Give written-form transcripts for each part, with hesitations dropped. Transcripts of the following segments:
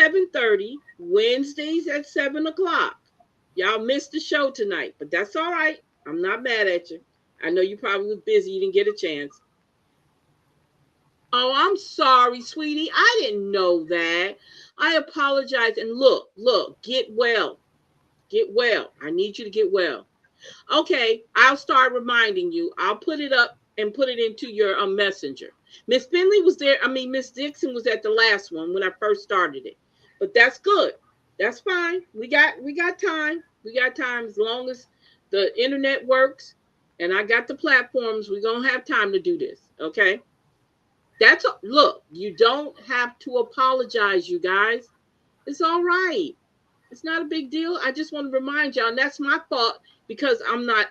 7:30, Wednesdays at 7 o'clock. Y'all missed the show tonight, but that's all right. I'm not mad at you. I know you probably was busy. You didn't get a chance. Oh, I'm sorry, sweetie. I didn't know that. I apologize. And look, get well. Get well. I need you to get well. Okay, I'll start reminding you. I'll put it up and put it into your messenger. Miss Finley was there. I mean, Miss Dixon was at the last one when I first started it. But that's good. That's fine. We got time. We got time as long as the internet works and I got the platforms. We're gonna have time to do this. Okay. Look, you don't have to apologize, you guys. It's all right. It's not a big deal. I just want to remind y'all, and that's my fault because I'm not,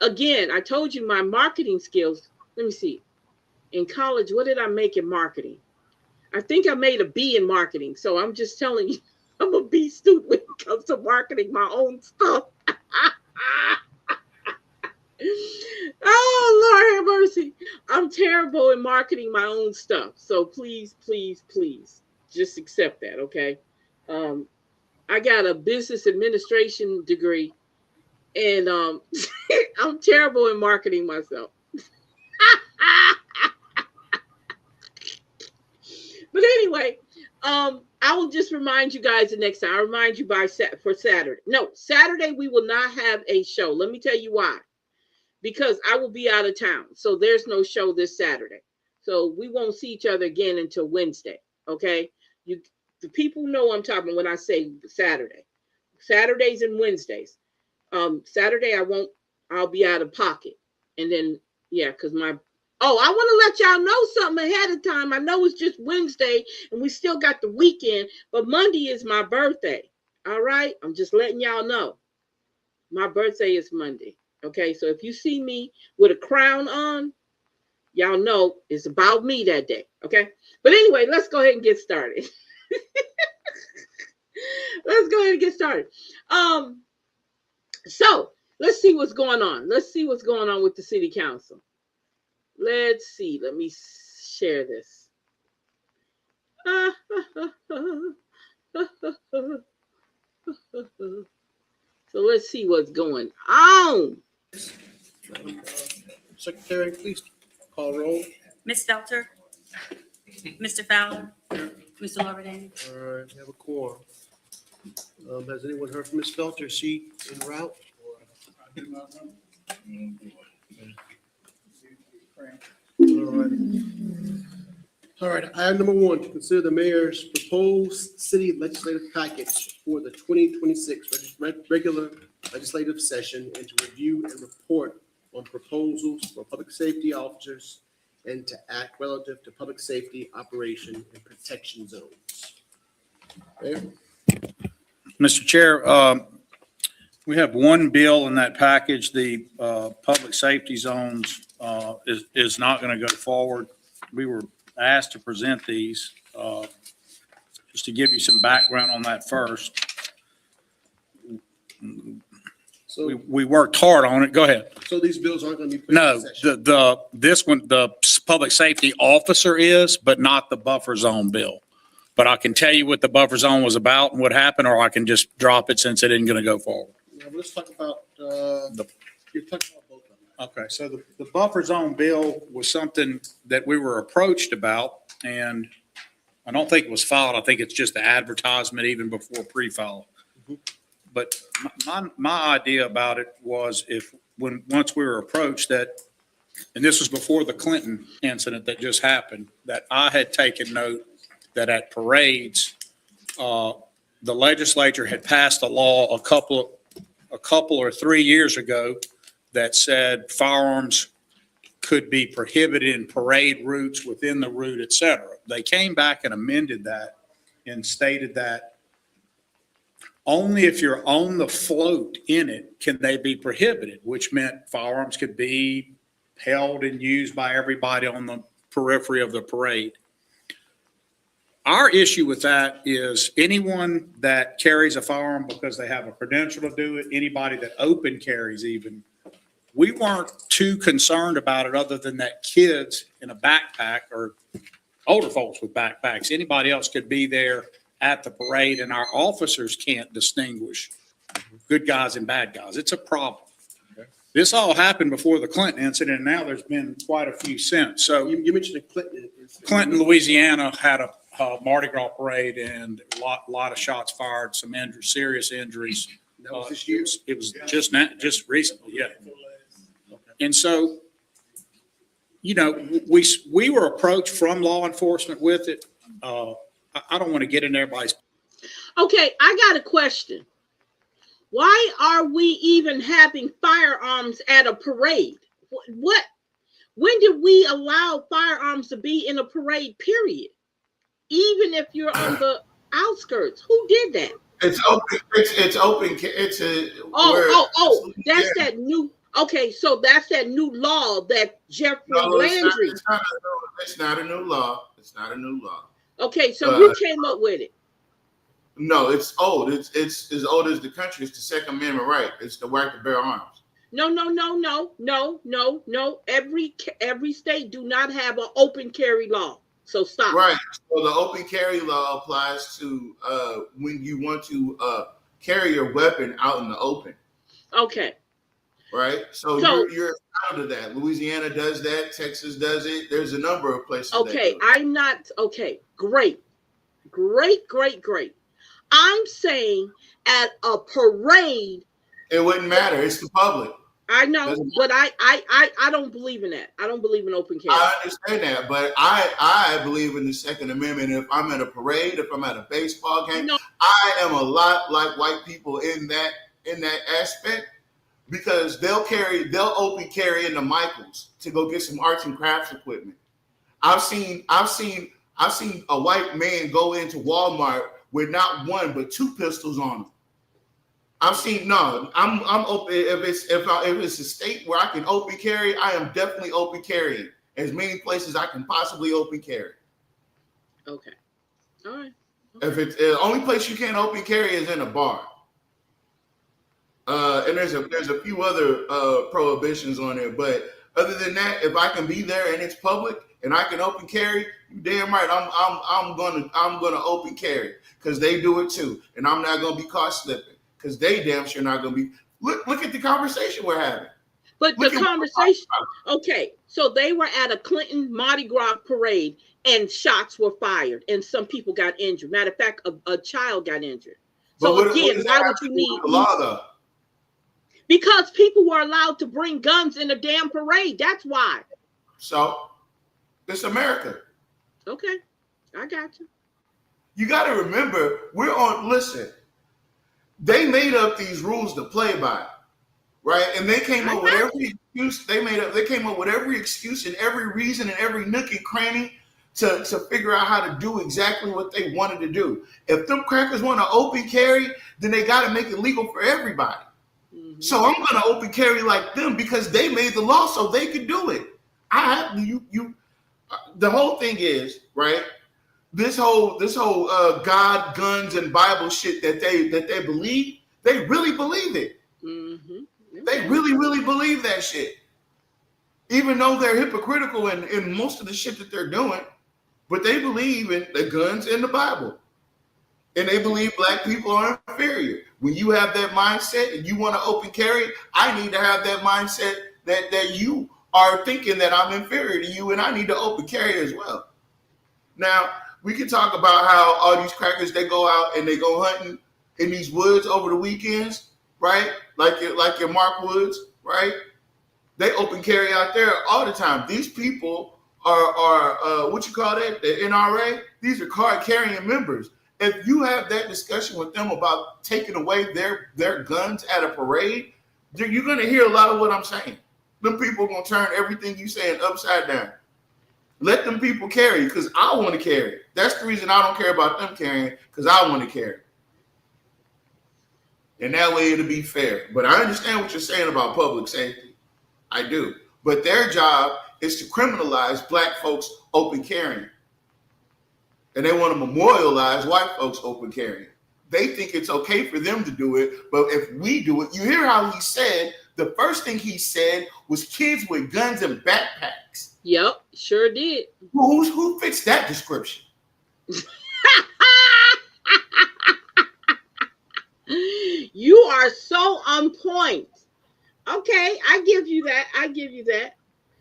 again, I told you my marketing skills. Let me see. In college, what did I make in marketing? I think I made a B in marketing. So I'm just telling you, I'm a B student when it comes to marketing my own stuff. Oh, Lord have mercy. I'm terrible in marketing my own stuff. So please, please, please just accept that, okay? I got a business administration degree and I'm terrible in marketing myself. But anyway, I will just remind you guys the next time. I'll remind you for Saturday. No, Saturday we will not have a show. Let me tell you why. Because I will be out of town. So there's no show this Saturday. So we won't see each other again until Wednesday. Okay? The people know I'm talking when I say Saturday. Saturdays and Wednesdays. Saturday I'll be out of pocket. And then, yeah, because I want to let y'all know something ahead of time. I know it's just Wednesday and we still got the weekend, but Monday is my birthday. All right? I'm just letting y'all know. My birthday is Monday. Okay, so if you see me with a crown on, y'all know it's about me that day. Okay, but anyway, let's go ahead and get started. Let's go ahead and get started. So let's see what's going on. Let's see what's going on with the city council. Let's see. Let me share this. So let's see what's going on. Secretary, please call roll. Ms. Felter, Mr. Fowler, Mr. Loredana. All right, we have a quorum. Has anyone heard from Ms. Felter? Is she en route? All right. Item number 1, to consider the mayor's proposed city legislative package for the 2026 regular legislative session and to review and report on proposals for public safety officers and to act relative to public safety operation and protection zones. Mayor? Mr. Chair, we have one bill in that package. The public safety zones is not going to go forward. We were asked to present these just to give you some background on that first. So, we worked hard on it. Go ahead. so these bills aren't going to be put No, in session? this one, the public safety officer is, but not the buffer zone bill. But I can tell you what the buffer zone was about and what happened, or I can just drop it since it isn't going to go forward. Yeah, let's talk about, you're talking about both of them. Okay, so the buffer zone bill was something that we were approached about, and I don't think it was filed. I think it's just the advertisement even before pre-file. Mhm. But my idea about it was once we were approached that, and this was before the Clinton incident that just happened, that I had taken note that at parades, the legislature had passed a law a couple or 3 years ago that said firearms could be prohibited in parade routes, within the route, et cetera. They came back and amended that and stated that only if you're on the float in it can they be prohibited, which meant firearms could be held and used by everybody on the periphery of the parade. Our issue with that is anyone that carries a firearm because they have a credential to do it, anybody that open carries even, we weren't too concerned about it other than that kids in a backpack or older folks with backpacks, anybody else could be there at the parade and our officers can't distinguish good guys and bad guys. It's a problem. Okay. This all happened before the Clinton incident, and now there's been quite a few since. So You mentioned the Clinton. Clinton, Louisiana had a Mardi Gras parade and a lot of shots fired, some serious injuries. That was this year? It was just recently, yeah. And so, you know, we were approached from law enforcement with it. I don't want to get in everybody's. Okay, I got a question. Why are we even having firearms at a parade? What? When did we allow firearms to be in a parade, period? Even if you're on the outskirts, who did that? It's open. It's open. It's a. That's that new. Okay, so that's that new law that Jeffrey Landry. It's not a new law. It's not a new law. Okay, so who came up with it? No, it's old. It's as old as the country. It's the Second Amendment right. It's the right to bear arms. No. Every state do not have an open carry law. So stop. Right. So the open carry law applies to when you want to carry your weapon out in the open. Okay. Right. So you're out of that. Louisiana does that. Texas does it. There's a number of places. Okay. I'm not. Okay. Great. I'm saying at a parade. It wouldn't matter. It's the public. I know, but I don't believe in that. I don't believe in open carry. I understand that, but I believe in the Second Amendment. If I'm at a parade, if I'm at a baseball game, I am a lot like white people in that aspect, because they'll open carry into Michael's to go get some arts and crafts equipment. I've seen a white man go into Walmart with not one but two pistols on him. I'm open. If it's a state where I can open carry, I am definitely open carrying as many places I can possibly open carry. Okay. All right. If it's the only place you can't open carry is in a bar. And there's a few other prohibitions on it, but other than that, if I can be there and it's public and I can open carry, you damn right I'm gonna open carry, because they do it too, and I'm not gonna be caught slipping. Because they damn sure not going to be. Look at the conversation we're having. But the conversation, okay, so they were at a Clinton Mardi Gras parade and shots were fired and some people got injured. Matter of fact, a child got injured. So again, why would you need the law though? Because people were allowed to bring guns in a damn parade. That's why. So it's America. Okay, I got you. You got to remember, listen. They made up these rules to play by, right? And they came up with every excuse. They came up with every excuse and every reason and every nook and cranny to figure out how to do exactly what they wanted to do. If them crackers want to open carry, then they got to make it legal for everybody. Mm-hmm. So I'm going to open carry like them because they made the law so they could do it. The whole thing is, right? This whole God, guns, and Bible shit that they believe, they really believe it. Mm-hmm. Okay. They really, really believe that shit. Even though they're hypocritical in most of the shit that they're doing, but they believe in the guns and the Bible. And they believe black people are inferior. When you have that mindset and you want to open carry, I need to have that mindset that you are thinking that I'm inferior to you and I need to open carry as well. Now, we can talk about how all these crackers, they go out and they go hunting in these woods over the weekends, right? Like your Mark Woods, right? They open carry out there all the time. These people are what you call that? The NRA. These are card carrying members. If you have that discussion with them about taking away their guns at a parade, you're going to hear a lot of what I'm saying. Them people are going to turn everything you saying upside down. Let them people carry, because I want to carry. That's the reason I don't care about them carrying, because I want to carry. And that way it'll be fair. But I understand what you're saying about public safety. I do. But their job is to criminalize black folks open carrying. And they want to memorialize white folks open carrying. They think it's okay for them to do it, but if we do it, you hear how he said, the first thing he said was kids with guns and backpacks. Yep, sure did. Who fits that description? You are so on point. Okay, I give you that. I give you that.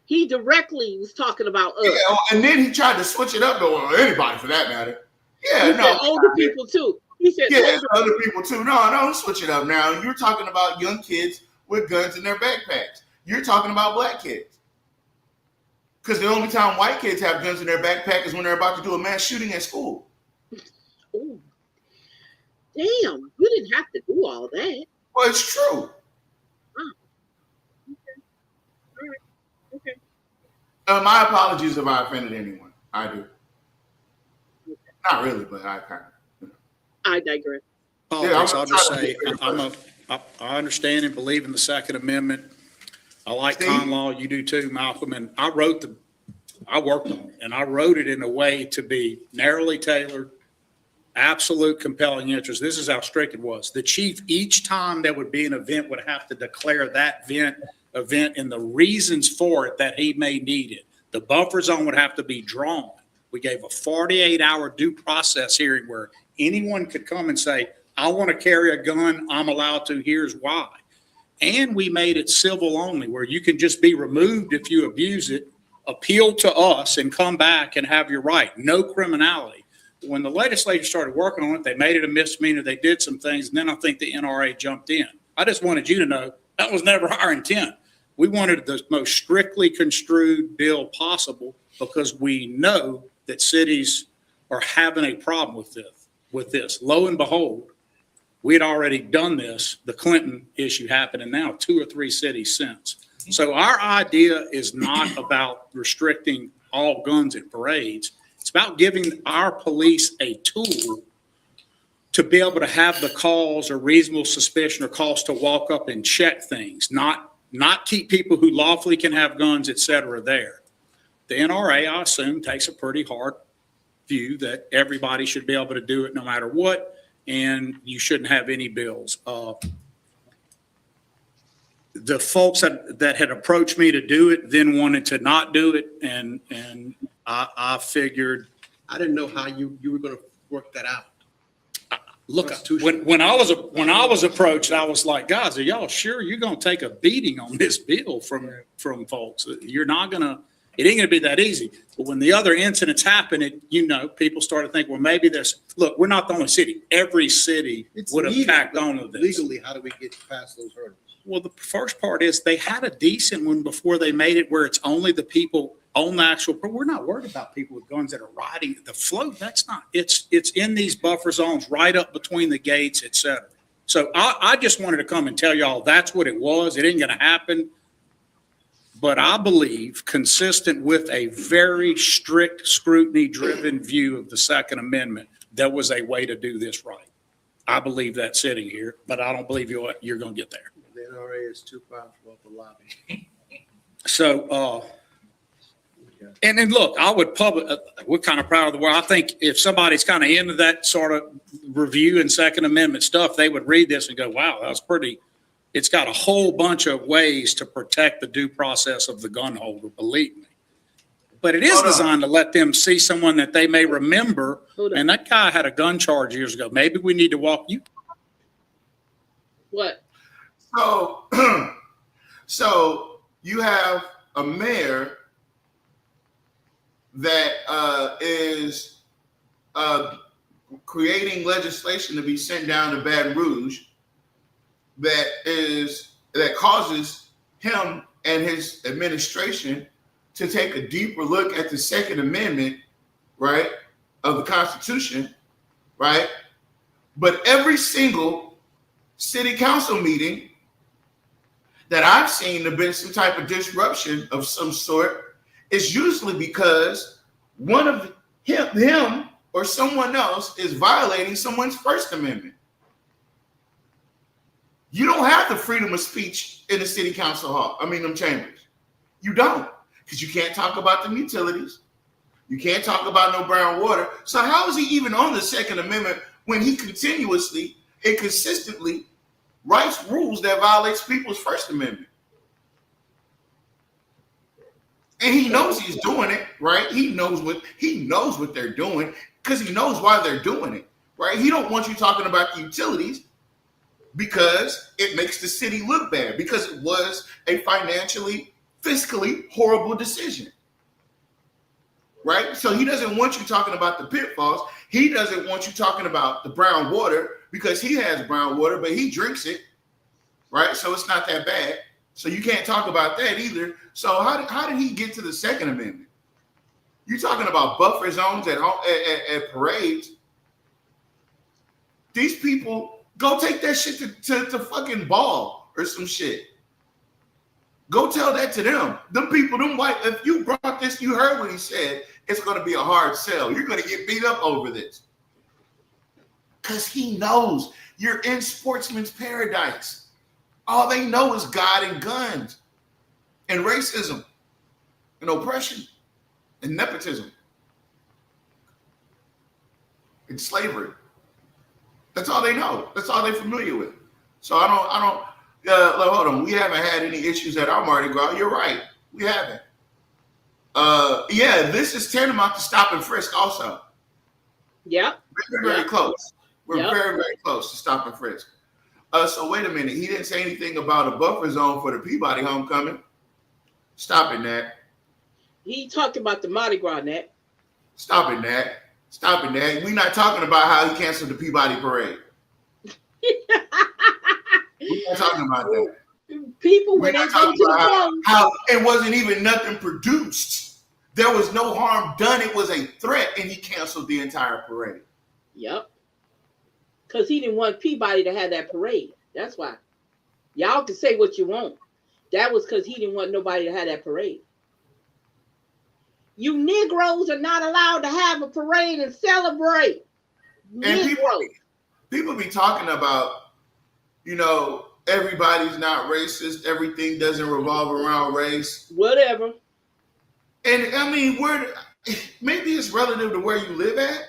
He directly was talking about Yeah, us. and then he tried to switch it up to anybody for that matter. He Yeah, said no, older people too. He said yeah, older other people. people too. No, don't switch it up now. You're talking about young kids with guns in their backpacks. You're talking about black kids. Because the only time white kids have guns in their backpack is when they're about to do a mass shooting at school. Oh, damn! You didn't have to do all that. Well, it's true. Ah, all right. Okay. My apologies if I offended anyone. I do. Not really, but I kind of. I digress. Politics, I'll just trying to say, I understand and believe in the Second Amendment. I like Steve? con law. You do too, Malcolm. And I worked on it, and I wrote it in a way to be narrowly tailored, absolute compelling interest. This is how strict it was. The chief, each time there would be an event, would have to declare that event and the reasons for it that he may need it. The buffer zone would have to be drawn. We gave a 48-hour due process hearing where anyone could come and say, I want to carry a gun. I'm allowed to. Here's why. And we made it civil only, where you can just be removed if you abuse it, appeal to us, and come back and have your right. No criminality. When the legislature started working on it, they made it a misdemeanor. They did some things, and then I think the NRA jumped in. I just wanted you to know that was never our intent. We wanted the most strictly construed bill possible because we know that cities are having a problem with this. Lo and behold, we had already done this. The Clinton issue happened, and now 2 or 3 cities since. So our idea is not about restricting all guns at parades. It's about giving our police a tool to be able to have the cause or reasonable suspicion or cause to walk up and check things, not keep people who lawfully can have guns, et cetera, there. The NRA, I assume, takes a pretty hard view that everybody should be able to do it no matter what, and you shouldn't have any bills. The folks that had approached me to do it then wanted to not do it, and I figured, I didn't know how you were going to work that out. look, when I was approached, I was like, guys, are y'all sure you're going to take a beating on this bill from folks? You're not going to. It ain't going to be that easy. But when the other incidents happened, people started thinking, well, maybe look, we're not the only city. Every city would have tacked on to this. Legally, how do we get past those hurdles? Well, the first part is they had a decent one before they made it where it's only the people on the actual, we're not worried about people with guns that are riding the float. That's not, it's in these buffer zones right up between the gates, et cetera. So I just wanted to come and tell y'all that's what it was. It ain't going to happen. But I believe, consistent with a very strict scrutiny-driven view of the Second Amendment, there was a way to do this right. I believe that sitting here, but I don't believe you're going to get there. The NRA is too powerful for lobby. So, and then look, we're kind of proud of the world. I think if somebody's kind of into that sort of review and Second Amendment stuff, they would read this and go, wow, that's pretty. It's got a whole bunch of ways to protect the due process of the gun holder, believe me. But it is designed to let them see someone that they may remember. And that guy had a gun charge years ago. Maybe we need to walk you. What? So you have a mayor that is creating legislation to be sent down to Baton Rouge that causes him and his administration to take a deeper look at the Second Amendment, right, of the Constitution, right? But every single city council meeting that I've seen there been some type of disruption of some sort is usually because one of him or someone else is violating someone's First Amendment. You don't have the freedom of speech in the city council hall. Them chambers. You don't, because you can't talk about them utilities. You can't talk about no brown water. So how is he even on the Second Amendment when he continuously and consistently writes rules that violates people's First Amendment? And he knows he's doing it, right? He knows what they're doing because he knows why they're doing it, right? He don't want you talking about the utilities because it makes the city look bad because it was a financially, fiscally horrible decision, right? So he doesn't want you talking about the pitfalls. He doesn't want you talking about the brown water because he has brown water, but he drinks it, right? So it's not that bad. So you can't talk about that either. So how did he get to the Second Amendment? You're talking about buffer zones at parades. These people go take that shit to fucking Ball or some shit. Go tell that to them. Them people, them white, if you brought this, you heard what he said, it's going to be a hard sell. You're going to get beat up over this. Because he knows you're in sportsman's paradise. All they know is God and guns and racism and oppression and nepotism and slavery. That's all they know. That's all they're familiar with. So I don't, hold on. We haven't had any issues at our Mardi Gras. You're right. We haven't. Yeah, this is tantamount to stop and frisk also. Yep. We're very close. We're Yep. very, very close to stop and frisk. So wait a minute. He didn't say anything about a buffer zone for the Peabody homecoming. Stop it, Nat. He talked about the Mardi Gras, Nat. Stop it, Nat. Stop it, Nat. We're not talking about how he canceled the Peabody parade. We're not talking about that. People, We're when they not go talking to the about polls, how it wasn't even nothing produced. There was no harm done. It was a threat, and he canceled the entire parade. yep. Because he didn't want Peabody to have that parade. That's why. Y'all can say what you want. That was because he didn't want nobody to have that parade. You Negroes are not allowed to have a parade and celebrate. And Negroes. people be talking about, everybody's not racist. Everything doesn't revolve around race. Whatever. And I mean, maybe it's relative to where you live at.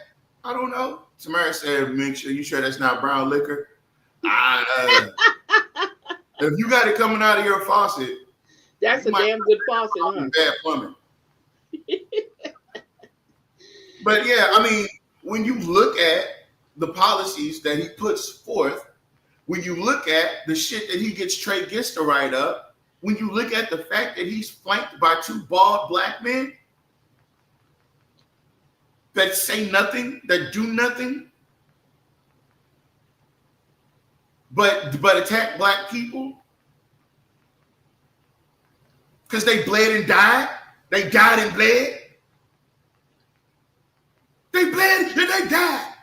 I don't know. Samara said, make sure you sure that's not brown liquor. If you got it coming out of your faucet, That's a damn good faucet, huh? bad plumbing. But yeah, I mean, when you look at the policies that he puts forth, when you look at the shit that he gets Trey Gist to write up, when you look at the fact that he's flanked by two bald black men that say nothing, that do nothing, but attack black people because they bled and died. They died and bled. They bled and they died.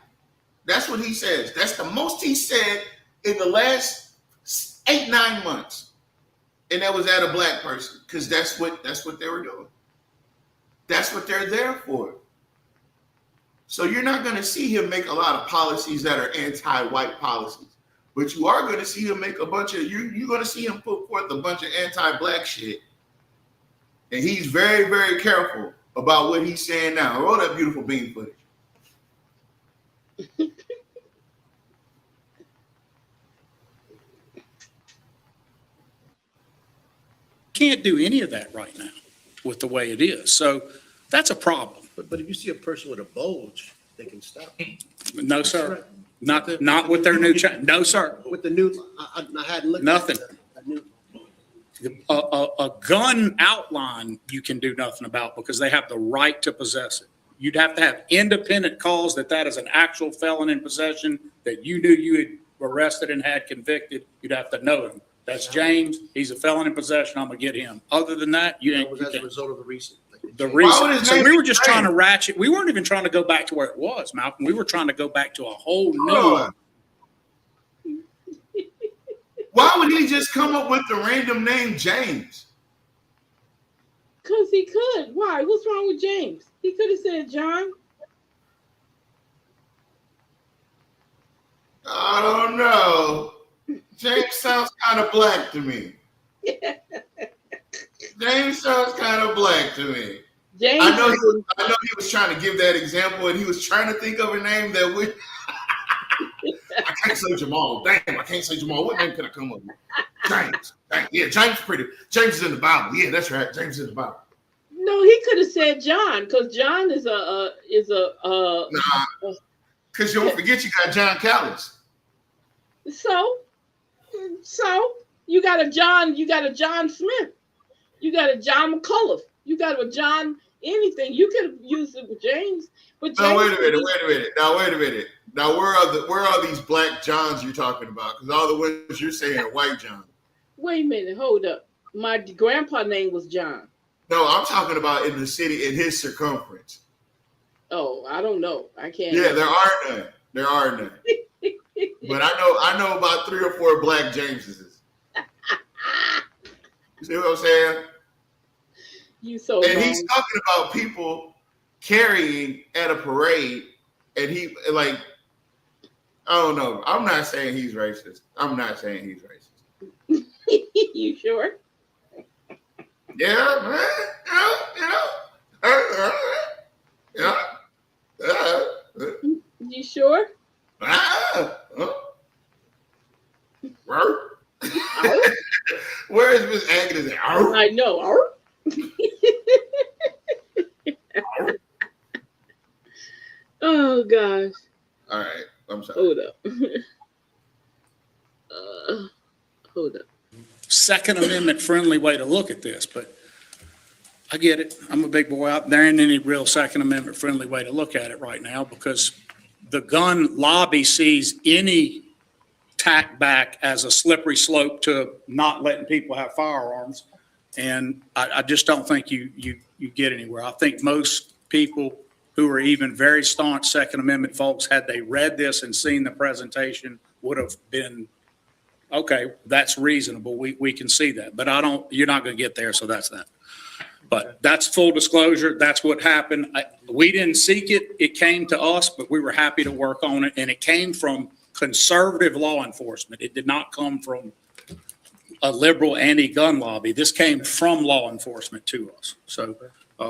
That's what he says. That's the most he said in the last 8-9 months. And that was at a black person because that's what they were doing. That's what they're there for. So you're not going to see him make a lot of policies that are anti-white policies. But you are going to see him make a bunch of, you're going to see him put forth a bunch of anti-black shit. And he's very, very careful about what he's saying now. Roll that beautiful bean footage. Can't do any of that right now with the way it is. So that's a problem. But if you see a person with a bulge, they can stop. No, sir. Not with their new change. No, sir. With the new, I hadn't looked. Nothing. At the new. A gun outline you can do nothing about because they have the right to possess it. You'd have to have independent calls that is an actual felon in possession that you knew you had arrested and had convicted. You'd have to know him. That's James. He's a felon in possession. I'm gonna get him. Other than that, you ain't. That was as a result of the recent. So we were just trying to ratchet. We weren't even trying to go back to where it was, Malcolm. We were trying to go back to a whole new. Why would he just come up with the random name James? Because he could. Why? What's wrong with James? He could have said John. I don't know. James sounds kind of black to me. James sounds kind of black to me. James. I know he was trying to give that example, and he was trying to think of a name that would. I can't say Jamal. Damn, I can't say Jamal. What name can I come up with? James. Yeah, James pretty. James is in the Bible. Yeah, that's right. James is in the Bible. No, he could have said John because John is a. Nah, Because don't forget you got John Callis. So you got a John Smith, you got a John McCullough, you got a John anything. You could have used it with James, but James. No, wait a minute. Now wait a minute. Now where are these black Johns you're talking about? Because all the ones you're saying are white John. Wait a minute, hold up. My grandpa name was John. No, I'm talking about in the city, in his circumference. Oh, I don't know. I can't. Yeah, there are none. There are none. But I know about 3 or 4 black Jameses. You see what I'm saying? You so And wrong. he's talking about people carrying at a parade, and he like, I don't know. I'm not saying he's racist. You sure? Yeah, man. Yeah. You sure? Where is Miss Agnes? I know. Oh gosh. All right, I'm sorry. Hold up. Hold up. Second Amendment friendly way to look at this, but I get it. I'm a big boy out there. Ain't any real Second Amendment friendly way to look at it right now because the gun lobby sees any tack back as a slippery slope to not letting people have firearms. And I just don't think you get anywhere. I think most people who are even very staunch Second Amendment folks, had they read this and seen the presentation, would have been, okay, that's reasonable. We can see that. But you're not going to get there, so that's that. But that's full disclosure. That's what happened. We didn't seek it. It came to us, but we were happy to work on it. And it came from conservative law enforcement. It did not come from a liberal anti-gun lobby. This came from law enforcement to us. So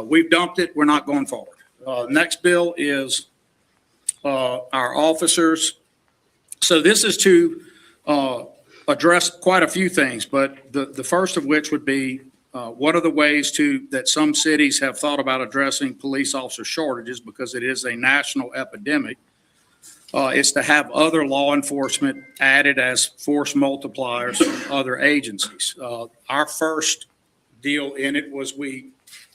we've dumped it. We're not going forward. Next bill is our officers. So this is to address quite a few things, but the first of which would be what are the ways that some cities have thought about addressing police officer shortages because it is a national epidemic. Is to have other law enforcement added as force multipliers from other agencies. Our first deal in it was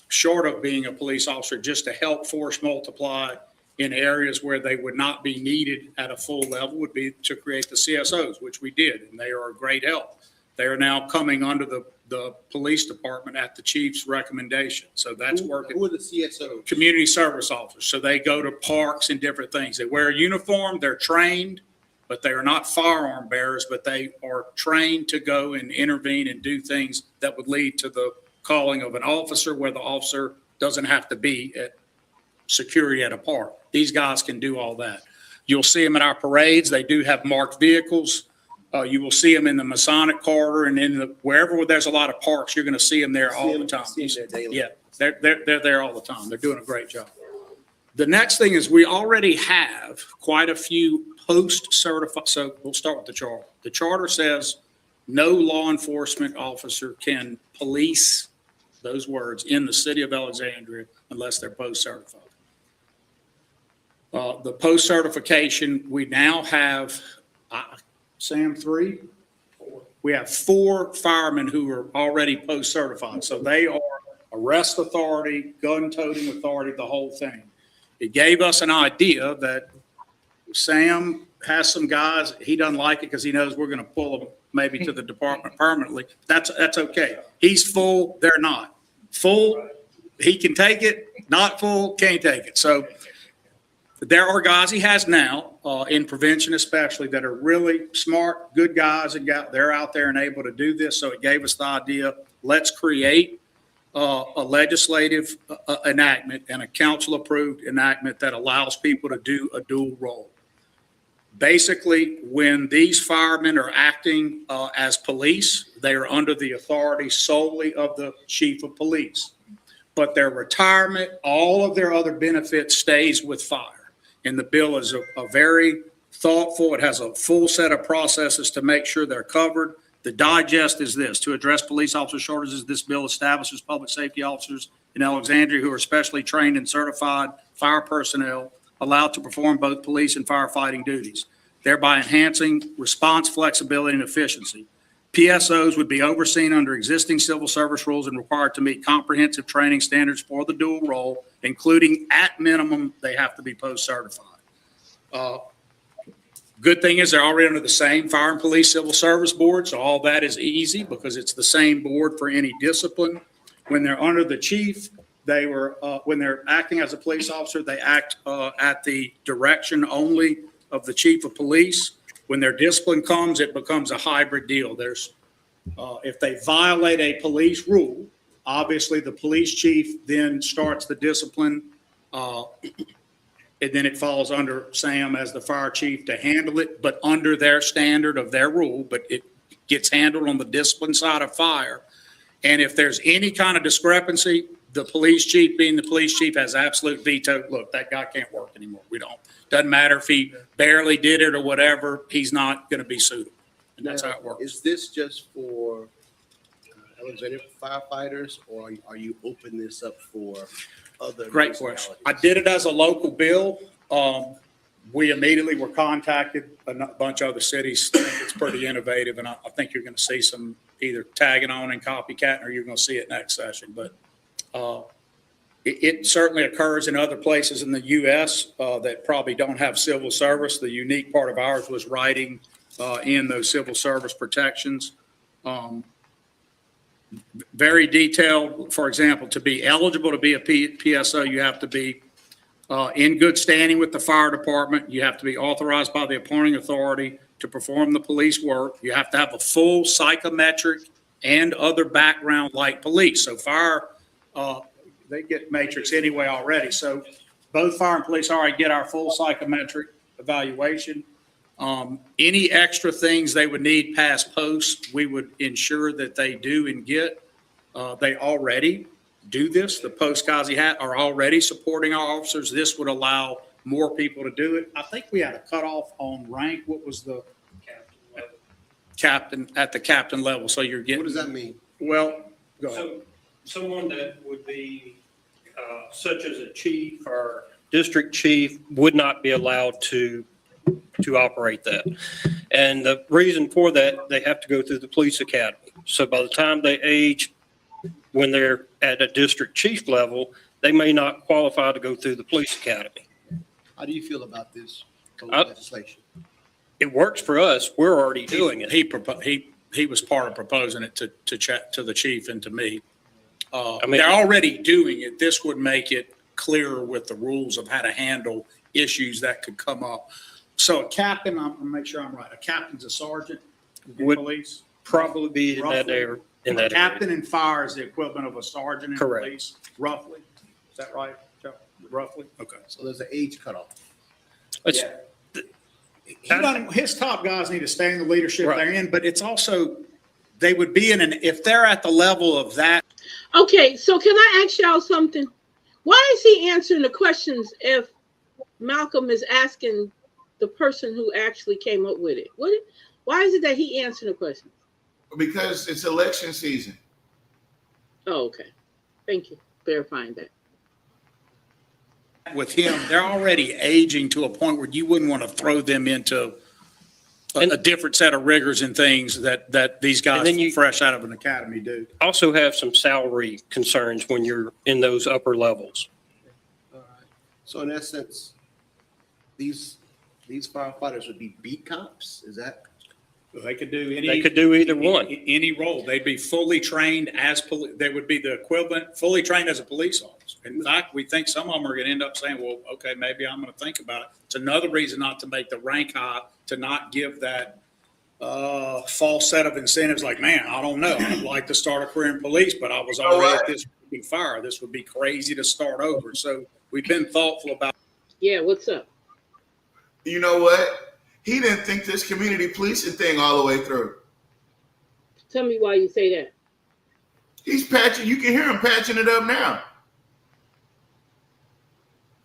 short of being a police officer, just to help force multiply in areas where they would not be needed at a full level, would be to create the CSOs, which we did, and they are a great help. They are now coming under the police department at the chief's recommendation. So that's working. Who are the CSOs? Community service officers. So they go to parks and different things. They wear a uniform, they're trained, but they are not firearm bearers, but they are trained to go and intervene and do things that would lead to the calling of an officer where the officer doesn't have to be at security at a park. These guys can do all that. You'll see them at our parades. They do have marked vehicles. You will see them in the Masonic corridor and wherever there's a lot of parks, you're going to see them there all the time. Yeah, they're there all the time. They're doing a great job. The next thing is we already have quite a few post-certified. So we'll start with the charter. The charter says no law enforcement officer can police, those words, in the city of Alexandria unless they're post-certified. The post-certification, we now have, Sam, 3? 4. We have 4 firemen who are already post-certified. So they are arrest authority, gun-toting authority, the whole thing. It gave us an idea that Sam has some guys, he doesn't like it because he knows we're going to pull them maybe to the department permanently. That's okay. He's full, they're not. Full, he can take it. Not full, can't take it. So there are guys he has now in prevention especially that are really smart, good guys, and they're out there and able to do this. So it gave us the idea, let's create a legislative enactment and a council-approved enactment that allows people to do a dual role. Basically, when these firemen are acting as police, they are under the authority solely of the chief of police. But their retirement, all of their other benefits stays with fire. And the bill is a very thoughtful, it has a full set of processes to make sure they're covered. The digest is this: to address police officer shortages, this bill establishes public safety officers in Alexandria who are specially trained and certified fire personnel allowed to perform both police and firefighting duties, thereby enhancing response flexibility and efficiency. PSOs would be overseen under existing civil service rules and required to meet comprehensive training standards for the dual role, including at minimum, they have to be post-certified. Good thing is they're already under the same fire and police civil service board, so all that is easy because it's the same board for any discipline. When they're under the chief, when they're acting as a police officer, they act at the direction only of the chief of police. When their discipline comes, it becomes a hybrid deal. If they violate a police rule, obviously the police chief then starts the discipline, and then it falls under Sam as the fire chief to handle it, but under their standard of their rule, but it gets handled on the discipline side of fire. And if there's any kind of discrepancy, the police chief, being the police chief, has absolute veto. Look, that guy can't work anymore. Doesn't matter if he barely did it or whatever, he's not going to be suitable. And that's how it works. Is this just for Alexandria firefighters, or are you opening this up for other? Great question. I did it as a local bill. We immediately were contacted, a bunch of other cities think it's pretty innovative, and I think you're going to see some either tagging on and copycatting, or you're going to see it next session. But it certainly occurs in other places in the U.S. That probably don't have civil service. The unique part of ours was writing in those civil service protections. Very detailed. For example, to be eligible to be a PSO, you have to be in good standing with the fire department. You have to be authorized by the appointing authority to perform the police work. You have to have a full psychometric and other background like police. So fire, they get matrix anyway already. So both fire and police already get our full psychometric evaluation. Any extra things they would need past post, we would ensure that they do and get. They already do this. The post guys are already supporting our officers. This would allow more people to do it. I think we had a cutoff on rank. What was the captain at the captain level? So you're getting. What does that mean? Well, go ahead. So someone that would be such as a chief or district chief would not be allowed to operate that. And the reason for that, they have to go through the police academy. So by the time they age, when they're at a district chief level, they may not qualify to go through the police academy. How do you feel about this I- legislation? It works for us. We're already doing it. He was part of proposing it to the chief and to me. I mean- They're already doing it. This would make it clearer with the rules of how to handle issues that could come up. So a captain, I'm gonna make sure I'm right. A captain's a sergeant in Would police. Probably be in that area. A captain in fire is the equivalent of a sergeant in Correct. police, roughly. Is that right, Joe? Roughly? Okay. So there's an age cutoff. It's- His top guys need to stay in the leadership Right. they're in, but it's also, they would be if they're at the level of that. Okay, so can I ask y'all something? Why is he answering the questions if Malcolm is asking the person who actually came up with it? Why is it that he answered the question? Because it's election season. Oh, okay. Thank you for verifying that. With him, they're already aging to a point where you wouldn't want to throw them into a different set of rigors and things that these guys fresh out of an academy do. Also have some salary concerns when you're in those upper levels. All right. So in essence, these firefighters would be beat cops? Is that? They could do They could do either one. Any role. They'd be fully trained as they would be the equivalent, fully trained as a police officer. In fact, we think some of them are going to end up saying, well, okay, maybe I'm going to think about it. It's another reason not to make the rank high, to not give that false set of incentives like, man, I don't know. I'd like to start a career in police, but I was already at this fire. This would be crazy to start over. So we've been thoughtful about. Yeah, what's up? You know what? He didn't think this community policing thing all the way through. Tell me why you say that. He's patching. You can hear him patching it up now.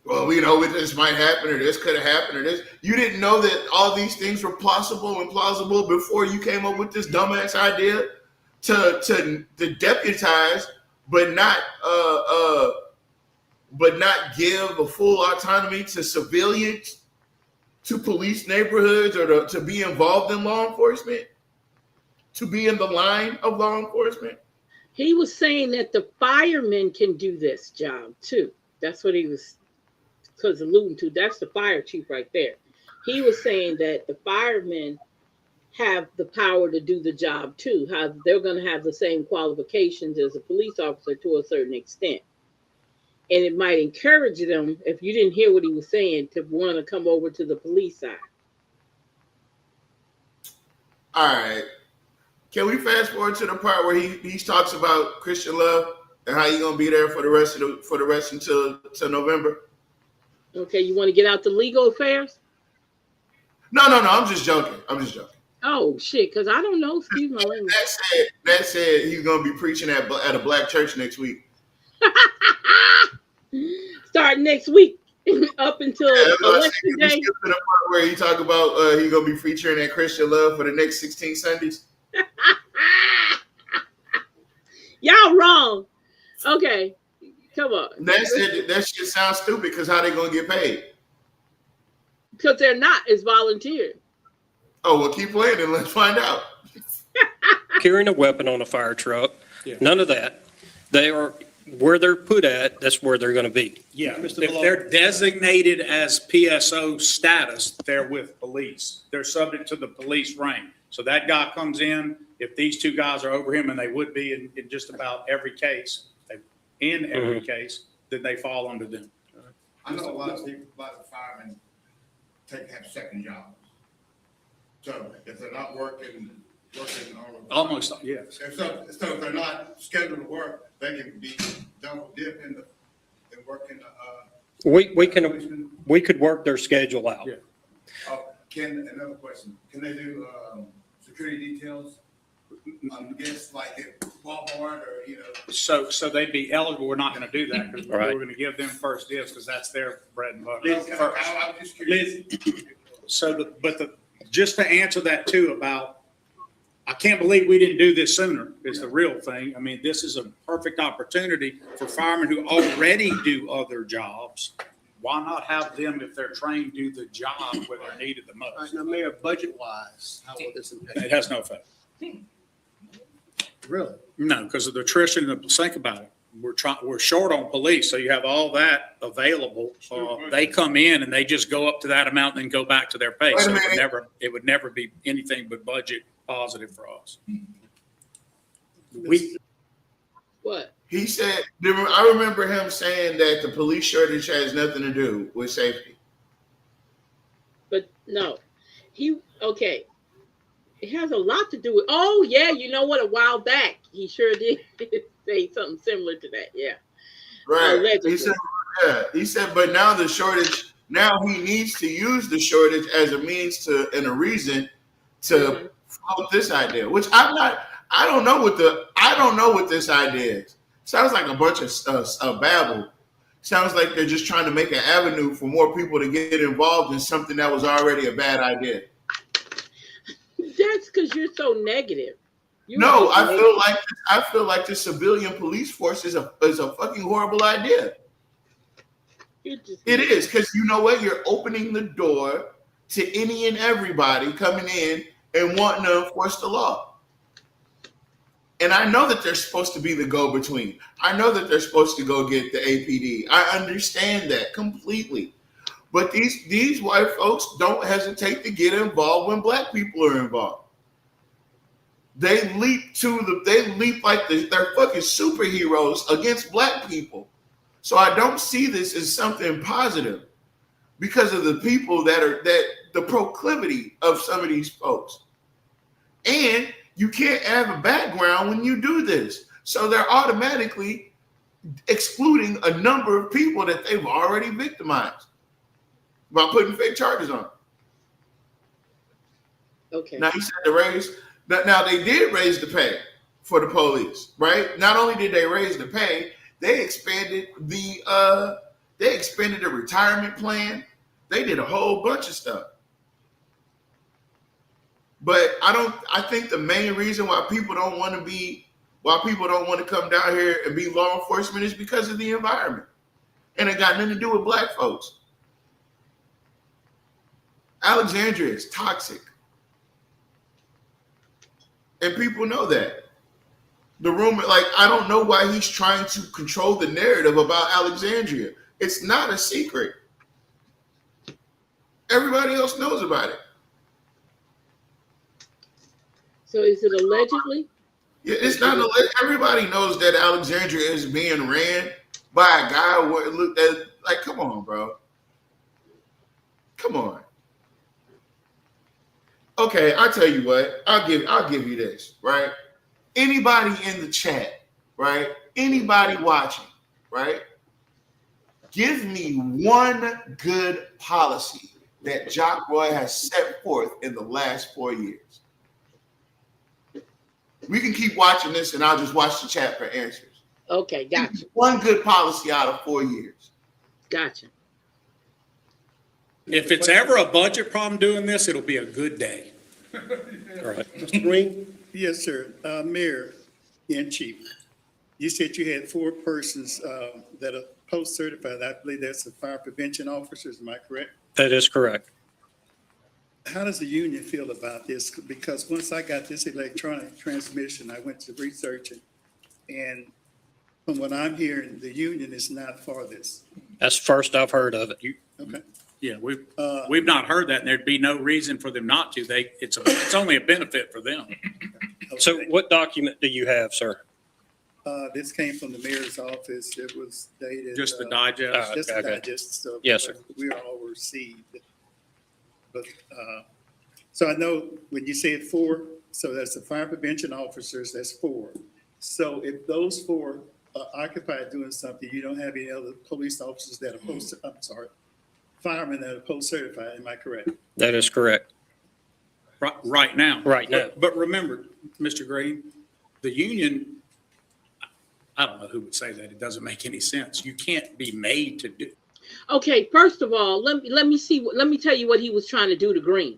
Well, we know this might happen, or this could have happened, or this. You didn't know that all these things were possible and plausible before you came up with this dumbass idea to deputize, but not but not give a full autonomy to civilians, to police neighborhoods, or to be involved in law enforcement, to be in the line of law enforcement? He was saying that the firemen can do this job too. That's what he was alluding to. That's the fire chief right there. He was saying that the firemen have the power to do the job too. How they're going to have the same qualifications as a police officer to a certain extent. And it might encourage them, if you didn't hear what he was saying, to want to come over to the police side. All right. Can we fast forward to the part where he talks about Christian love and how you're gonna be there for the rest until November? Okay, you want to get out the legal affairs? No. I'm just joking. Oh shit, because I don't know. Excuse my language. That said, he's gonna be preaching at a black church next week. Start next week up until election day. To the part where he talk about he's gonna be featuring at Christian love for the next 16 Sundays. Y'all wrong. Okay, come on. That shit sounds stupid because how they gonna get paid? Because they're not. It's volunteer. Oh, well, keep playing and let's find out. Carrying a weapon on a fire truck, none of that. They are where they're put at. That's where they're going to be. Yeah, if they're designated as PSO status, they're with police. They're subject to the police rank. So that guy comes in, if these two guys are over him, and they would be in just about every case, case, then they fall under them. I know a lot of firemen have second jobs. So if they're not working on Almost, yes. so if they're not scheduled to work, they can be double dip and work in the We could work their schedule out. Yeah. Another question, can they do security details against like at Walmart or So they'd be eligible. We're not going to do that because Right. we're going to give them first dibs because that's their bread and butter. Okay, I'm just curious. So, just to answer that too about, I can't believe we didn't do this sooner is the real thing. I mean, this is a perfect opportunity for firemen who already do other jobs. Why not have them, if they're trained, do the job where they're needed the All right, most? now, Mayor, budget-wise, how will this impact? It has no effect. Really? No, because of the attrition. Think about it. We're short on police, so you have all that available. They come in and they just go up to that amount and then go back to their pay. Wait a So minute. it would never be anything but budget positive for us. What? He said, I remember him saying that the police shortage has nothing to do with safety. But no, okay. It has a lot to do with. Oh yeah, you know what? A while back, he sure did say something similar to that. Yeah. Right. Allegedly. He said, but now the shortage, now he needs to use the shortage as a means and a reason to float this idea, which I don't know what this idea is. Sounds like a bunch of babble. Sounds like they're just trying to make an avenue for more people to get involved in something that was already a bad idea. That's because you're so negative. No, I feel like the civilian police force is a fucking horrible idea. It is, because you know what? You're opening the door to any and everybody coming in and wanting to enforce the law. And I know that they're supposed to be the go-between. I know that they're supposed to go get the APD. I understand that completely. But these white folks don't hesitate to get involved when black people are involved. They leap like they're fucking superheroes against black people. So I don't see this as something positive because of the people that the proclivity of some of these folks. And you can't have a background when you do this. So they're automatically excluding a number of people that they've already victimized by putting fake charges on. Okay. Now he said to raise. Now they did raise the pay for the police, right? Not only did they raise the pay, they expanded the retirement plan. They did a whole bunch of stuff. But I think the main reason why people don't want to come down here and be law enforcement is because of the environment. And it got nothing to do with black folks. Alexandria is toxic. And people know that. The rumor, like, I don't know why he's trying to control the narrative about Alexandria. It's not a secret. Everybody else knows about it. So is it allegedly? Yeah, it's not. Everybody knows that Alexandria is being ran by a guy who looked at, like, come on, bro. Come on. Okay, I'll tell you what. I'll give you this, right? Anybody in the chat, right? Anybody watching, right? Give me one good policy that Jock Roy has set forth in the last 4 years. We can keep watching this, and I'll just watch the chat for answers. Okay, gotcha. One good policy out of 4 years. Gotcha. If it's ever a budget problem doing this, it'll be a good day. All right. Mr. Green? Yes, sir. Mayor and Chief, you said you had 4 persons that are post-certified. I believe that's the fire prevention officers. Am I correct? That is correct. How does the union feel about this? Because once I got this electronic transmission, I went to researching, and from what I'm hearing, the union is not for this. That's first I've heard of it. Okay. Yeah, we've not heard that, and there'd be no reason for them not to. It's only a benefit for them. So Okay. what document do you have, sir? This came from the mayor's office. It was dated. Just the digest. Just the Okay. digest stuff. Yes, sir. We are all received. But, so I know when you said 4, so that's the fire prevention officers, that's 4. So if those 4 are occupied doing something, you don't have any other police officers that are firemen that are post-certified, am I correct? That is correct. Right now. Right now. But remember, Mr. Green, the union, I don't know who would say that. It doesn't make any sense. You can't be made to do. Okay, first of all, let me tell you what he was trying to do to Green.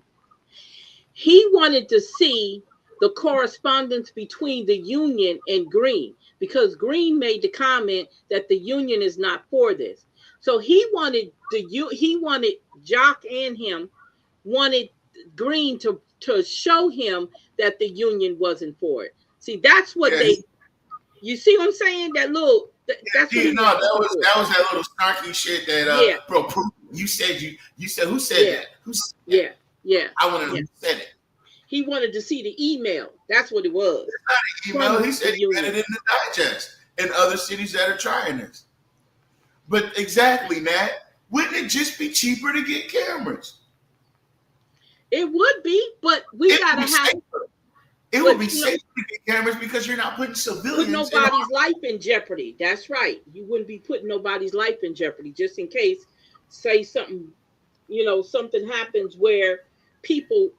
He wanted to see the correspondence between the union and Green, because Green made the comment that the union is not for this. So he wanted Jock and him wanted Green to show him that the union wasn't for it. See, that's what you see what I'm saying? That's what that was that little snarky shit that bro, you said who said that? Who said that? Yeah. I want to know who said it. He wanted to see the email. That's what it was. It's not an email. He said he read it in the digest in other cities that are trying this. But exactly, Nat, wouldn't it just be cheaper to get cameras? It would be, but we gotta have. It would be safer to get cameras because you're not putting civilians. Put nobody's life in jeopardy. That's right. You wouldn't be putting nobody's life in jeopardy just in case, say something, something happens where people,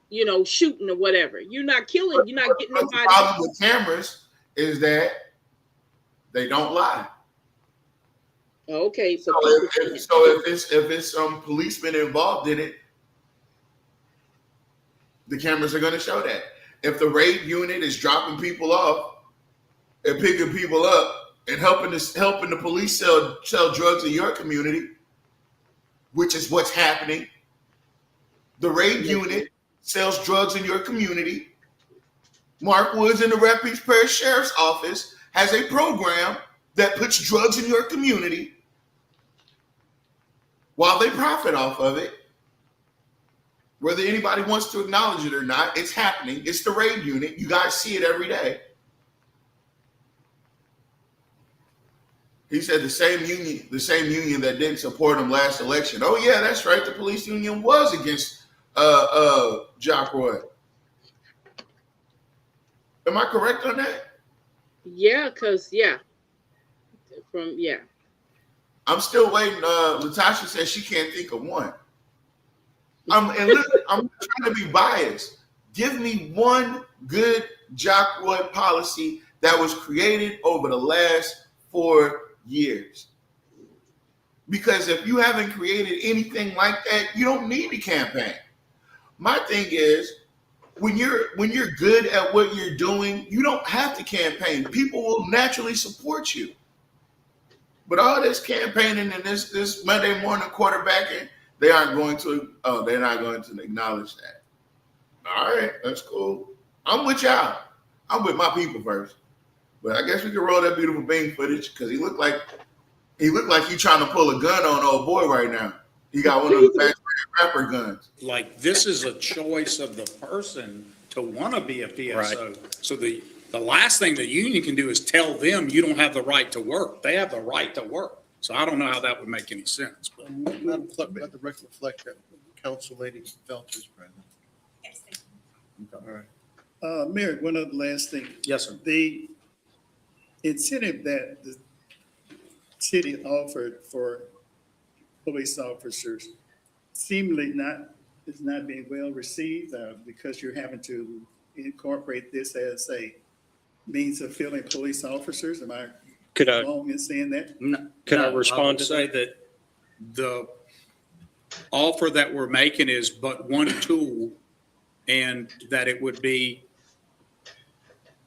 shooting or whatever. You're not killing. You're not getting nobody. The problem with cameras is that they don't lie. Okay, so if it's some policeman involved in it, the cameras are going to show that. If the raid unit is dropping people off and picking people up and helping the police sell drugs in your community, which is what's happening, the raid unit sells drugs in your community. Mark Woods in the Rapides Parish Sheriff's Office has a program that puts drugs in your community while they profit off of it. Whether anybody wants to acknowledge it or not, it's happening. It's the raid unit. You guys see it every day. He said the same union that didn't support him last election. Oh yeah, that's right. The police union was against Jock Roy. Am I correct on that? Yeah, I'm still waiting. Latasha says she can't think of one. And listen, I'm trying to be biased. Give me one good Jock Roy policy that was created over the last 4 years. Because if you haven't created anything like that, you don't need a campaign. My thing is, when you're good at what you're doing, you don't have to campaign. People will naturally support you. But all this campaigning and this Monday morning quarterbacking, they're not going to acknowledge that. All right, that's cool. I'm with y'all. I'm with my people first. But I guess we can roll that beautiful Bing footage because he looked like he trying to pull a gun on old boy right now. He got one of the back rapper guns. Like, this is a choice of the person to want to be a PSO. Right. So the last thing the union can do is tell them you don't have the right to work. They have the right to work. So I don't know how that would make any sense. But Madam Clerk, let the record reflect that Council Lady Felter is present. Yes, thank you. All right. Mayor, one other last thing. yes, sir. The incentive that the city offered for police officers seemingly is not being well received because you're having to incorporate this as a means of filling police officers. Am I Could I, wrong in saying that? could I No, respond would to say that? that the offer that we're making is but one tool, and that it would be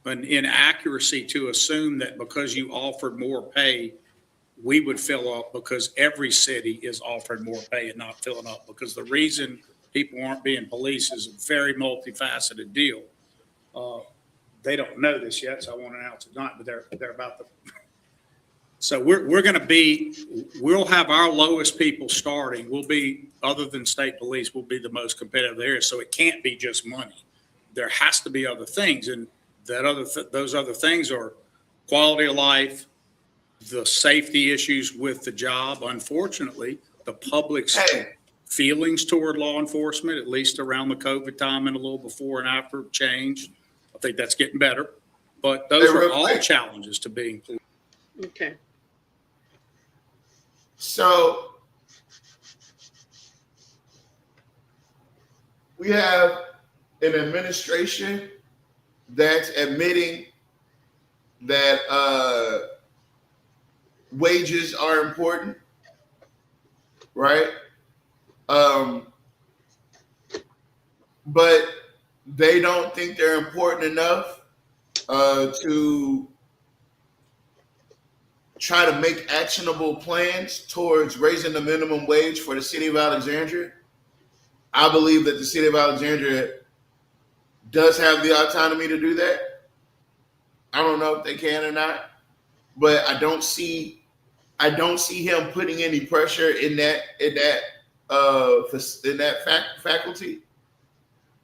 an inaccuracy to assume that because you offered more pay, we would fill up, because every city is offering more pay and not filling up. Because the reason people aren't being policed is a very multifaceted deal. They don't know this yet, so I won't announce it tonight, but they're about to. So we're going to we'll have our lowest people starting. We'll be, other than state police, we'll be the most competitive there. So it can't be just money. There has to be other things. And those other things are quality of life, the safety issues with the job. Unfortunately, the public's feelings toward law enforcement, at least around the COVID time and a little before and after, changed. I think that's getting better. But those are all challenges to being policed. Okay. So we have an administration that's admitting that wages are important, right? But they don't think they're important enough to try to make actionable plans towards raising the minimum wage for the city of Alexandria. I believe that the city of Alexandria does have the autonomy to do that. I don't know if they can or not, but I don't see him putting any pressure in that faculty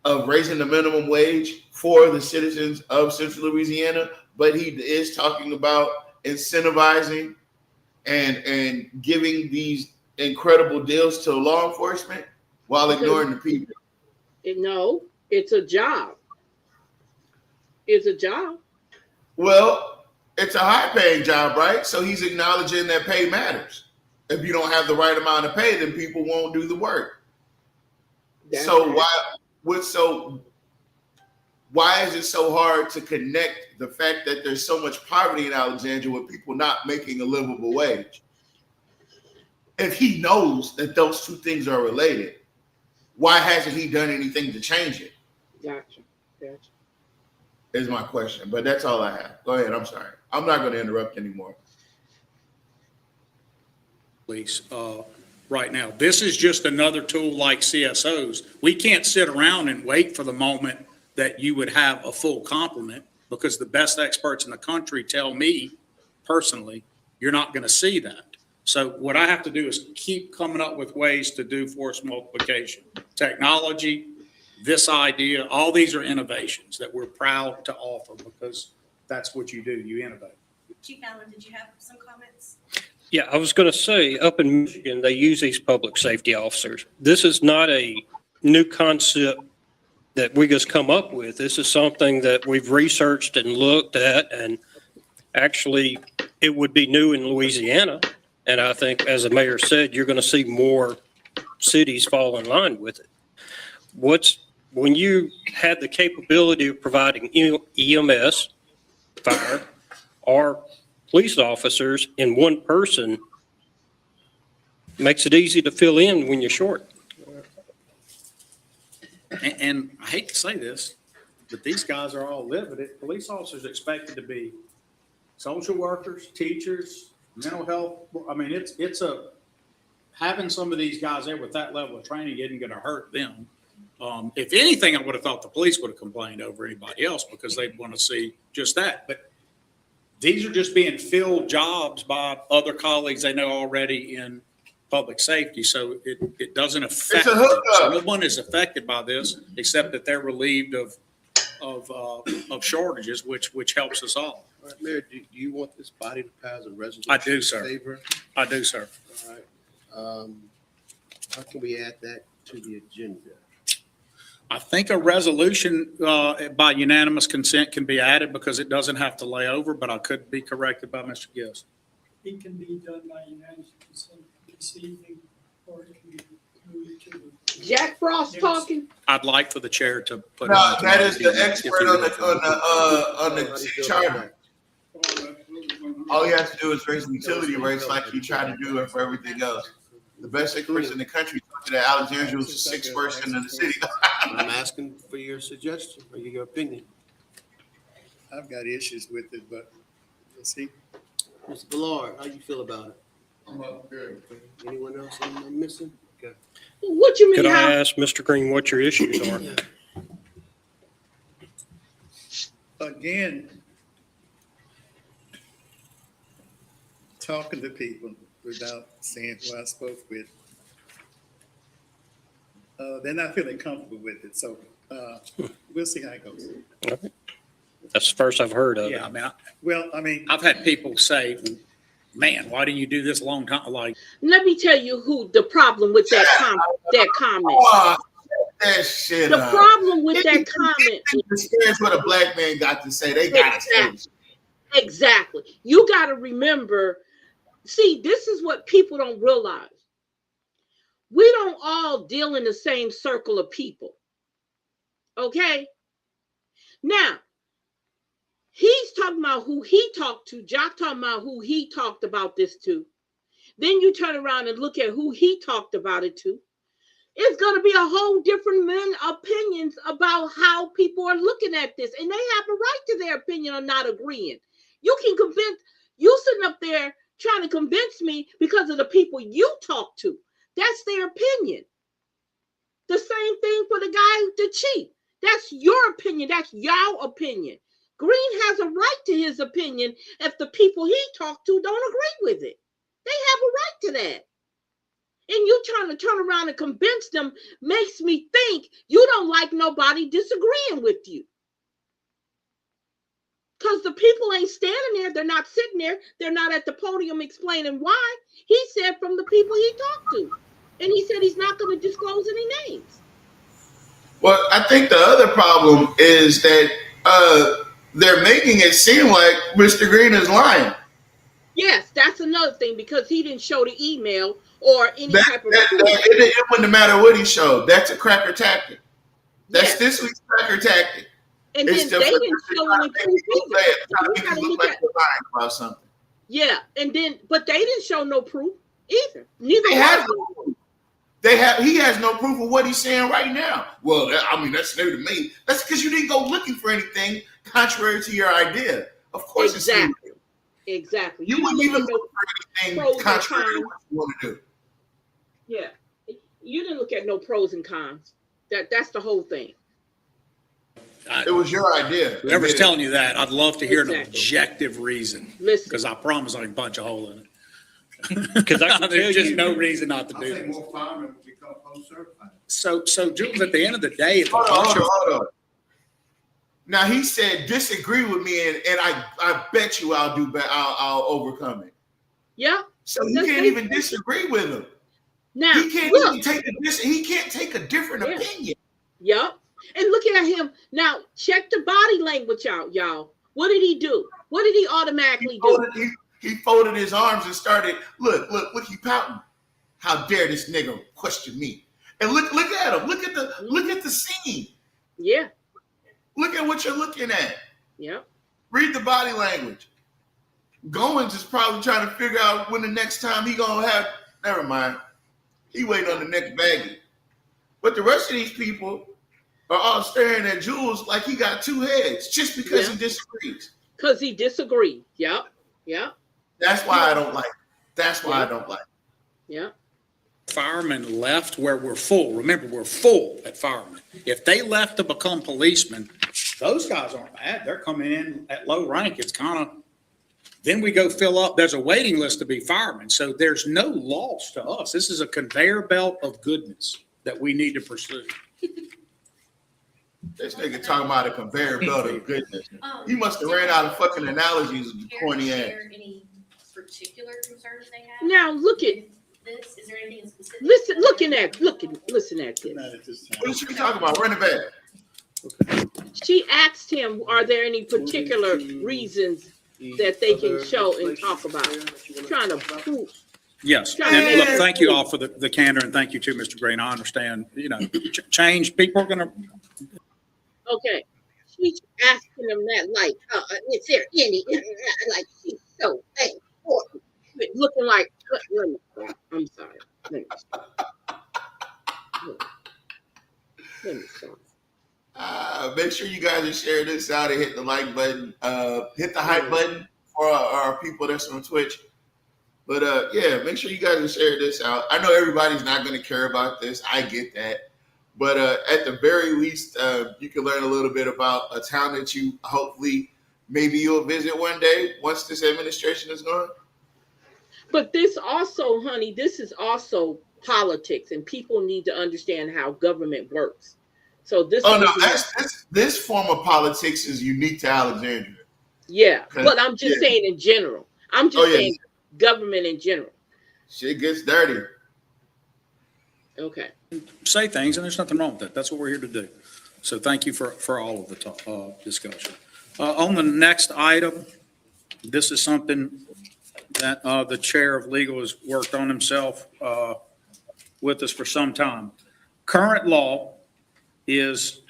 of raising the minimum wage for the citizens of Central Louisiana. But he is talking about incentivizing and giving these incredible deals to law enforcement while ignoring the people. No, it's a job. It's a job. Well, it's a high-paying job, right? So he's acknowledging that pay matters. If you don't have the right amount of pay, then people won't do the work. That's So right. why is it so hard to connect the fact that there's so much poverty in Alexandria with people not making a livable wage? If he knows that those two things are related, why hasn't he done anything to change it? Gotcha. Is my question. But that's all I have. Go ahead. I'm sorry. I'm not going to interrupt anymore. Police right now. This is just another tool like CSOs. We can't sit around and wait for the moment that you would have a full complement, because the best experts in the country tell me personally, you're not going to see that. So what I have to do is keep coming up with ways to do force multiplication. Technology, this idea, all these are innovations that we're proud to offer, because that's what you do. You innovate. Chief Allen, did you have some comments? Yeah, I was going to say, up in Michigan, they use these public safety officers. This is not a new concept that we just come up with. This is something that we've researched and looked at, and actually it would be new in Louisiana. And I think, as the mayor said, you're going to see more cities fall in line with it. When you had the capability of providing EMS, fire, or police officers in one person, makes it easy to fill in when you're short. And I hate to say this, but these guys are all living it. Police officers are expected to be social workers, teachers, mental health, I mean, having some of these guys there with that level of training isn't going to hurt them. If anything, I would have thought the police would have complained over anybody else because they'd want to see just that. But these are just being filled jobs by other colleagues they know already in public safety. So it doesn't affect It's a them. hookup. So no one is affected by this except that they're relieved of shortages, which helps us all. All right, Mayor, do you want this body to pass a resolution? I do, sir. in favor? I do, sir. All right. How can we add that to the agenda? I think a resolution by unanimous consent can be added because it doesn't have to lay over, but I could be corrected by Mr. Gist. It can be done by unanimous consent this evening, or it can be moved to the. Jack Frost talking. I'd like for the chair to put. No, it that is the if he expert would. on the charter. All you have to do is raise the utility rates like you try to do it for everything else. The best experts in the country told you that Alexandria was the sixth worst in the city. I'm asking for your suggestion or your opinion. I've got issues with it, but we'll see. Mr. Ballard, how you feel about it? I'm up good. Anyone else I'm missing? Okay. What you mean? Could I How? ask Mr. Green what your issues are? Again, talking to people without saying who I spoke with, they're not feeling comfortable with it. So we'll see how it goes. That's the first I've heard of it. Yeah, I mean, Well, I mean, I've had people say, man, why didn't you do this a long time? Like, Let me tell you who the problem with that comment. Oh, that shit The up. problem with that comment. Experience what a black man got to say. They got to say. Exactly. You got to remember. See, this is what people don't realize. We don't all deal in the same circle of people. Okay? Now, he's talking about who he talked to. Jock talking about who he talked about this to. Then you turn around and look at who he talked about it to. It's going to be a whole different opinions about how people are looking at this. And they have a right to their opinion on not agreeing. You can convince, you sitting up there trying to convince me because of the people you talk to. That's their opinion. The same thing for the guy, the chief. That's your opinion. That's your opinion. Green has a right to his opinion if the people he talked to don't agree with it. They have a right to that. And you trying to turn around and convince them makes me think you don't like nobody disagreeing with you. Because the people ain't standing there. They're not sitting there. They're not at the podium explaining why. He said from the people he talked to. And he said he's not going to disclose any names. Well, I think the other problem is that they're making it seem like Mr. Green is lying. Yes, that's another thing because he didn't show the email or any type of proof. It wouldn't matter what he showed. That's a cracker tactic. That's Yes. this week's cracker tactic. And then It's they just didn't show any proof either. You gotta look look like at- they're lying about something. Yeah, and then but they didn't show no proof either. Neither They one have of no them. proof. He has no proof of what he's saying right now. Well, I mean, that's new to me. That's because you didn't go looking for anything contrary to your idea. Of course, it's new. Exactly. Exactly. You wouldn't didn't even look look at for anything pros and contrary to cons. what you want to do. Yeah. You didn't look at no pros and cons. That's the whole thing. It was your idea. whoever's telling you that, I'd love to hear an Exactly. objective reason, Listen. because I promise I can punch a hole in it. Because I can tell There's just you, no reason not to I do think this. more firemen will become post-certified. So Jules, at the end of the day, if a Hold bunch of on. Now he said disagree with me, and I bet you I'll do better. I'll overcome it. Yeah. So you That's can't it. even disagree with him. Now He can't look. even take he can't take a different Yeah. opinion. Yep. And looking at him now, check the body language out, y'all. What did he do? What did he automatically do? He folded his arms and started. Look, he pouting. How dare this nigga question me? And look at him. Look at the scene. Yeah. Look at what you're looking at. Yep. Read the body language. Goins is probably trying to figure out when the next time he gonna have. Never mind. He waiting on the next baggie. But the rest of these people are all staring at Jules like he got two heads just because he disagrees. Because he disagreed. Yep. Yep. That's why I don't like it. That's why I don't like it. Yeah. Firemen left where we're full. Remember, we're full at firemen. If they left to become policemen, those guys aren't bad. They're coming in at low rank. It's kind of, then we go fill up. There's a waiting list to be firemen. So there's no loss to us. This is a conveyor belt of goodness that we need to pursue. This nigga talking about a conveyor belt of goodness. He must have Did ran out of fucking analogies, care to corny ass. share any particular concerns they have? Now look at This, is there anything specific? listen listen at this. Not at this time. What should we talk about? Run it back. She asked him, are there any particular reasons that they can show and talk about? Trying to prove. Yes. And look, thank you all for the candor, and thank you too, Mr. Green. I understand, change, people are going to, Okay. She's asking him that like, is there any like she's so important. Looking like let me stop. I'm sorry. Let me stop. Let me stop. Make sure you guys are sharing this out and hit the like button. Hit the hype button for our people that's on Twitch. But yeah, make sure you guys are sharing this out. I know everybody's not going to care about this. I get that. But at the very least, you can learn a little bit about a town that you hopefully maybe you'll visit one day once this administration is gone. But this also, honey, this is also politics, and people need to understand how government works. So this. Oh no, this form of politics is unique to Alexandria. Yeah, but I'm just saying in general. I'm just saying government in general. Shit gets dirty. Okay. say things, and there's nothing wrong with that. That's what we're here to do. So thank you for all of the discussion. On the next item, this is something that the chair of legal has worked on himself with us for some time. Current law is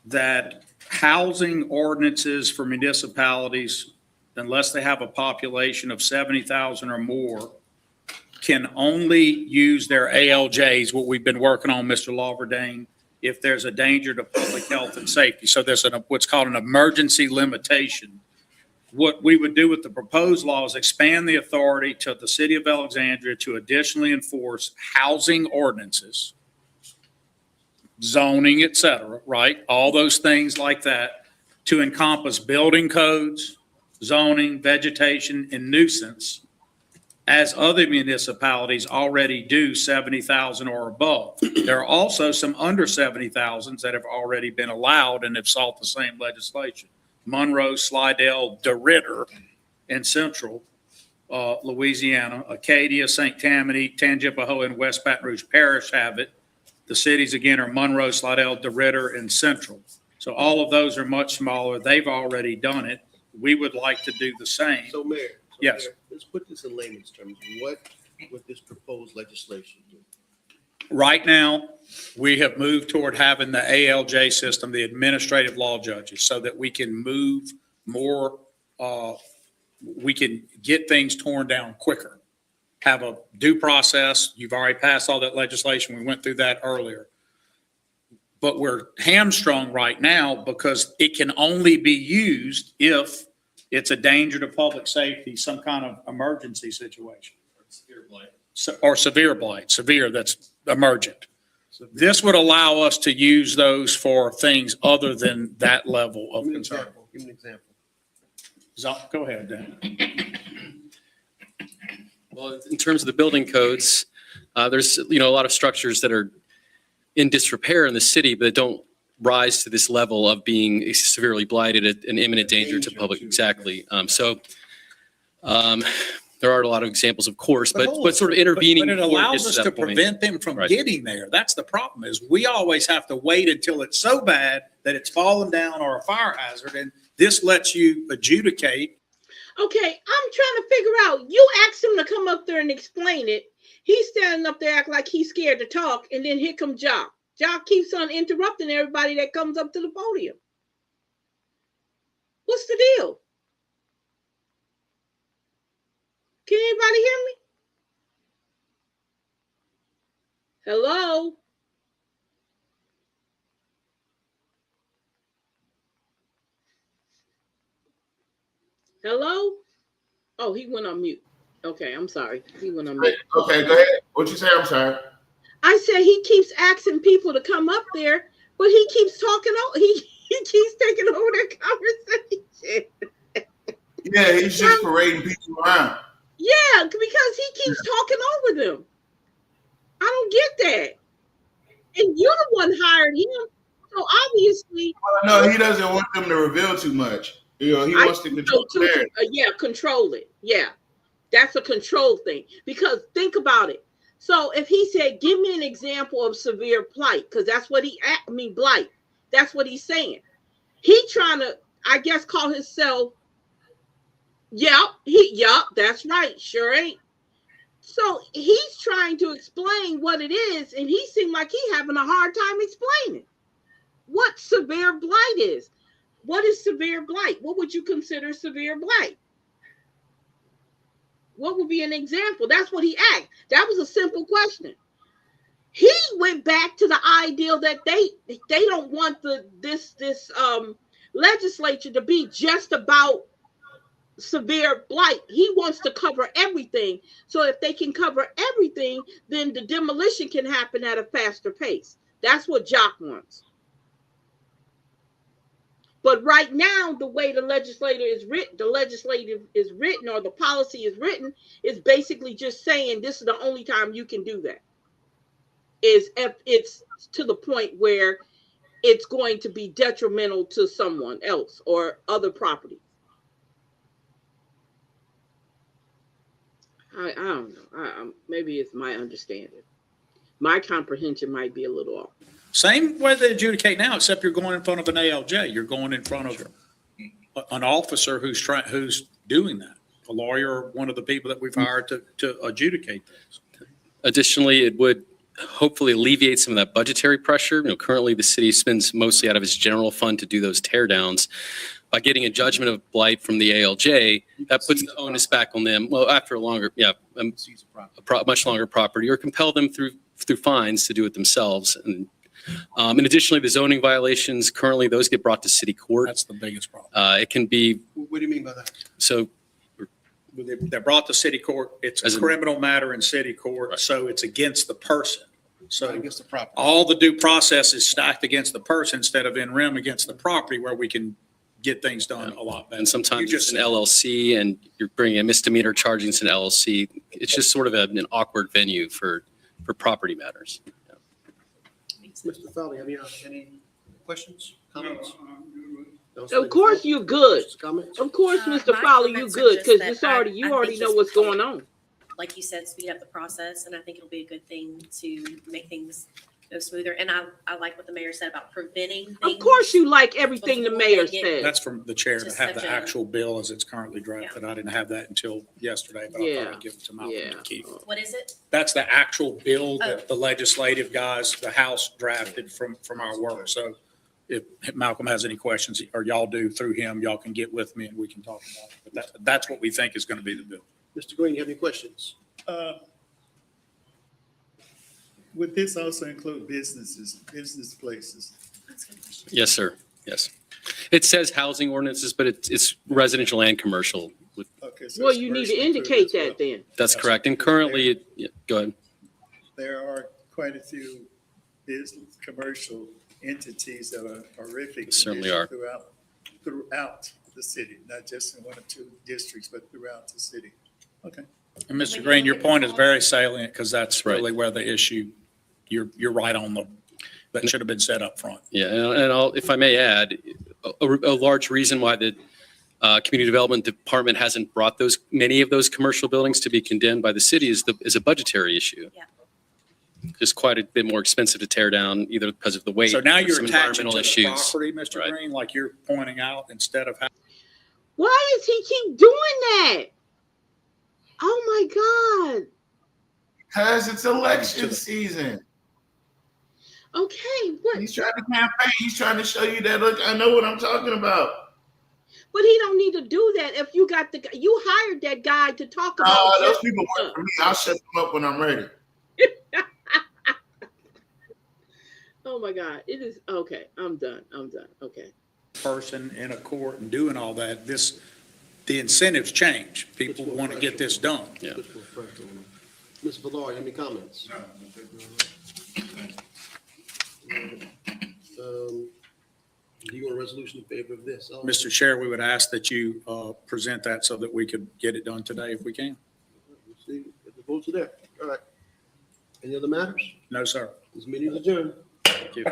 that housing ordinances for municipalities, unless they have a population of 70,000 or more, can only use their ALJs, what we've been working on, Mr. Lawverdane, if there's a danger to public health and safety. So there's what's called an emergency limitation. What we would do with the proposed law is expand the authority to the city of Alexandria to additionally enforce housing ordinances, zoning, et cetera, right? All those things like that to encompass building codes, zoning, vegetation, and nuisance, as other municipalities already do 70,000 or above. There are also some under 70,000s that have already been allowed and have sought the same legislation. Monroe, Slidell, DeRidder, and Central Louisiana, Acadia, St. Tammany, Tangipahoa, and West Baton Rouge Parish have it. The cities, again, are Monroe, Slidell, DeRidder, and Central. So all of those are much smaller. They've already done it. We would like to do the same. So Mayor. Yes. Mayor, let's put this in layman's terms. What would this proposed legislation do? Right now, we have moved toward having the ALJ system, the administrative law judges, so that we can move more, we can get things torn down quicker, have a due process. You've already passed all that legislation. We went through that earlier. But we're hamstrung right now because it can only be used if it's a danger to public safety, some kind of emergency situation. Or severe blight, severe that's emergent. This would allow us to use those for things other than that level of Give me an concern. example. Give me an example. Go ahead, Dan. Well, in terms of the building codes, there's, a lot of structures that are in disrepair in the city, but don't rise to this level of being severely blighted at an imminent danger to public. Exactly. There are a lot of examples, of course, but sort of intervening. But it before allows gets us that to point. prevent them from Right. getting there. That's the problem, is we always have to wait until it's so bad that it's fallen down or a fire hazard, and this lets you adjudicate. Okay, I'm trying to figure out. You asked him to come up there and explain it. He's standing up there acting like he's scared to talk, and then here comes Jock. Jock keeps on interrupting everybody that comes up to the podium. What's the deal? Can anybody hear me? Hello? Hello? Oh, he went on mute. Okay, I'm sorry. He went on mute. Okay, go ahead. What you say? I'm sorry. I said he keeps asking people to come up there, but he keeps talking. He keeps taking over their conversation. Yeah, he's just parading people around. Yeah, because he keeps talking over them. I don't get that. And you're the one hired him, so obviously, No, he doesn't want them to reveal too much. He I wants to think control so too. the narrative. Yeah, control it. Yeah, that's a control thing. Because think about it. So if he said, "Give me an example of severe blight," because that's what blight. That's what he's saying. He trying to, I guess, call himself. Yep, that's right. Sure ain't. So he's trying to explain what it is, and he seemed like he having a hard time explaining what severe blight is. What is severe blight? What would you consider severe blight? What would be an example? That's what he asked. That was a simple question. He went back to the ideal that they don't want this legislature to be just about severe blight. He wants to cover everything. So if they can cover everything, then the demolition can happen at a faster pace. That's what Jock wants. But right now, the way the legislative is written, or the policy is written, is basically just saying this is the only time you can do that. Is if it's to the point where it's going to be detrimental to someone else or other property. I don't know. Maybe it's my understanding. My comprehension might be a little off. Same way they adjudicate now, except you're going in front of an ALJ. You're going in front of an officer who's doing that, a lawyer, or one of the people that we've hired to adjudicate this. Additionally, it would hopefully alleviate some of that budgetary pressure. Currently the city spends mostly out of its general fund to do those tear downs. By getting a judgment of blight from the ALJ, that puts the onus back on them. Well, after a longer, much longer property, or compel them through fines to do it themselves. And additionally, the zoning violations, currently those get brought to city court. That's the biggest problem. It can be. What do you mean by that? So They're brought to city court. It's a criminal matter in city court, right. So it's against the person. So against the property. All the due process is stacked against the person instead of in rem against the property, where we can get things done a lot better. And sometimes it's an LLC and you're bringing a misdemeanor charging it's an LLC. It's just sort of an awkward venue for property matters. Mr. Fowler, have you any questions, comments? Of course you're good. Comments? Of course, Mr. My Fowler, you're comments are good just because that you I already think know this what's will going on. Like you said, speed up the process, and I think it'll be a good thing to make things go smoother. And I like what the mayor said about preventing things. Of course you like everything the mayor said. That's from the chair to Just have the such a- actual bill as it's currently drafted. I didn't have that until yesterday, but I thought Yeah. I'd give it to Malcolm Yeah. to keep. What is it? That's the actual bill Oh. that the legislative guys, the House drafted from our work. So if Malcolm has any questions, or y'all do through him, y'all can get with me and we can talk about it. But that's what we think is going to be the bill. Mr. Green, you have any questions? Would this also include business places? That's a good question. Yes, sir. Yes. It says housing ordinances, but it's residential and commercial. Okay, so Well, it's you need to commercial included indicate as well. that then. That's correct. And currently, go ahead. There are quite a few business, commercial entities that are horrific. Certainly are. Throughout the city, not just in one or two districts, but throughout the city. Okay. And Mr. Green, your point is very salient because that's Right. really where the issue, you're right on that should have been set up front. Yeah, and if I may add, a large reason why the Community Development Department hasn't brought many of those commercial buildings to be condemned by the city is a budgetary issue. Yeah. Just quite a bit more expensive to tear down, either because of the weight. So now or you're some attaching environmental to the issues. property, Mr. Right. Green, like you're pointing out, instead of Why does he keep doing that? Oh my God. Because it's election season. Okay, what? He's trying to campaign. He's trying to show you that, look, I know what I'm talking about. But he don't need to do that if you got you hired that guy to talk about Those this. people work for me. I'll shut them up when I'm ready. Oh my God. It is okay. I'm done. Okay. person in a court and doing all that, the incentives change. People want to get this done. Yeah. Ms. Valori, any comments? Do you want a resolution in favor of this? Mr. Chair, we would ask that you present that so that we could get it done today if we can. Let's see, if the votes are there. All right. Any other matters? No, sir. This meeting is adjourned. Thank you.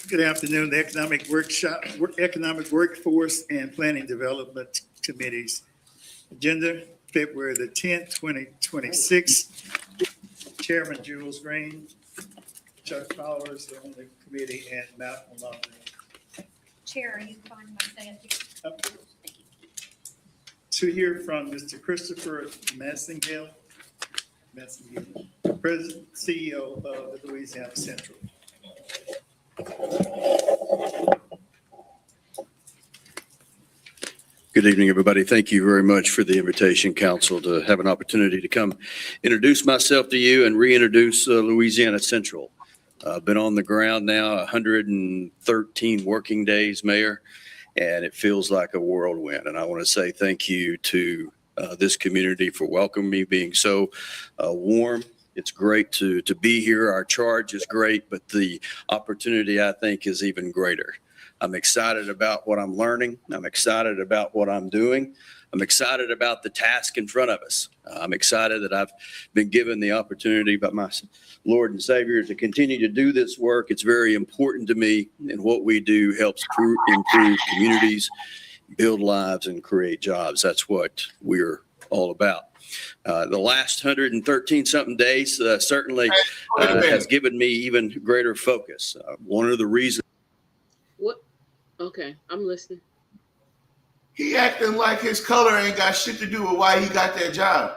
Good afternoon, the Economic Workforce and Planning Development Committees. Agenda, February the 10th, 2026. Chairman Jules Green, Chuck Powers on the committee, and Malcolm Longman. Chair, are you fine if I say it? To hear from Mr. Christopher Massingale, President, CEO of the Louisiana Central. Good evening, everybody. Thank you very much for the invitation, Council, to have an opportunity to come introduce myself to you and reintroduce Louisiana Central. I've been on the ground now 113 working days, Mayor, and it feels like a whirlwind. And I want to say thank you to this community for welcoming me, being so warm. It's great to be here. Our charge is great, but the opportunity, I think, is even greater. I'm excited about what I'm learning. I'm excited about what I'm doing. I'm excited about the task in front of us. I'm excited that I've been given the opportunity by my Lord and Savior to continue to do this work. It's very important to me, and what we do helps improve communities, build lives, and create jobs. That's what we're all about. The last 113 something days certainly has given me even greater focus. One of the reasons. What? Okay, I'm listening. He acting like his color ain't got shit to do with why he got that job.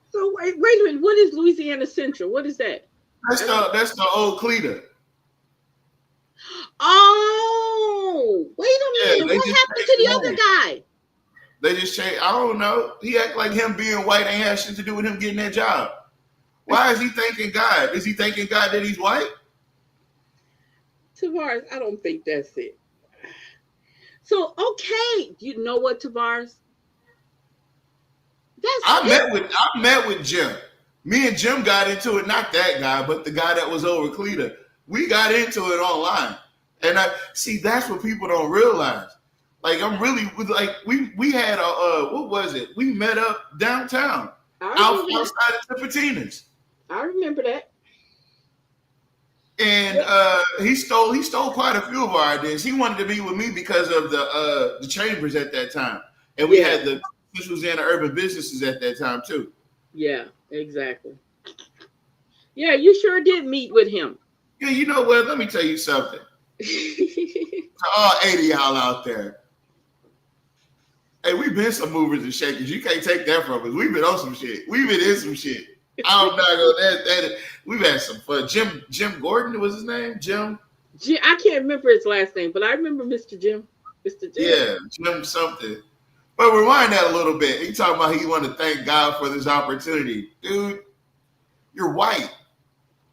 So wait a minute. What is Louisiana Central? What is that? That's the old Cleater. Oh, wait a minute. they What just happened to the changed other guy? They just changed. I don't know. He act like him being white ain't had shit to do with him getting that job. Why is he thanking God? Is he thanking God that he's white? Tavares, I don't think that's it. So, okay. You know what, Tavares? I met with Jim. Me and Jim got into it, not that guy, but the guy that was over Cleater. We got into it online. And I see that's what people don't realize. Like I'm really like we had a what was it? We met up downtown outside of Tipitina's. I remember that. And he stole quite a few of our ideas. He wanted to be with me because of the chambers at that time, and we had the Louisiana urban businesses at that time too. Yeah, exactly. Yeah, you sure did meet with him. Yeah, you know what? Let me tell you something. To all 80 y'all out there, hey, we've been some movers and shakers. You can't take that from us. We've been on some shit. We've been in some shit. I'm not gonna. We've had some fun. Jim Gordon was his name. Jim. I can't remember his last name, but I remember Mr. Jim. Mr. Jim. Yeah, Jim something. But rewind that a little bit. He talking about he wanted to thank God for this opportunity, dude. You're white.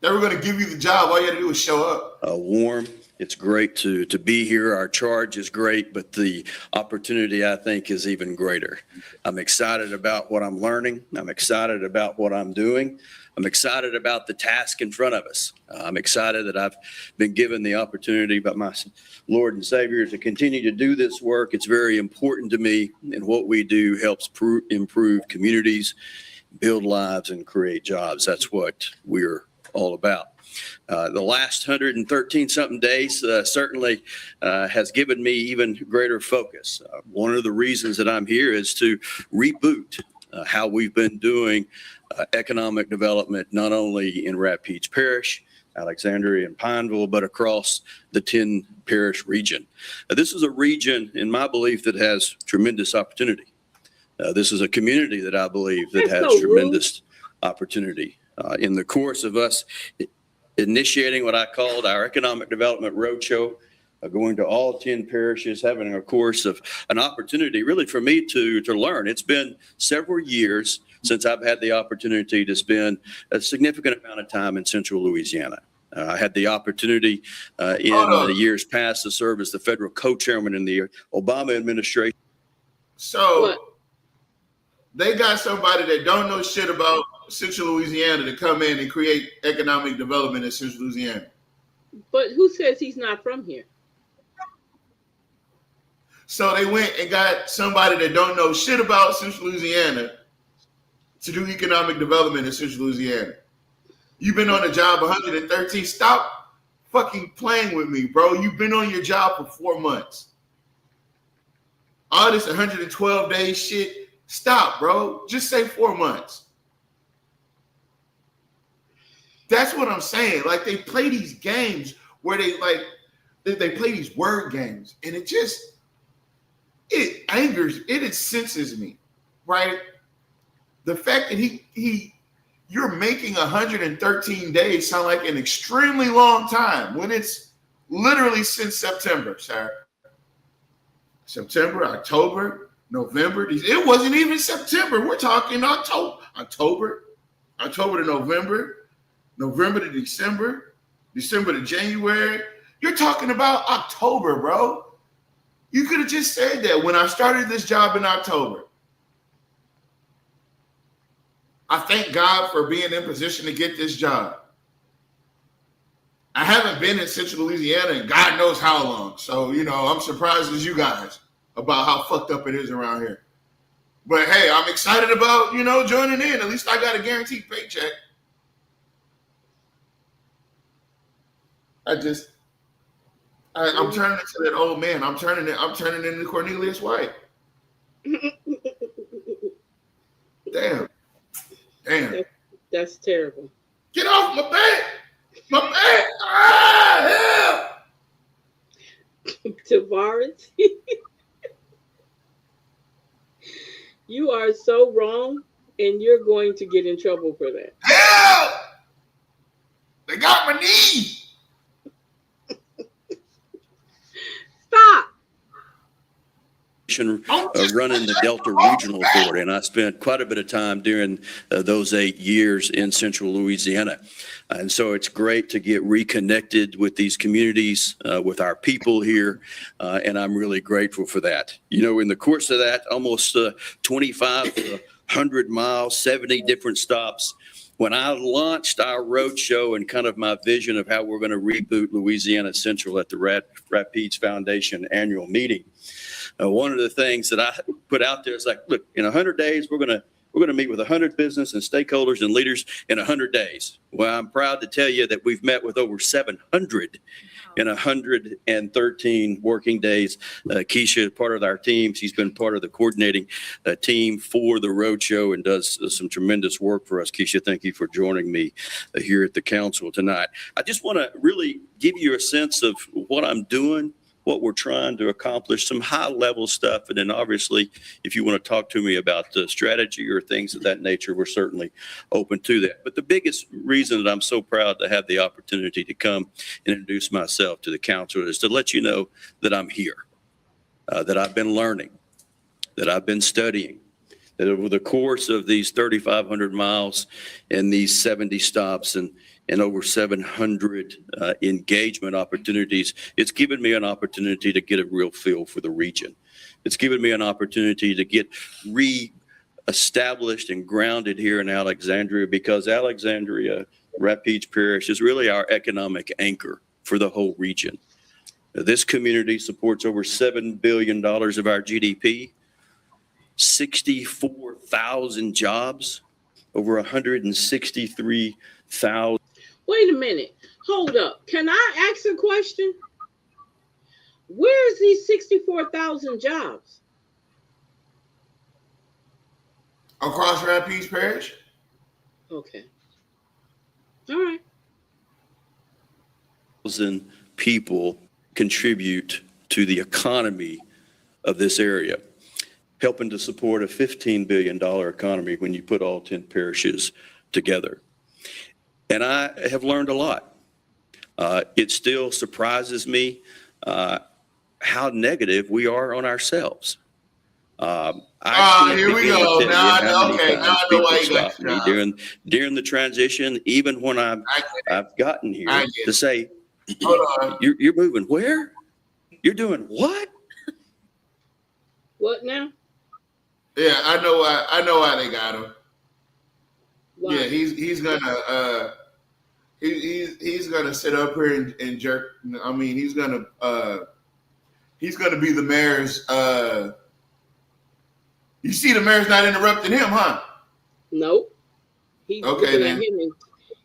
They were going to give you the job. All you had to do was show up. Warm. It's great to be here. Our charge is great, but the opportunity, I think, is even greater. I'm excited about what I'm learning. I'm excited about what I'm doing. I'm excited about the task in front of us. I'm excited that I've been given the opportunity by my Lord and Savior to continue to do this work. It's very important to me, and what we do helps improve communities, build lives, and create jobs. That's what we're all about. The last 113 something days certainly has given me even greater focus. One of the reasons that I'm here is to reboot how we've been doing economic development, not only in Rapides Parish, Alexandria, and Pineville, but across the 10 parish region. This is a region, in my belief, that has tremendous opportunity. This is a community that I believe that has tremendous opportunity. In the course of us initiating what I called our Economic Development Roadshow, going to all 10 parishes, having a course of an opportunity really for me to learn. It's been several years since I've had the opportunity to spend a significant amount of time in central Louisiana. I had the opportunity in the years past to serve as the federal co-chairman in the Obama administration. So What? they got somebody that don't know shit about Central Louisiana to come in and create economic development in Central Louisiana. But who says he's not from here? So they went and got somebody that don't know shit about Central Louisiana to do economic development in Central Louisiana. You've been on the job 113. Stop fucking playing with me, bro. You've been on your job for 4 months. All this 112 days shit. Stop, bro. Just say 4 months. That's what I'm saying. Like, they play these games where they play these word games, and it angers, it incenses me, right? The fact that you're making 113 days sound like an extremely long time when it's literally since September, sir. September, October, November. It wasn't even September. We're talking October to November, November to December, December to January. You're talking about October, bro. You could have just said that when I started this job in October. I thank God for being in position to get this job. I haven't been in Central Louisiana in God knows how long. So, I'm surprised as you guys about how fucked up it is around here. But hey, I'm excited about, joining in. At least I got a guaranteed paycheck. I'm turning into that old man. I'm turning into Cornelius White. Damn. That's terrible. Get off my back! My back! Ah, help! Tavares, you are so wrong, and you're going to get in trouble for that. Help! They got my knee! Stop! Running the Delta Regional Authority, and I spent quite a bit of time during those 8 years in central Louisiana. And so it's great to get reconnected with these communities, with our people here, and I'm really grateful for that. In the course of that, almost 2,500 miles, 70 different stops, when I launched our roadshow and kind of my vision of how we're going to reboot Louisiana Central at the Rapides Foundation annual meeting, one of the things that I put out there is like, look, in 100 days, we're going to meet with 100 business and stakeholders and leaders in 100 days. Well, I'm proud to tell you that we've met with over 700 in 113 working days. Keisha is part of our team. She's been part of the coordinating team for the roadshow and does some tremendous work for us. Keisha, thank you for joining me here at the council tonight. I just want to really give you a sense of what I'm doing, what we're trying to accomplish, some high level stuff. And then obviously, if you want to talk to me about the strategy or things of that nature, we're certainly open to that. But the biggest reason that I'm so proud to have the opportunity to come and introduce myself to the council is to let you know that I'm here, that I've been learning, that I've been studying, that over the course of these 3,500 miles and these 70 stops and over 700 engagement opportunities, it's given me an opportunity to get a real feel for the region. It's given me an opportunity to get re-established and grounded here in Alexandria, because Alexandria, Rapides Parish, is really our economic anchor for the whole region. This community supports over $7 billion of our GDP, 64,000 jobs, over 163,000. Wait a minute. Hold up. Can I ask a question? Where's these 64,000 jobs? Across Rapides Parish? Okay. All right. People contribute to the economy of this area, helping to support a $15 billion economy when you put all 10 parishes together. And I have learned a lot. It still surprises me how negative we are on ourselves. I can't here we begin go. to tell Now you I how know. many Okay, now times I know people why you got stopped your me job. during the transition, even when I get it. I've gotten I here, get to it. say, Hold on. you're moving where? You're doing what? What now? Yeah, I know why. I know why they got him. Yeah, Why? he's gonna he's gonna sit up here and jerk. I mean, he's gonna be the mayor's. You see, the mayor's not interrupting him, huh? Nope. He's Okay, looking at then. him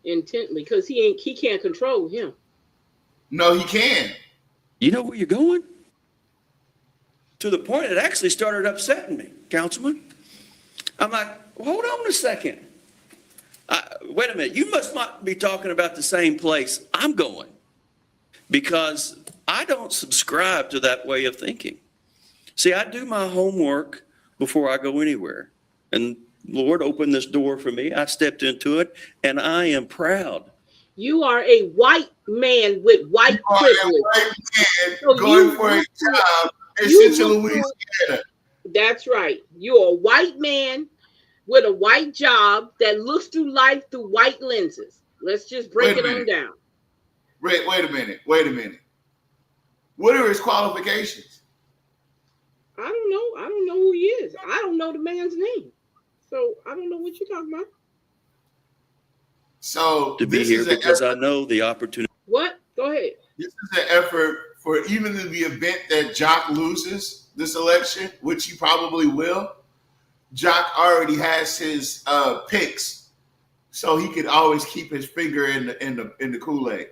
intently because he can't control him. No, he can. You know where you're going? To the point it actually started upsetting me, Councilman. I'm like, hold on a second. Wait a minute. You must not be talking about the same place I'm going, because I don't subscribe to that way of thinking. See, I do my homework before I go anywhere. And Lord opened this door for me. I stepped into it, and I am proud. You are a white man with You white are a privilege. white man So going you for a look to- job in you Central look to- Louisiana. That's right. You're a white man with a white job that looks through life through white lenses. Let's just break Wait a it on minute. down. Wait a minute. Wait a minute. What are his qualifications? I don't know. I don't know who he is. I don't know the man's name. So I don't know what you're talking about. So To be this here is an because I effort. know the opportunity. What? Go ahead. This is an effort for, even in the event that Jock loses this election, which he probably will. Jock already has his picks, so he could always keep his finger in the Kool-Aid.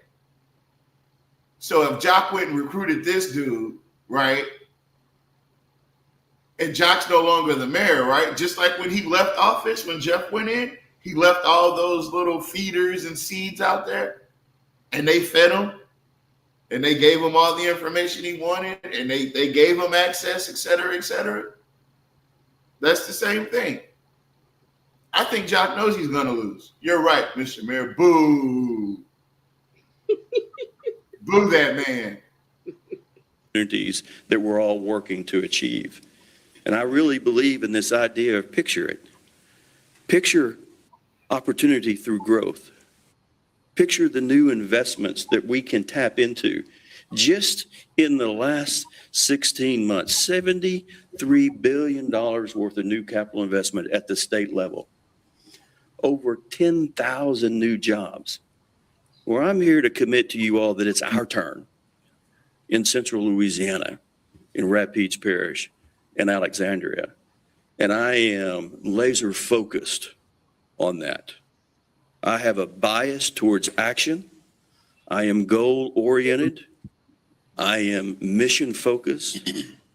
So if Jock went and recruited this dude, right, and Jock's no longer the mayor, right? Just like when he left office, when Jeff went in, he left all those little feeders and seeds out there, and they fed him, and they gave him all the information he wanted, and they gave him access, et cetera, et cetera. That's the same thing. I think Jock knows he's going to lose. You're right, Mr. Mayor. Boo. Boo that man. Opportunities that we're all working to achieve. And I really believe in this idea of picture it. Picture opportunity through growth. Picture the new investments that we can tap into. Just in the last 16 months, $73 billion worth of new capital investment at the state level. Over 10,000 new jobs. Well, I'm here to commit to you all that it's our turn in Central Louisiana, in Rapides Parish, in Alexandria. And I am laser focused on that. I have a bias towards action. I am goal oriented. I am mission focused,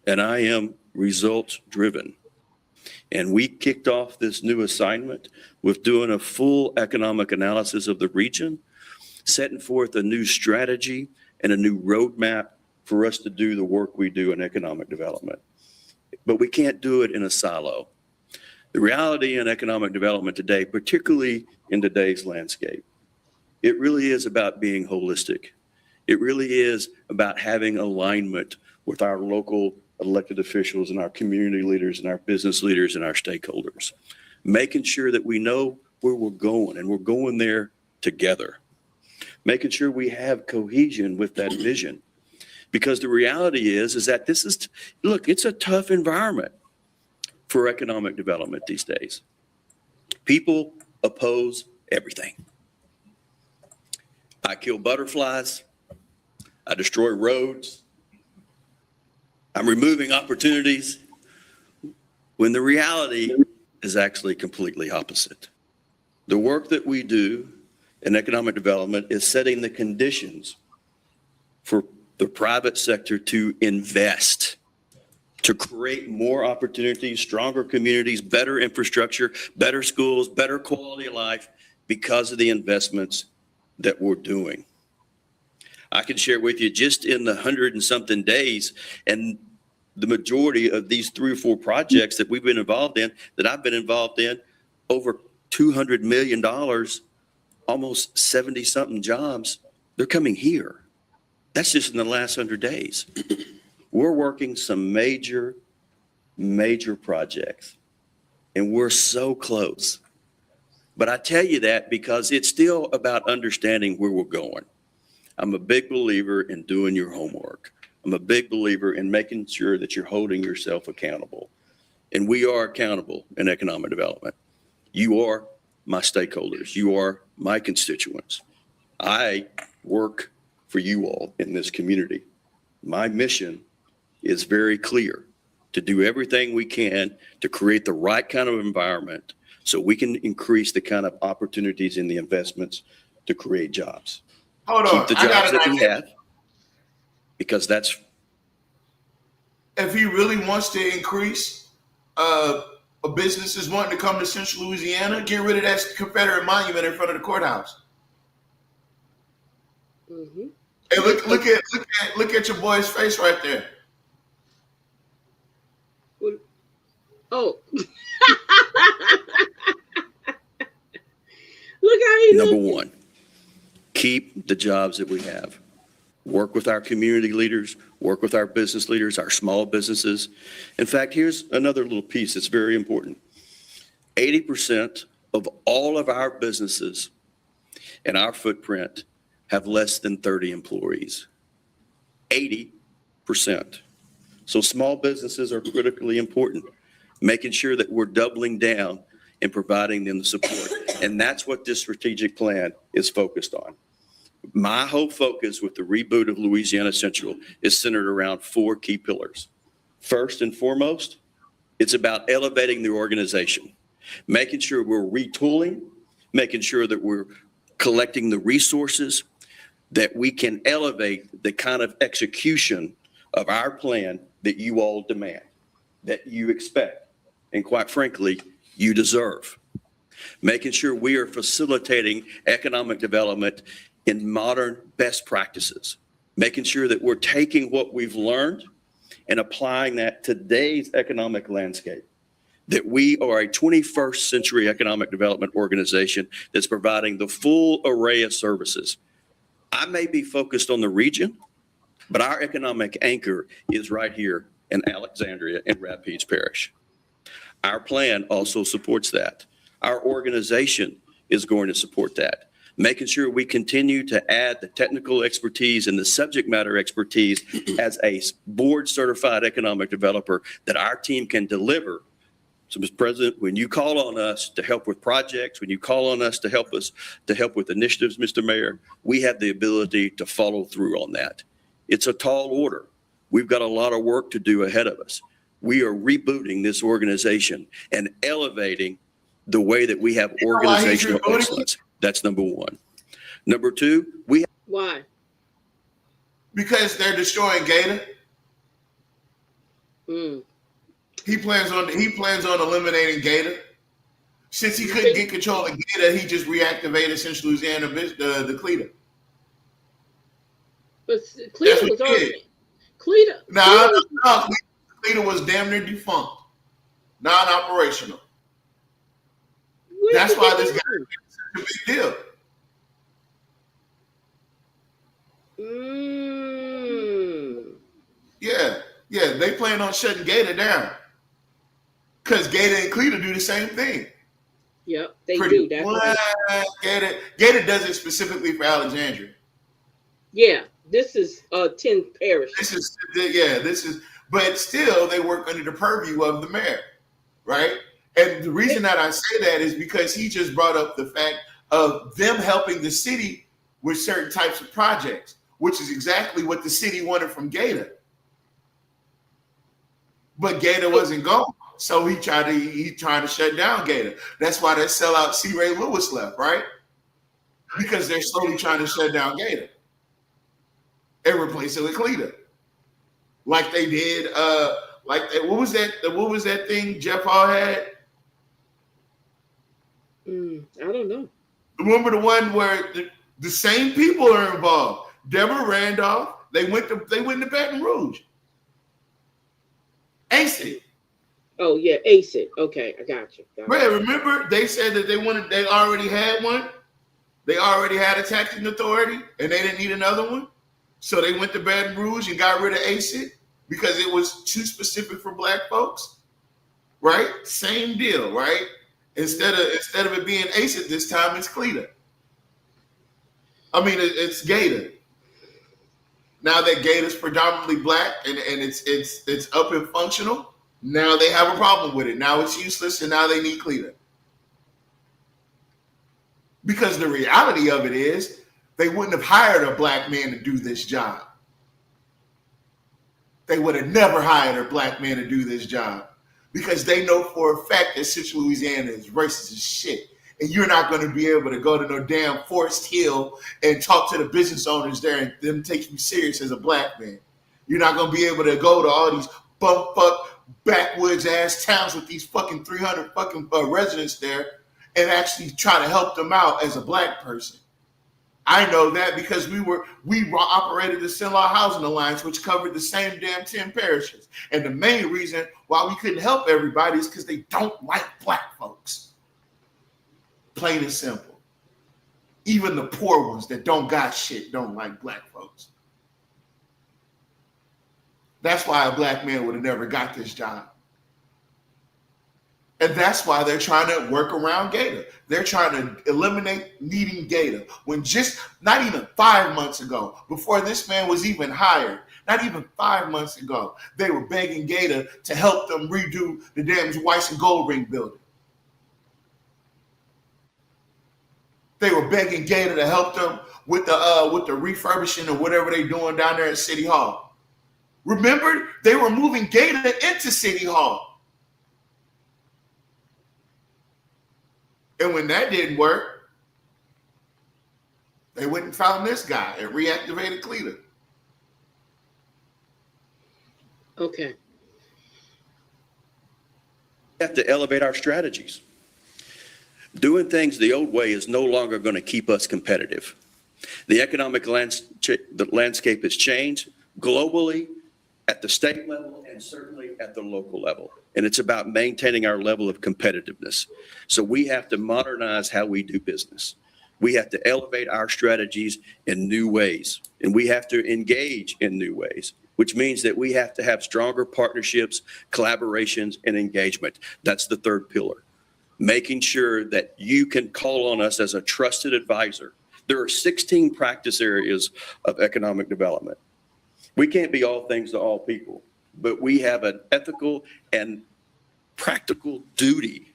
and I am results driven. And we kicked off this new assignment with doing a full economic analysis of the region, setting forth a new strategy and a new roadmap for us to do the work we do in economic development. But we can't do it in a silo. The reality in economic development today, particularly in today's landscape, it really is about being holistic. It really is about having alignment with our local elected officials and our community leaders and our business leaders and our stakeholders, making sure that we know where we're going and we're going there together, making sure we have cohesion with that vision. Because the reality is that this is, look, it's a tough environment for economic development these days. People oppose everything. I kill butterflies. I destroy roads. I'm removing opportunities, when the reality is actually completely opposite. The work that we do in economic development is setting the conditions for the private sector to invest, to create more opportunities, stronger communities, better infrastructure, better schools, better quality of life because of the investments that we're doing. I can share with you just in the 100 and something days, and the majority of these 3 or 4 projects that we've been involved in, that I've been involved in, over $200 million, almost 70 something jobs, they're coming here. That's just in the last 100 days. We're working some major major projects. And we're so close. But I tell you that because it's still about understanding where we're going. I'm a big believer in doing your homework. I'm a big believer in making sure that you're holding yourself accountable. And we are accountable in economic development. You are my stakeholders. You are my constituents. I work for you all in this community. My mission is very clear: to do everything we can to create the right kind of environment so we can increase the kind of opportunities in the investments to create jobs. Hold Keep on. the I got jobs an that we idea. have, because If he really wants to increase businesses wanting to come to Central Louisiana, get rid of that Confederate monument in front of the courthouse. Mm-hmm. Hey, look at your boy's face right there. Oh. Look how he number looking. one. Keep the jobs that we have. Work with our community leaders, work with our business leaders, our small businesses. In fact, here's another little piece that's very important. 80% of all of our businesses in our footprint have less than 30 employees. 80%. So small businesses are critically important, making sure that we're doubling down and providing them the support. And that's what this strategic plan is focused on. My whole focus with the reboot of Louisiana Central is centered around 4 key pillars. First and foremost, it's about elevating the organization, making sure we're retooling, making sure that we're collecting the resources, that we can elevate the kind of execution of our plan that you all demand, that you expect, and quite frankly, you deserve. Making sure we are facilitating economic development in modern best practices, making sure that we're taking what we've learned and applying that to today's economic landscape, that we are a 21st century economic development organization that's providing the full array of services. I may be focused on the region, but our economic anchor is right here in Alexandria and Rapides Parish. Our plan also supports that. Our organization is going to support that, making sure we continue to add the technical expertise and the subject matter expertise as a board certified economic developer that our team can deliver. So, Mr. President, when you call on us to help with projects, when you call on us to help with initiatives, Mr. Mayor, we have the ability to follow through on that. It's a tall order. We've got a lot of work to do ahead of us. We are rebooting this organization and elevating the way that we have organizational excellence. That's number one. Number two, Why? Because they're destroying Gator. Mm. He plans on eliminating Gator. Since he couldn't get control of Gator, he just reactivated Central Louisiana, the CLETA. But CLETA was already. CLETA. No, CLETA was damn near defunct, non-operational. That's why this guy is such a big deal. Yeah, they plan on shutting Gator down because Gator and CLETA do the same thing. Yep, they do. Gator does it specifically for Alexandria. Yeah, this is 10 parishes. This is, but still they work under the purview of the mayor, right? And the reason that I say that is because he just brought up the fact of them helping the city with certain types of projects, which is exactly what the city wanted from Gator. But Gator wasn't going, so he tried to shut down Gator. That's why that sellout C. Ray Lewis left, right? Because they're slowly trying to shut down Gator and replace it with CLETA, like they did. What was that thing Jeff Hall had? I don't know. Remember the one where the same people are involved? Deborah Randolph. They went to Baton Rouge. ACID. Oh yeah, ACID. Okay, I got you. Right, remember they said that they already had one. They already had a taxing authority and they didn't need another one. So they went to Baton Rouge and got rid of ACID because it was too specific for black folks. right? Same deal, right? Instead of it being Ace at this time, it's Cleta. I mean, it's Gator. Now that Gator's predominantly black and it's up and functional, now they have a problem with it. Now it's useless, and now they need Cleta. Because the reality of it is, they wouldn't have hired a black man to do this job. They would have never hired a black man to do this job because they know for a fact that Central Louisiana is racist as shit. And you're not going to be able to go to no damn Forest Hill and talk to the business owners there and them take you serious as a black man. You're not going to be able to go to all these bumfuck backwoods ass towns with these fucking 300 fucking residents there and actually try to help them out as a black person. I know that because we operated the Sin-Law Housing Alliance, which covered the same damn 10 parishes. And the main reason why we couldn't help everybody is because they don't like black folks. Plain and simple. Even the poor ones that don't got shit don't like black folks. That's why a black man would have never got this job. And that's why they're trying to work around Gator. They're trying to eliminate needing Gator. When just not even 5 months ago, before this man was even hired, not even 5 months ago, they were begging Gator to help them redo the damn Weiss and Gold Ring building. They were begging Gator to help them with the refurbishing or whatever they're doing down there at City Hall. Remember, they were moving Gator into City Hall. And when that didn't work, they went and found this guy and reactivated Cleta. Okay. We have to elevate our strategies. Doing things the old way is no longer going to keep us competitive. The economic landscape has changed globally, at the state level, and certainly at the local level. And it's about maintaining our level of competitiveness. So we have to modernize how we do business. We have to elevate our strategies in new ways, and we have to engage in new ways, which means that we have to have stronger partnerships, collaborations, and engagement. That's the third pillar. Making sure that you can call on us as a trusted advisor. There are 16 practice areas of economic development. We can't be all things to all people, but we have an ethical and practical duty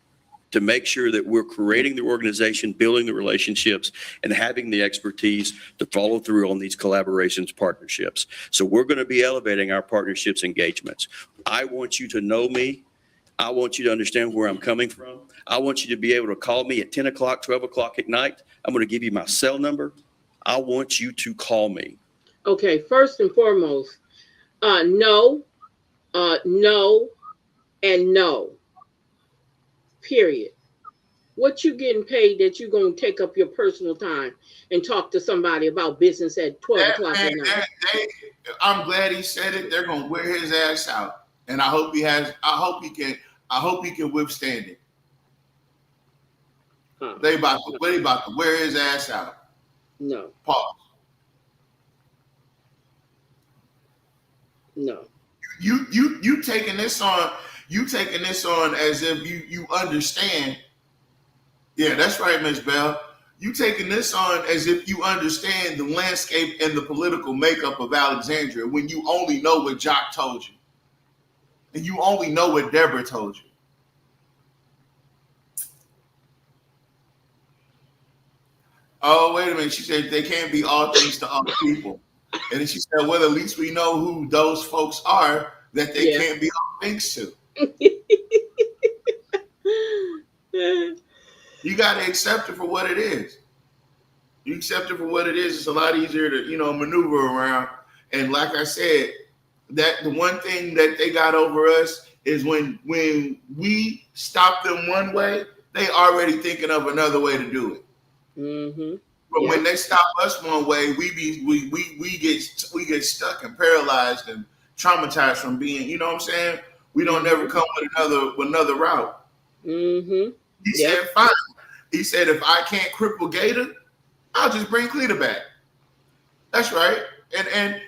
to make sure that we're creating the organization, building the relationships, and having the expertise to follow through on these collaborations, partnerships. So we're going to be elevating our partnerships engagements. I want you to know me. I want you to understand where I'm coming from. I want you to be able to call me at 10 o'clock, 12 o'clock at night. I'm going to give you my cell number. I want you to call me. Okay, first and foremost, no, no, and no. Period. What you getting paid that you gonna take up your personal time and talk to somebody about business at 12 o'clock at night? I'm glad he said it. They're gonna wear his ass out, and I hope he can withstand it. They about to wear his ass out. No. Pause. No. You taking this on as if you understand. Yeah, that's right, Ms. Bell. You taking this on as if you understand the landscape and the political makeup of Alexandria when you only know what Jock told you. And you only know what Deborah told you. Oh, wait a minute. She said they can't be all things to all people. And then she said, well, at least we know who those folks are that they can't be all things to. You got to accept it for what it is. You accept it for what it is. It's a lot easier to, maneuver around. And like I said, that the one thing that they got over us is when we stop them one way, they already thinking of another way to do it. Mm-hmm. But when they stop us one way, we get stuck and paralyzed and traumatized from being, you know what I'm saying? We don't never come with another route. Mm-hmm. He said, fine. He said, if I can't cripple Gator, I'll just bring Cleta back. That's right. And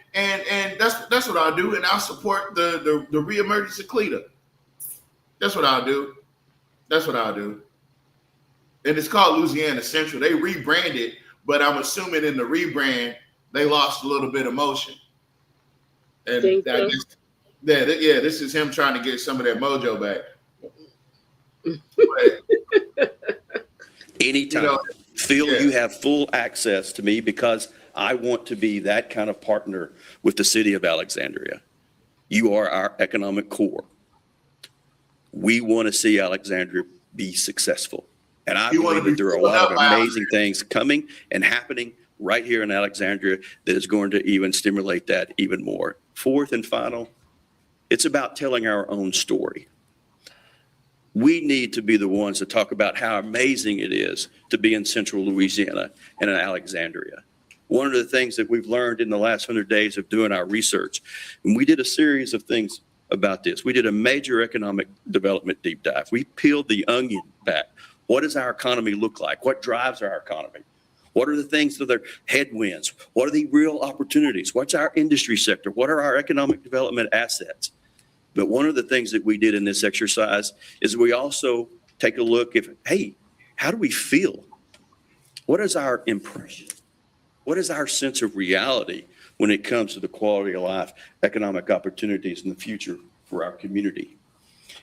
that's what I'll do, and I'll support the reemergence of Cleta. That's what I'll do. That's what I'll do. And it's called Louisiana Central. They rebranded, but I'm assuming in the rebrand they lost a little bit of motion. And Think I so? just, yeah, this is him trying to get some of that mojo back. But, Anytime. You know, Phil, yeah. you have full access to me because I want to be that kind of partner with the city of Alexandria. You are our economic core. We want to see Alexandria be successful. And I You wanna believe be that there are a lot of filled up by amazing things coming and happening right here in Alexandria that is going to even stimulate that even more. Fourth and final, it's about telling our own story. We need to be the ones to talk about how amazing it is to be in central Louisiana and in Alexandria. One of the things that we've learned in the last 100 days of doing our research, and we did a series of things about this. We did a major economic development deep dive. We peeled the onion back. What does our economy look like? What drives our economy? What are the things that are headwinds? What are the real opportunities? What's our industry sector? What are our economic development assets? But one of the things that we did in this exercise is we also take a look at, hey, how do we feel? What is our impression? What is our sense of reality when it comes to the quality of life, economic opportunities in the future for our community?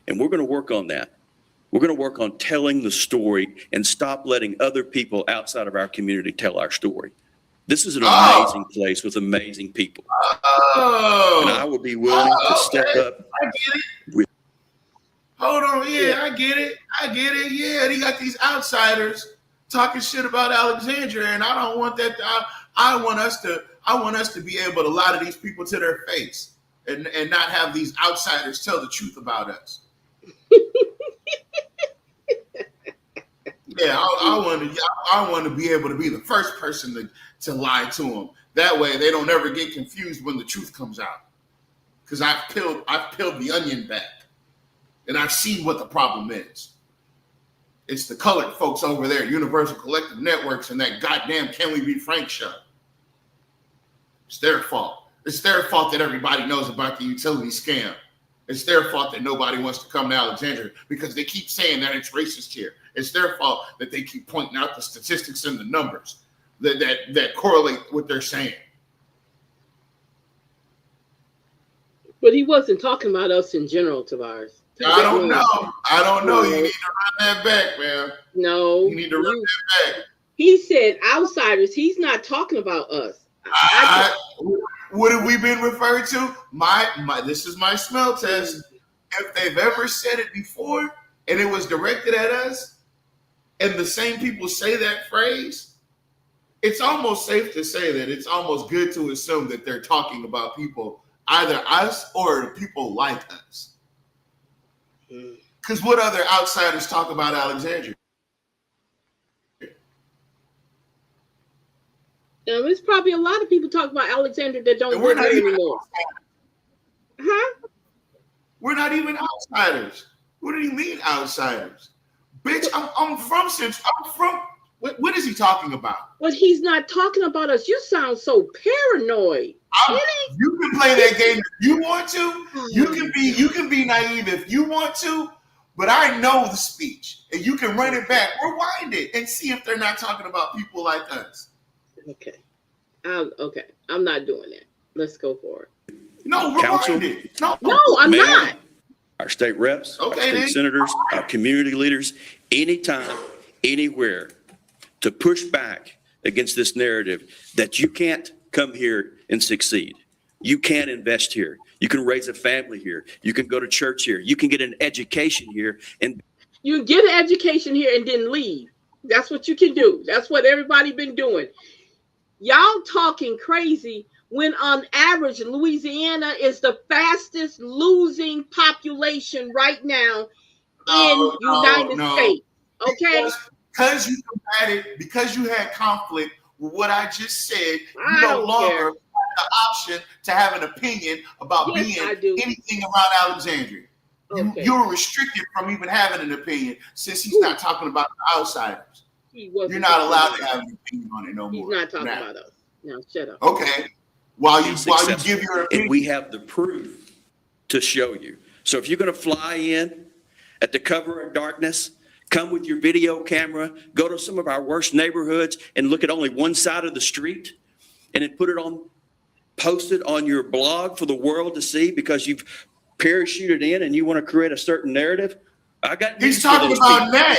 And we're going to work on that. We're going to work on telling the story and stop letting other people outside of our community tell our story. This is an amazing place with amazing people. And I will be willing to step up. I get it. With- Hold on, yeah, I get it. I get it. Yeah, they got these outsiders talking shit about Alexandria, and I don't want that. I want us to be able to lie to these people to their face and not have these outsiders tell the truth about us. Yeah, I want to be able to be the first person to lie to them. That way, they don't ever get confused when the truth comes out. Because I've peeled the onion back, and I've seen what the problem is. It's the colored folks over there, Universal Collective Networks, and that goddamn Can We Be Frank show. It's their fault. It's their fault that everybody knows about the utility scam. It's their fault that nobody wants to come to Alexandria because they keep saying that it's racist here. It's their fault that they keep pointing out the statistics and the numbers that correlate with what they're saying. But he wasn't talking about us in general, Tavares. I don't know. You need to run that back, man. No. You need to run that back. He said outsiders. He's not talking about us. What have we been referred to? This is my smell test. If they've ever said it before and it was directed at us, and the same people say that phrase, it's almost safe to say that it's almost good to assume that they're talking about people, either us or people like us. Because what other outsiders talk about Alexandria? There's probably a lot of people talking about Alexandria that don't live there anymore. Huh? We're not even outsiders. What do you mean outsiders? Bitch, I'm from Central. I'm from. What is he talking about? But he's not talking about us. You sound so paranoid. You can play that game if you want to. You can be naive if you want to. But I know the speech, and you can run it back, rewind it, and see if they're not talking about people like us. Okay. Okay. I'm not doing that. Let's go for it. No, rewind it. No, I'm not. Our state reps, our Okay, state then. senators, our community leaders, anytime, anywhere, to push back against this narrative that you can't come here and succeed. You can't invest here. You can raise a family here. You can go to church here. You can get an education here. And you can get an education here and then leave. That's what you can do. That's what everybody been doing. Y'all talking crazy when on average Louisiana is the fastest losing population right now in United States. Okay? Because you combated, because you had conflict with what I just said, you no longer have the option to have an opinion about being anything around Alexandria. Okay. You're restricted from even having an opinion since he's not talking about the outsiders. You're not allowed to have an opinion on it no more. He's not talking about us. Now shut up. Okay. While you give your opinion. And we have the proof to show you. So if you're going to fly in at the cover of darkness. Come with your video camera, go to some of our worst neighborhoods and look at only one side of the street and then post it on your blog for the world to see because you've parachuted in and you want to create a certain narrative. I got news He's for talking those about people. Nat.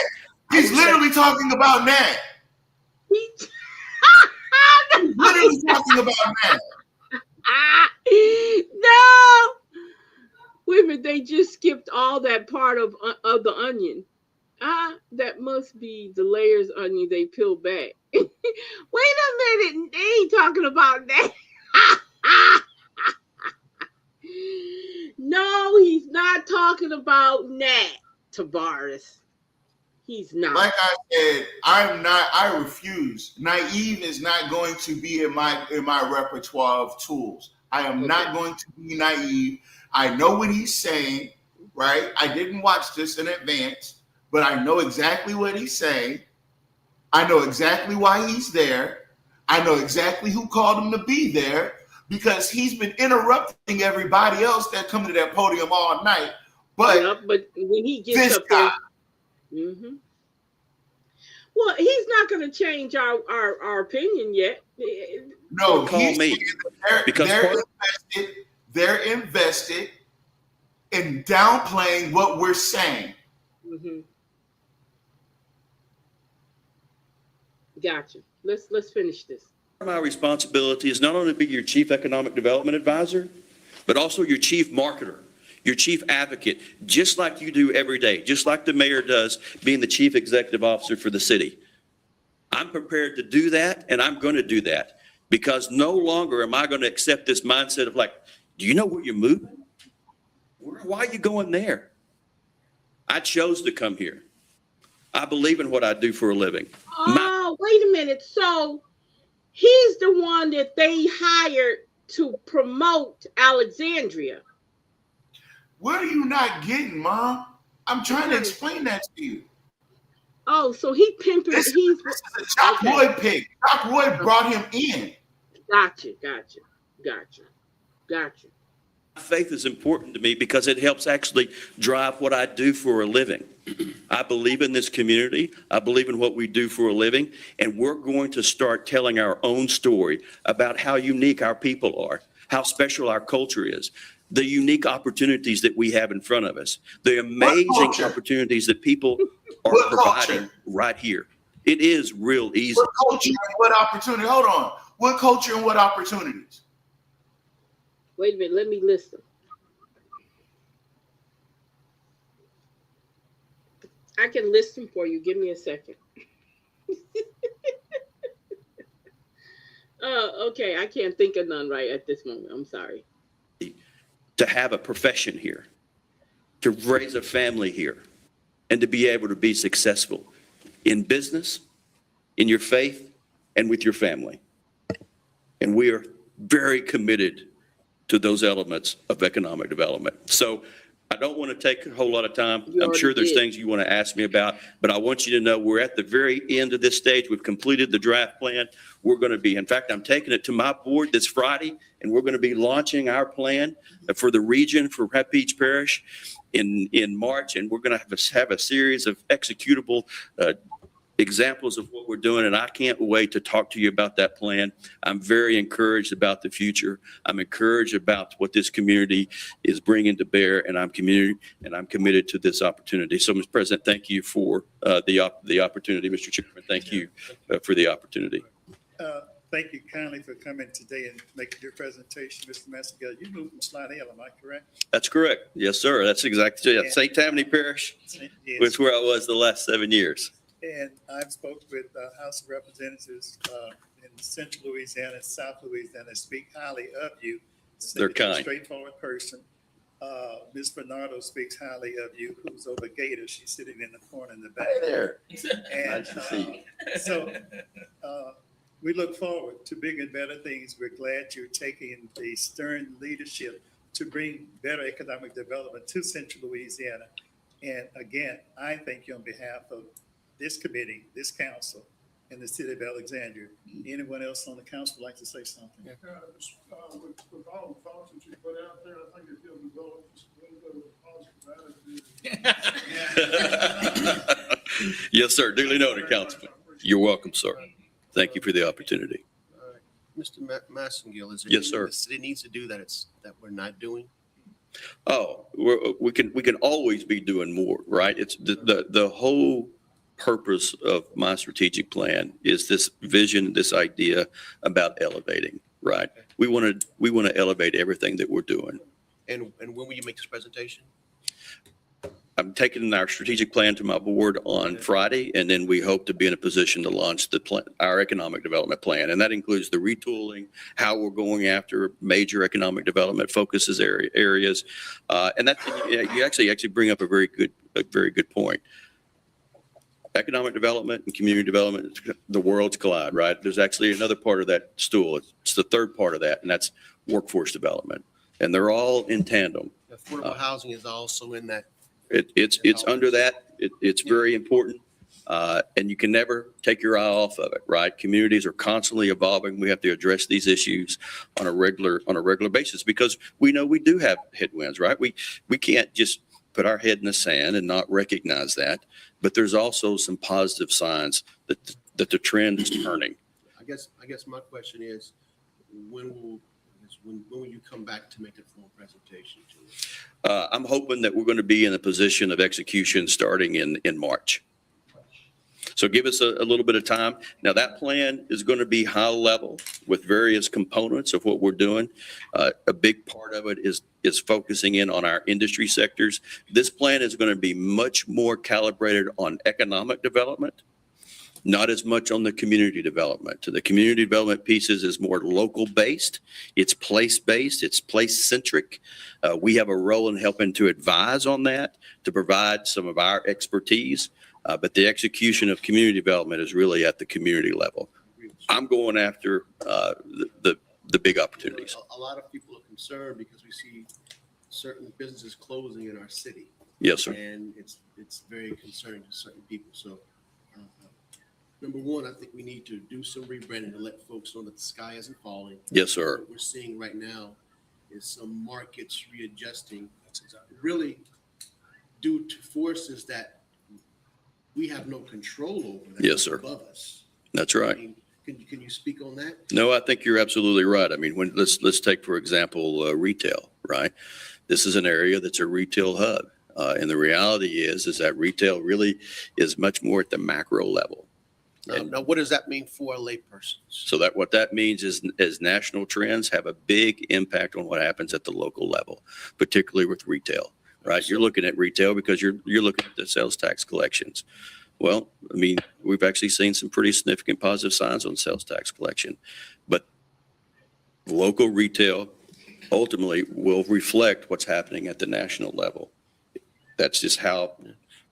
He's I would say- literally talking about Nat. He- Literally talking about Nat. no. Wait a minute, they just skipped all that part of the onion. That must be the layers onion they peeled back. Wait a minute, they ain't talking about that. No, he's not talking about Nat, Tavares. He's not. Like I said, I refuse. Naive is not going to be in my repertoire of tools. I am not going to be naive. I know what he's saying, right? I didn't watch this in advance, but I know exactly what he's saying. I know exactly why he's there. I know exactly who called him to be there because he's been interrupting everybody else that come to that podium all night. But, yeah, but when he gets up guy, there, well, he's not going to change our opinion yet. no, Don't call me because they're invested in downplaying what we're saying. Gotcha. Let's finish this. My responsibility is not only to be your chief economic development advisor, but also your chief marketer, your chief advocate, just like you do every day, just like the mayor does being the chief executive officer for the city. I'm prepared to do that, and I'm going to do that because no longer am I going to accept this mindset of like, do you know where you're moving? Why are you going there? I chose to come here. I believe in what I do for a living. Oh, wait a minute. So he's the one that they hired to promote Alexandria. What are you not getting, Mom? I'm trying to explain that to you. Oh, so he pimping. This is a Doc Roy pick. Doc Roy brought him in. Gotcha. Faith is important to me because it helps actually drive what I do for a living. I believe in this community. I believe in what we do for a living. And we're going to start telling our own story about how unique our people are, how special our culture is, the unique opportunities that we have in front of us, the amazing opportunities that people are providing right here. It is real easy. What culture and what opportunity? Hold on. What culture and what opportunities? Wait a minute, let me listen. I can listen for you. Give me a second. Okay, I can't think of none right at this moment. I'm sorry. To have a profession here, to raise a family here, and to be able to be successful in business, in your faith, and with your family. And we are very committed to those elements of economic development. So I don't want to take a whole lot of time. I'm sure there's things you want to ask me about, but I want you to know we're at the very end of this stage. We've completed the draft plan. We're going to be, in fact, I'm taking it to my board this Friday, and we're going to be launching our plan for the region for Peach Parish in March, and we're going to have a series of executable examples of what we're doing, and I can't wait to talk to you about that plan. I'm very encouraged about the future. I'm encouraged about what this community is bringing to bear, and I'm committed to this opportunity. So, Mr. President, thank you for the opportunity. Mr. Chairman, thank you for the opportunity. Thank you kindly for coming today and making your presentation, Mr. Massigal. You moved from Slide Hill, am I correct? That's correct. Yes, sir. That's exactly it. St. Tammany Parish, Yes. which is where I was the last 7 years. And I've spoke with House of Representatives in Central Louisiana, South Louisiana, speak highly of you. They're kind. You're a straightforward person. Ms. Bernardo speaks highly of you, who's over Gator. She's sitting in the corner in the back. Hey there. And Nice to see you. so we look forward to bigger and better things. We're glad you're taking the stern leadership to bring better economic development to Central Louisiana. And again, I thank you on behalf of this committee, this council, in the city of Alexandria. Anyone else on the council would like to say something? With all the thoughts that you put out there, I think if you'll develop just a little bit of a positive attitude. Yes, sir. Duly noted, Councilman. You're welcome, sir. Thank you for the opportunity. All right. Mr. Massengill, is there Yes, anything sir. the city needs to do that we're not doing? Oh, we can always be doing more, right? It's the whole purpose of my strategic plan is this vision, this idea about elevating, right? We want to elevate everything that we're doing. And when will you make this presentation? I'm taking our strategic plan to my board on Friday, and then we hope to be in a position to launch our economic development plan. And that includes the retooling, how we're going after major economic development focuses areas. And that you actually bring up a very good point. Economic development and community development, the worlds collide, right? There's actually another part of that stool. It's the third part of that, and that's workforce development. And they're all in tandem. Affordable housing is also in that. It's under that. It's very important. And you can never take your eye off of it, right? Communities are constantly evolving. We have to address these issues on a regular basis because we know we do have headwinds, right? We can't just put our head in the sand and not recognize that. But there's also some positive signs that the trend is turning. I guess my question is, when will you come back to make the full presentation to us? I'm hoping that we're going to be in a position of execution starting in March. So give us a little bit of time. Now that plan is going to be high level with various components of what we're doing. A big part of it is focusing in on our industry sectors. This plan is going to be much more calibrated on economic development, not as much on the community development. The community development pieces is more local based. It's place based. It's place centric. We have a role in helping to advise on that, to provide some of our expertise. But the execution of community development is really at the community level. I'm going after the big opportunities. A lot of people are concerned because we see certain businesses closing in our city. Yes, sir. And it's very concerning to certain people. So number one, I think we need to do some rebranding to let folks know that the sky isn't falling. Yes, sir. What we're seeing right now is some markets readjusting. That's exactly really due to forces that we have no control over. That Yes, sir. Above us. That's right. I mean, can you speak on that? No, I think you're absolutely right. I mean, let's take, for example, retail, right? This is an area that's a retail hub. And the reality is that retail really is much more at the macro level. Now, what does that mean for a layperson? So what that means is national trends have a big impact on what happens at the local level, particularly with retail, right? You're looking at retail because you're looking at the sales tax collections. Well, I mean, we've actually seen some pretty significant positive signs on sales tax collection, but local retail ultimately will reflect what's happening at the national level. That's just how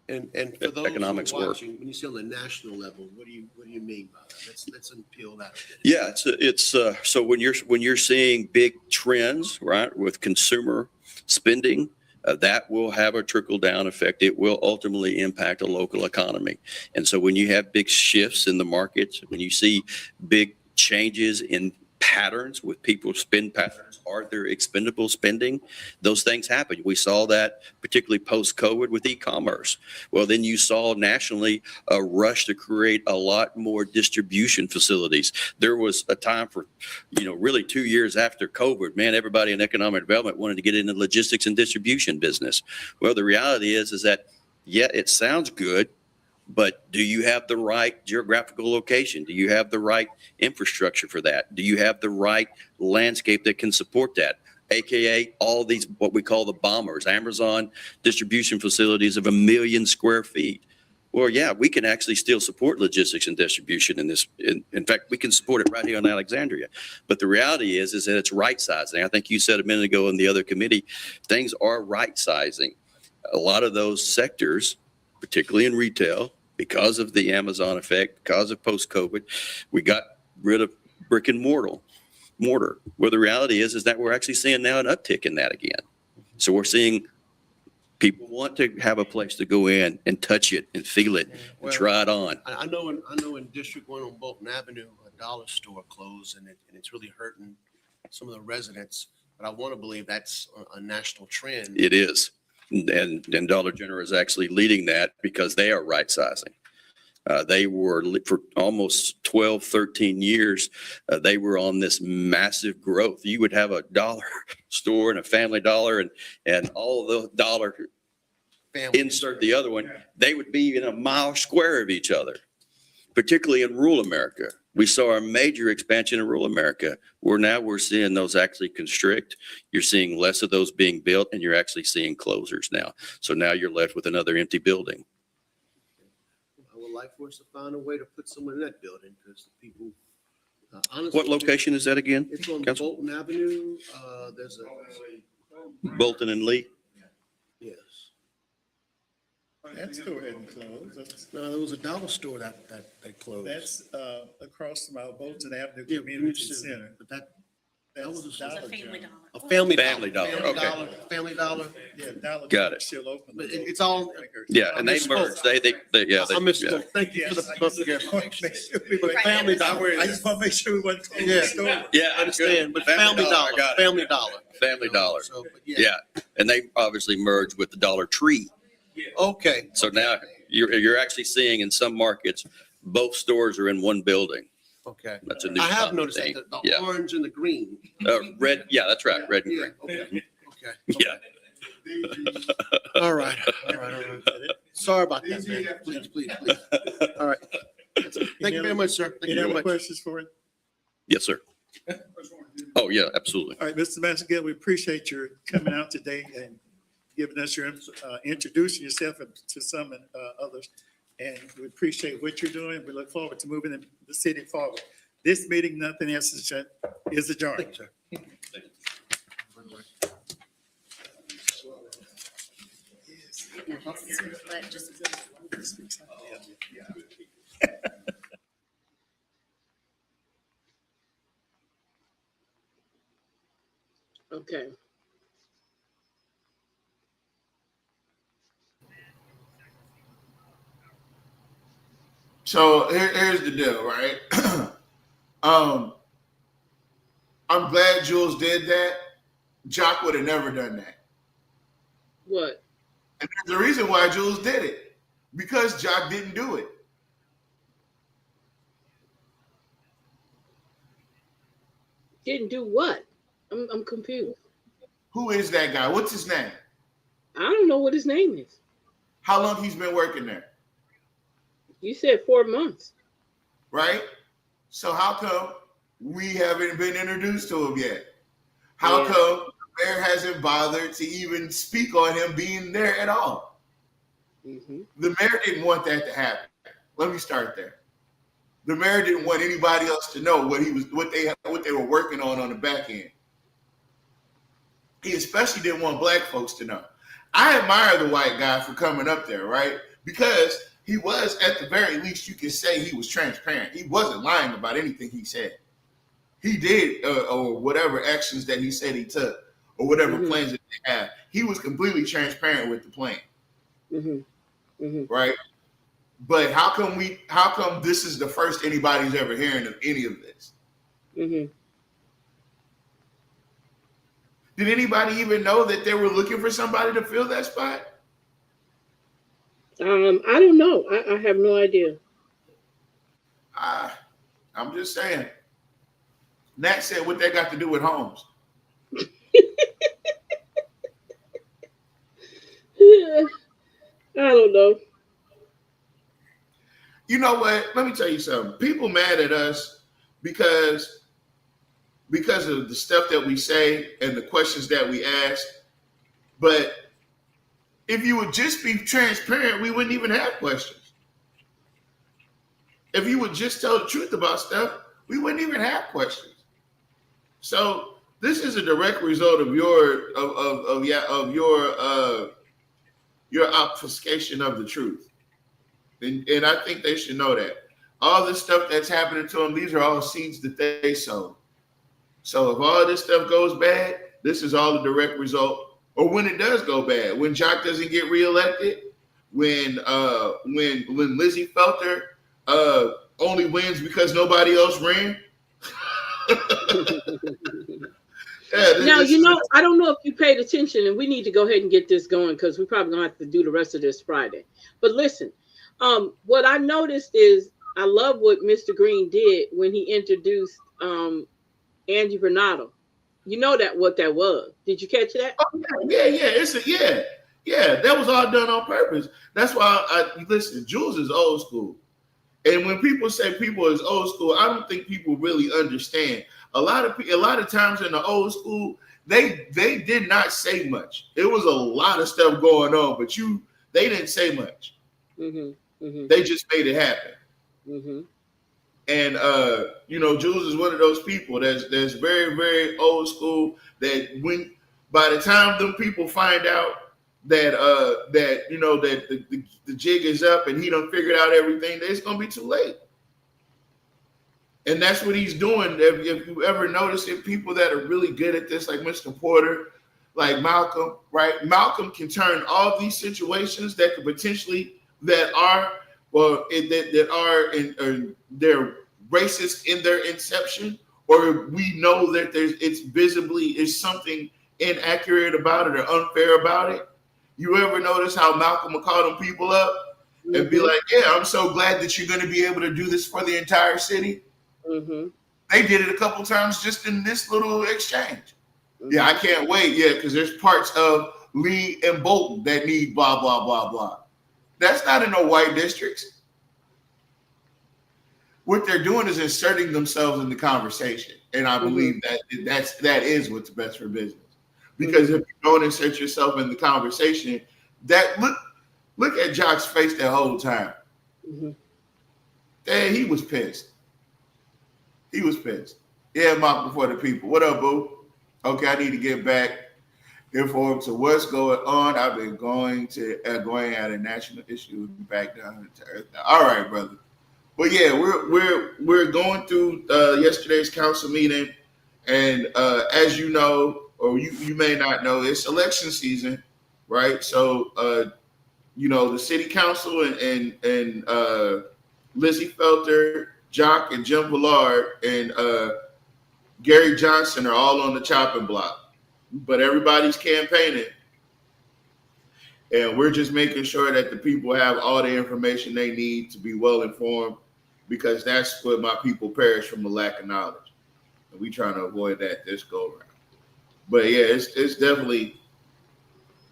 And for those economics who are work. watching, when you say on the national level, what do you mean by that? Let's unpeel that a bit. Yeah, it's so when you're seeing big trends, right, with consumer spending, that will have a trickle down effect. It will ultimately impact a local economy. And so when you have big shifts in the markets, when you see big changes in patterns with people's spend patterns, are there expendable spending? Those things happen. We saw that particularly post-COVID with e-commerce. Well, then you saw nationally a rush to create a lot more distribution facilities. There was a time for, really 2 years after COVID, man, everybody in economic development wanted to get into logistics and distribution business. Well, the reality is that, yeah, it sounds good, but do you have the right geographical location? Do you have the right infrastructure for that? Do you have the right landscape that can support that? AKA all these, what we call the bombers, Amazon distribution facilities of 1 million square feet. Well, yeah, we can actually still support logistics and distribution in this. In fact, we can support it right here in Alexandria. But the reality is that it's right sizing. I think you said a minute ago in the other committee, things are right sizing. A lot of those sectors, particularly in retail, because of the Amazon effect, because of post-COVID, we got rid of brick and mortar. Well, the reality is that we're actually seeing now an uptick in that again. So we're seeing People want to have a place to go in and touch it and feel it and Well, try it on. I know in District One on Bolton Avenue, a dollar store closed and it's really hurting some of the residents. But I want to believe that's a national trend. It is. And Dollar General is actually leading that because they are right sizing. They were for almost 12, 13 years, they were on this massive growth. You would have a dollar store and a Family Dollar and all the dollar insert the other one. They would be in a mile square of each other, particularly in rural America. We saw a major expansion in rural America where now we're seeing those actually constrict. You're seeing less of those being built and you're actually seeing closures now. So now you're left with another empty building. I would like for us to find a way to put someone in that building because the people, honestly. What location is that again? It's on Council? Bolton Avenue. There's Bolton and Lee? yes. That store hadn't closed. No, there was a dollar store that closed. That's across from our Bolton Avenue Yeah, Community Center. But that That was a It's Dollar a Family General. Dollar. a Family Dollar. Family Dollar, Family okay. Dollar, Family Dollar. Yeah, Dollar. Got General it. Still open. But it's all. Yeah, and they misspoke. merged. They yeah. I missed yeah. it. Thank you for Yes, the I clarification. Make sure we But were- Family Dollar. I just want to make sure we wasn't closing Yeah. the store. Yeah, I understand, but Family I Dollar, got it. Family Dollar. Family Dollar. So, but Yeah, and they obviously merged with the Dollar Tree. Okay. So now you're actually seeing in some markets, both stores are in one building. Okay. That's a new. I have common noticed thing. that the Yeah, orange and the green. red. Yeah, that's right. Red and Yeah, green. okay, okay. Yeah. All right, all right. Sorry about that, man. Please, please, please. All right. Thank you very much, sir. Thank you Any very other much. questions for him? Yes, sir. Oh, yeah, absolutely. All right, Mr. Master, we appreciate your coming out today and giving us your, introducing yourself to some and others. And we appreciate what you're doing. We look forward to moving the city forward. This meeting, nothing else is adjourned. Thank you, sir. But just Okay. So here's the deal, right? I'm glad Jules did that. Jock would have never done that. What? And there's a reason why Jules did it. Because Jock didn't do it. Didn't do what? I'm confused. Who is that guy? What's his name? I don't know what his name is. How long he's been working there? You said 4 months. Right? So how come we haven't been introduced to him yet? How Yeah. come the mayor hasn't bothered to even speak on him being there at all? Mm-hmm. The mayor didn't want that to happen. Let me start there. The mayor didn't want anybody else to know what they were working on the back end. He especially didn't want black folks to know. I admire the white guy for coming up there, right? Because he was, at the very least, you can say he was transparent. He wasn't lying about anything he said. He did, or whatever actions that he said he took, or whatever Mhm. plans that they had. He was completely transparent with the plan, Mm-hmm. Mm-hmm. right? But how come this is the first anybody's ever hearing of any of this? Mm-hmm. Did anybody even know that they were looking for somebody to fill that spot? I don't know. I have no idea. I'm just saying. Nat said what they got to do with Holmes. I don't know. You know what? Let me tell you something. People mad at us because of the stuff that we say and the questions that we ask. But if you would just be transparent, we wouldn't even have questions. If you would just tell the truth about stuff, we wouldn't even have questions. So this is a direct result of your obfuscation of the truth. And I think they should know that. All this stuff that's happening to them, these are all seeds that they sowed. So if all this stuff goes bad, this is all a direct result or when it does go bad, when Jock doesn't get reelected, when Lizzie Felter only wins because nobody else ran. Now, I don't know if you paid attention, and we need to go ahead and get this going because we're probably going to have to do the rest of this Friday. But listen, what I noticed is I love what Mr. Green did when he introduced Angie Bernardo. You know what that was. Did you catch that? Oh, yeah. That was all done on purpose. That's why listen. Jules is old school, and when people say people is old school, I don't think people really understand. A lot of times in the old school, they did not say much. It was a lot of stuff going on, but they didn't say much. Mm-hmm, mm-hmm. They just made it happen. Mm-hmm. And Jules is one of those people that's very, very old school. That by the time them people find out that the jig is up and he done figured out everything, it's gonna be too late. And that's what he's doing. If you ever notice it, people that are really good at this, like Mr. Porter, like Malcolm, right? Malcolm can turn all these situations that could potentially they're racist in their inception, or we know that it's something inaccurate about it or unfair about it. You ever notice how Malcolm will call them people up and be like, "Yeah, I'm so glad that you're going to be able to do this for the entire city." Mm-hmm. They did it a couple times just in this little exchange. Mm-hmm. Yeah, I can't wait. Yeah, because there's parts of Lee and Bolton that need blah, blah, blah, blah. That's not in no white districts. What they're doing is inserting themselves in the conversation. And I believe that is what's best for business. Because if you don't insert yourself in the conversation, look at Jock's face that whole time. And he was pissed. He was pissed. Yeah, mop before the people. What up, boo? Okay, I need to get back informed to what's going on. I've been going at a national issue back down to earth. All right, brother. But yeah, we're going through yesterday's council meeting, and as you know, or you may not know, it's election season, right? So the city council and Lizzie Felter, Jock, and Jim Villard, and Gary Johnson are all on the chopping block, but everybody's campaigning. And we're just making sure that the people have all the information they need to be well informed, because that's what my people perish from, the lack of knowledge. And we trying to avoid that this go around. But yeah, it's definitely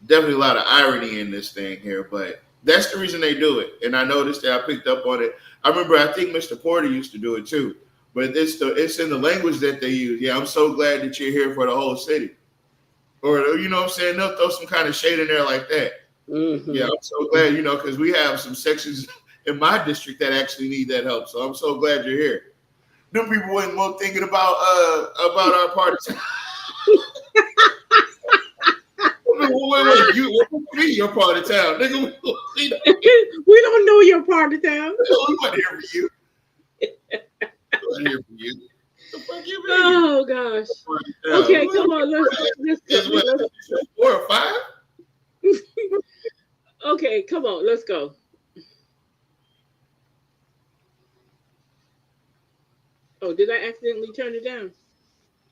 a lot of irony in this thing here, but that's the reason they do it. And I noticed that I picked up on it. I think Mr. Porter used to do it too, but it's in the language that they use. Yeah, I'm so glad that you're here for the whole city. Or, you know what I'm saying? They'll throw some kind of shade in there like that. Mm-hmm. Yeah, I'm so glad, because we have some sections in my district that actually need that help. So I'm so glad you're here. Them people wasn't more thinking about our party. Wait, your part of town, nigga. We don't know your part of town. We wasn't here for you. We wasn't here for you. Oh gosh. Okay, come on. Let's 4 or 5. Okay, come on. Let's go. Oh, did I accidentally turn it down?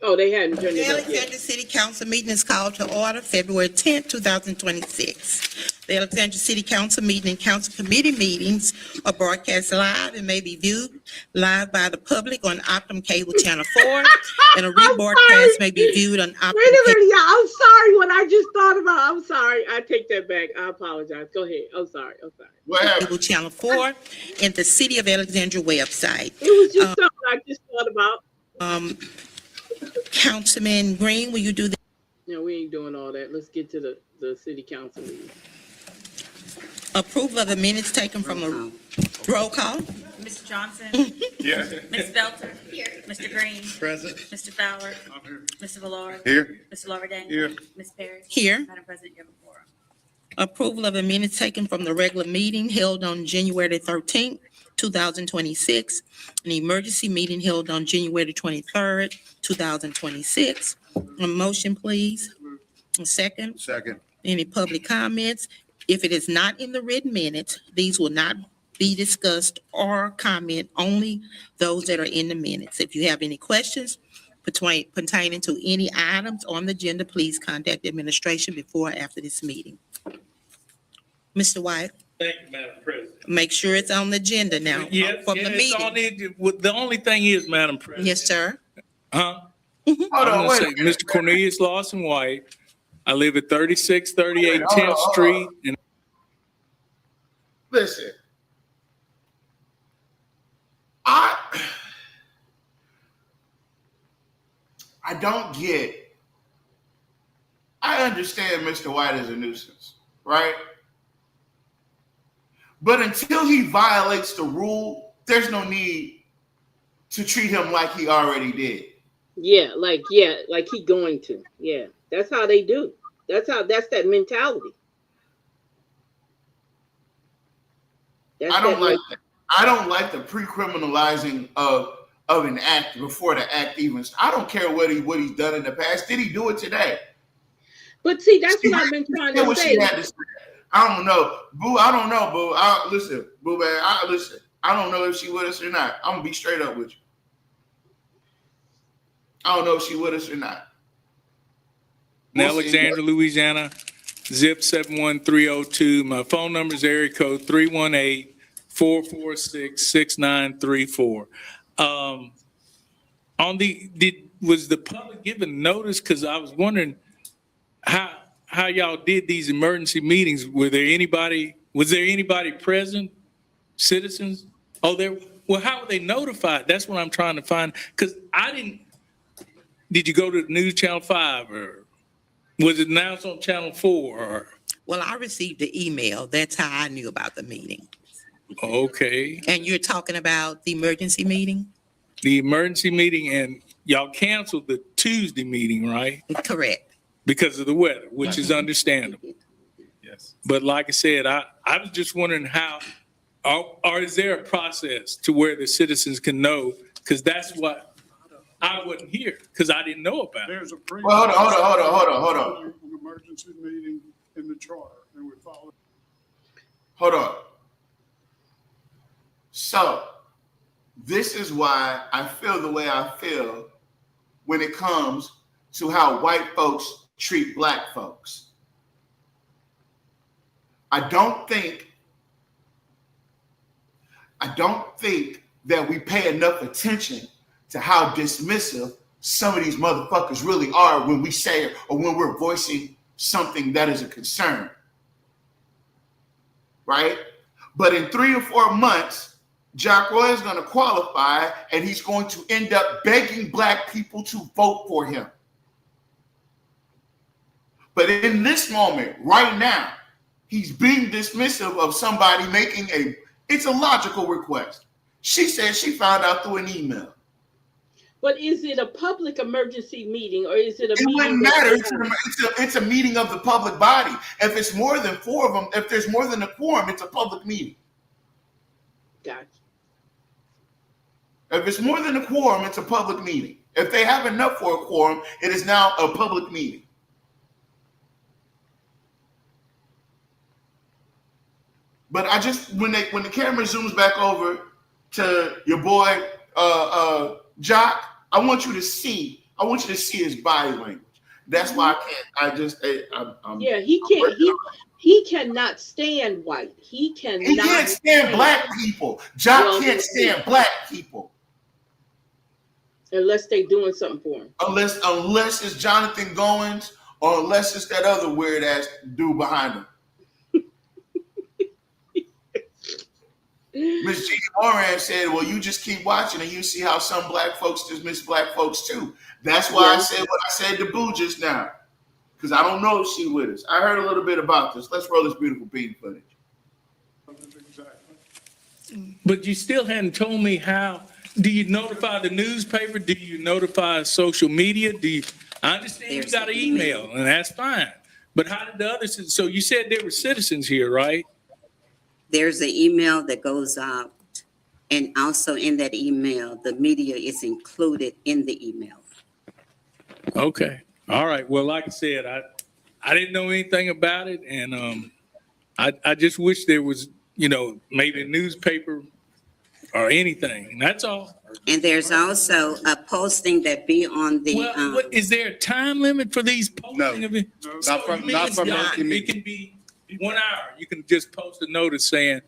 Oh, they hadn't turned it The up Alexandria yet. City Council meeting is called to order February 10th, 2026. The Alexandria City Council meeting and council committee meetings are broadcast live and may be viewed live by the public on Optum Cable Channel 4, and a rebroadcast may be viewed on Optum Wait a minute, y'all. I'm sorry what I just thought about. I'm sorry. I take that back. I apologize. Go ahead. I'm sorry. What happened? Cable Channel 4 and the City of Alexandria website. It was just something I just thought about. Councilman Green, will you do that? No, we ain't doing all that. Let's get to the city council meeting. Approval of the minutes taken from the roll call. Mr. Johnson? Yeah. Ms. Belter? Here. Mr. Green? Present. Mr. Fowler? Mr. Villard? Here. Mr. Lawberdane? Here. Ms. Parrish? Here. Madam President, you have a quorum. Approval of the minutes taken from the regular meeting held on January 13th, 2026, an emergency meeting held on January 23rd, 2026. A motion, please. Second, Second. any public comments? If it is not in the written minutes, these will not be discussed or comment, only those that are in the minutes. If you have any questions pertaining to any items on the agenda, please contact the administration before or after this meeting. Mr. White, Thank you, Madam President. make sure it's on the agenda now Yes, from yeah, the it's on meeting. the only thing is, Madam President. Yes, sir. Huh? Hold I'm on, gonna wait. say, Mr. Cornelius Lawson White. I live at 3638 Hold on, 10th hold on. Street, and Listen, I don't get. I understand Mr. White is a nuisance, right? But until he violates the rule, there's no need to treat him like he already did. Yeah, like he going to. Yeah, that's how they do. That's that mentality. I don't like the pre-criminalizing of an act before the act even. I don't care what he's done in the past. Did he do it today? But see, that's what I've been trying to say. I don't know, Boo. I don't know, Boo. Listen, Boo, man. Listen. I don't know if she with us or not. I'm gonna be straight up with you. I don't know if she with us or not. in Alexandria, Louisiana, zip 71302. My phone number is area code 318-446-6934. Was the public given notice? Because I was wondering how y'all did these emergency meetings. Was there anybody present? Citizens? Well, how were they notified? That's what I'm trying to find. Because did you go to News Channel 5 or was it announced on Channel 4? Or? Well, I received the email. That's how I knew about the meeting. Okay. And you're talking about the emergency meeting? The emergency meeting, and y'all canceled the Tuesday meeting, right? Correct. Because of the weather, which is understandable. Yes. But like I said, I was just wondering or is there a process to where the citizens can know? Because that's what I wasn't here, because I didn't know about it. There's a pre. Well, hold on. An emergency meeting in the charter, and we follow. Hold on. So, this is why I feel the way I feel when it comes to how white folks treat black folks. I don't think that we pay enough attention to how dismissive some of these motherfuckers really are when we say or when we're voicing something that is a concern. Right? But in 3 or 4 months, Jack Roy is going to qualify and he's going to end up begging black people to vote for him. But in this moment, right now, he's being dismissive of somebody making it's a logical request. She said she found out through an email. But is it a public emergency meeting or is it a It meeting? wouldn't matter. It's a meeting of the public body. If it's more than 4 of them, if there's more than a quorum, it's a public meeting. Gotcha. If it's more than a quorum, it's a public meeting. If they have enough for a quorum, it is now a public meeting. But I just when the camera zooms back over to your boy Jock, I want you to see his body language. That's why I can't. He cannot stand white. He can't stand black people. Jock can't stand black people. Unless they doing something for him. Unless it's Jonathan Goins or unless it's that other weird ass dude behind him. Miss Jeannie Moran said, well, you just keep watching and you see how some black folks dismiss black folks too. That's why I said what I said to Boo just now. Because I don't know if she with us. I heard a little bit about this. Let's roll this beautiful bean footage. But you still hadn't told me how. Do you notify the newspaper? Do you notify social media? I understand you got an email, and that's fine. But how did the others? So you said there were citizens here, right? There's an email that goes out, and also in that email, the media is included in the email. Okay. All right. Well, like I said, I didn't know anything about it, and I just wish there was, maybe a newspaper or anything. And that's all. And there's also a posting that be on the, Well, is there a time limit for these posting of it? Not for emergency It meetings. can be 1 hour. You can just post a notice saying,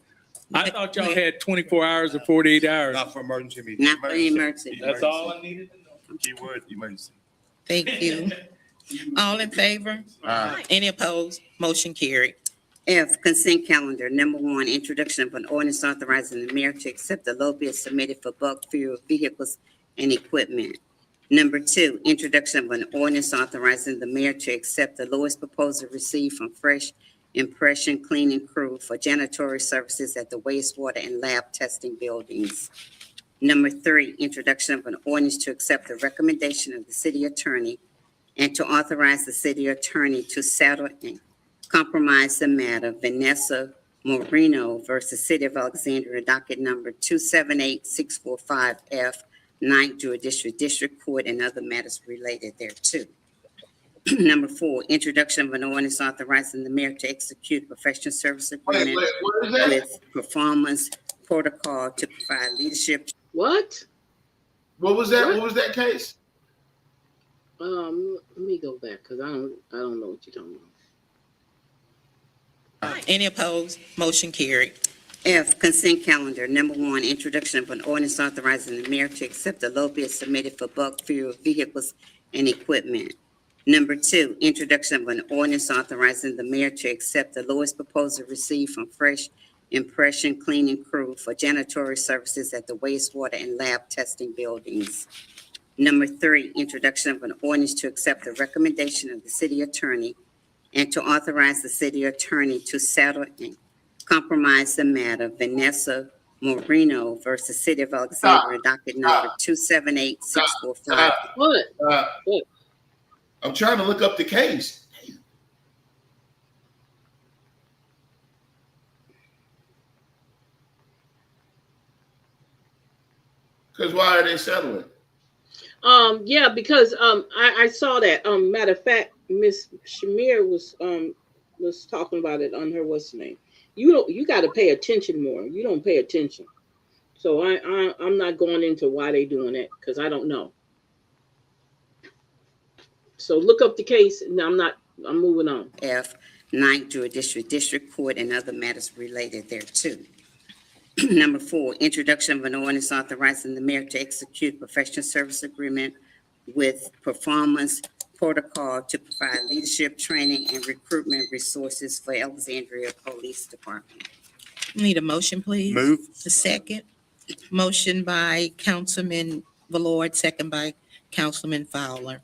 I thought y'all had 24 hours or 48 hours. Not for emergency meetings. not for emergency. That's all I needed to know. Keyword, emergency. Thank you. All in favor? Aye. Any opposed? Motion carried. F, consent calendar. Number 1, introduction of an ordinance authorizing the mayor to accept the low bid submitted for bulk fuel vehicles and equipment. Number 2, introduction of an ordinance authorizing the mayor to accept the lowest proposal received from Fresh Impression Cleaning Crew for janitorial services at the wastewater and lab testing buildings. Number 3, introduction of an ordinance to accept the recommendation of the city attorney and to authorize the city attorney to settle and compromise the matter, Vanessa Moreno versus City of Alexandria, docket number 278645F, 9th Judicial District Court, and other matters related thereto. Number 4, introduction of an ordinance authorizing the mayor to execute a professional service agreement What is that? with performance protocol to provide leadership. What? What was that? What was that case? Let me go back because I don't know what you're talking about. Any opposed? Motion carried. F, consent calendar. Number 1, introduction of an ordinance authorizing the mayor to accept the low bid submitted for bulk fuel vehicles and equipment. Number 2, introduction of an ordinance authorizing the mayor to accept the lowest proposal received from Fresh Impression Cleaning Crew for janitorial services at the wastewater and lab testing buildings. Number 3, introduction of an ordinance to accept the recommendation of the city attorney and to authorize the city attorney to settle and compromise the matter, Vanessa Moreno versus City of Alexandria, docket number 278645. What? What? I'm trying to look up the case. Because why are they settling? Yeah, because I saw that. Matter of fact, Miss Shamir was talking about it on her what's the name. You got to pay attention more. You don't pay attention. So I'm not going into why they doing that because I don't know. So look up the case. And I'm moving on. F, 9th Judicial District Court, and other matters related thereto. Number 4, introduction of an ordinance authorizing the mayor to execute professional service agreement with performance protocol to provide leadership training and recruitment resources for Alexandria Police Department. Need a motion, please? Move. A second. Motion by Councilman Valord, second by Councilman Fowler.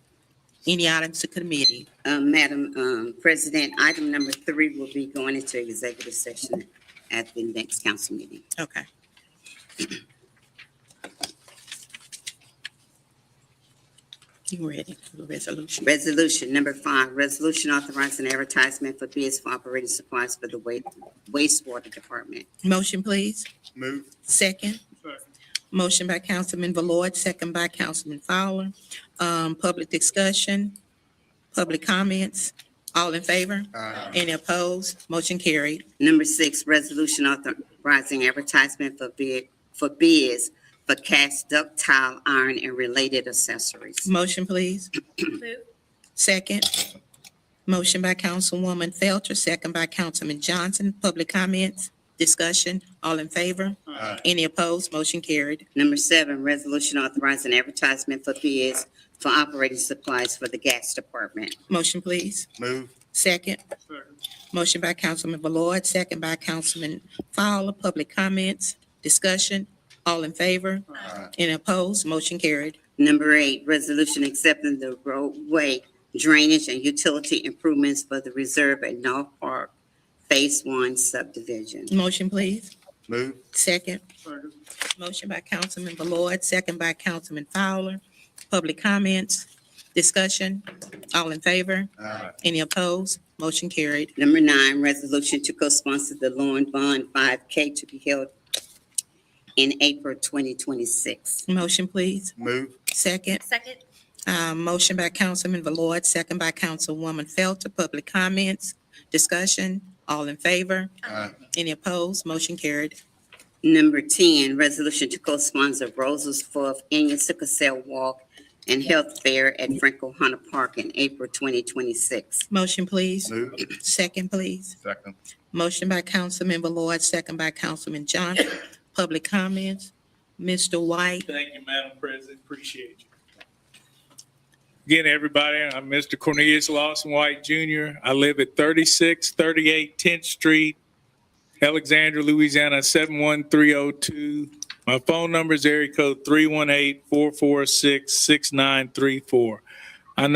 Any items to committee? Madam President, item number 3 will be going into executive session at the next council meeting. Okay. You ready for the resolution? Resolution number 5, resolution authorizing advertisement for bids for operating supplies for the wastewater department. Motion, please. Move. Second. Motion by Councilman Valord, second by Councilman Fowler. Public discussion, public comments. All in favor? Aye. Any opposed? Motion carried. Number 6, resolution authorizing advertisement for bids for cast ductile iron and related accessories. Motion, please. Move. Second. Motion by Councilwoman Felter, second by Councilman Johnson. Public comments, discussion. All in favor? Aye. Any opposed? Motion carried. Number 7, resolution authorizing advertisement for bids for operating supplies for the gas department. Motion, please. Move. Second. Motion by Councilman Valord, second by Councilman Fowler. Public comments, discussion. All in favor? Aye. Any opposed? Motion carried. Number 8, resolution accepting the roadway drainage and utility improvements for the reserve at North Park Phase 1 subdivision. Motion, please. Move. Second. Motion by Councilman Valord, second by Councilman Fowler. Public comments, discussion. All in favor? Aye. Any opposed? Motion carried. Number 9, resolution to co-sponsor the Lauren Bond 5K to be held in April 2026. Motion, please. Move. Second. Second. Motion by Councilman Ballard, second by Councilwoman Felter. Public comments, discussion, all in favor? Any opposed? Motion carried. Number 10, resolution to co-sponsor Rosa's fourth annual sickle cell walk and health fair at Franco Hunter Park in April 2026. Motion, please. Move. Second, please. Second. Motion by Councilman Ballard, second by Councilman Johnson. Public comments, Mr. White. Thank you, Madam President. Appreciate you. Again, everybody, I'm Mr. Cornelius Lawson White Jr. I live at 3638 10th Street, Alexandria, Louisiana, 71302. My phone number is area code 318-446-6934. I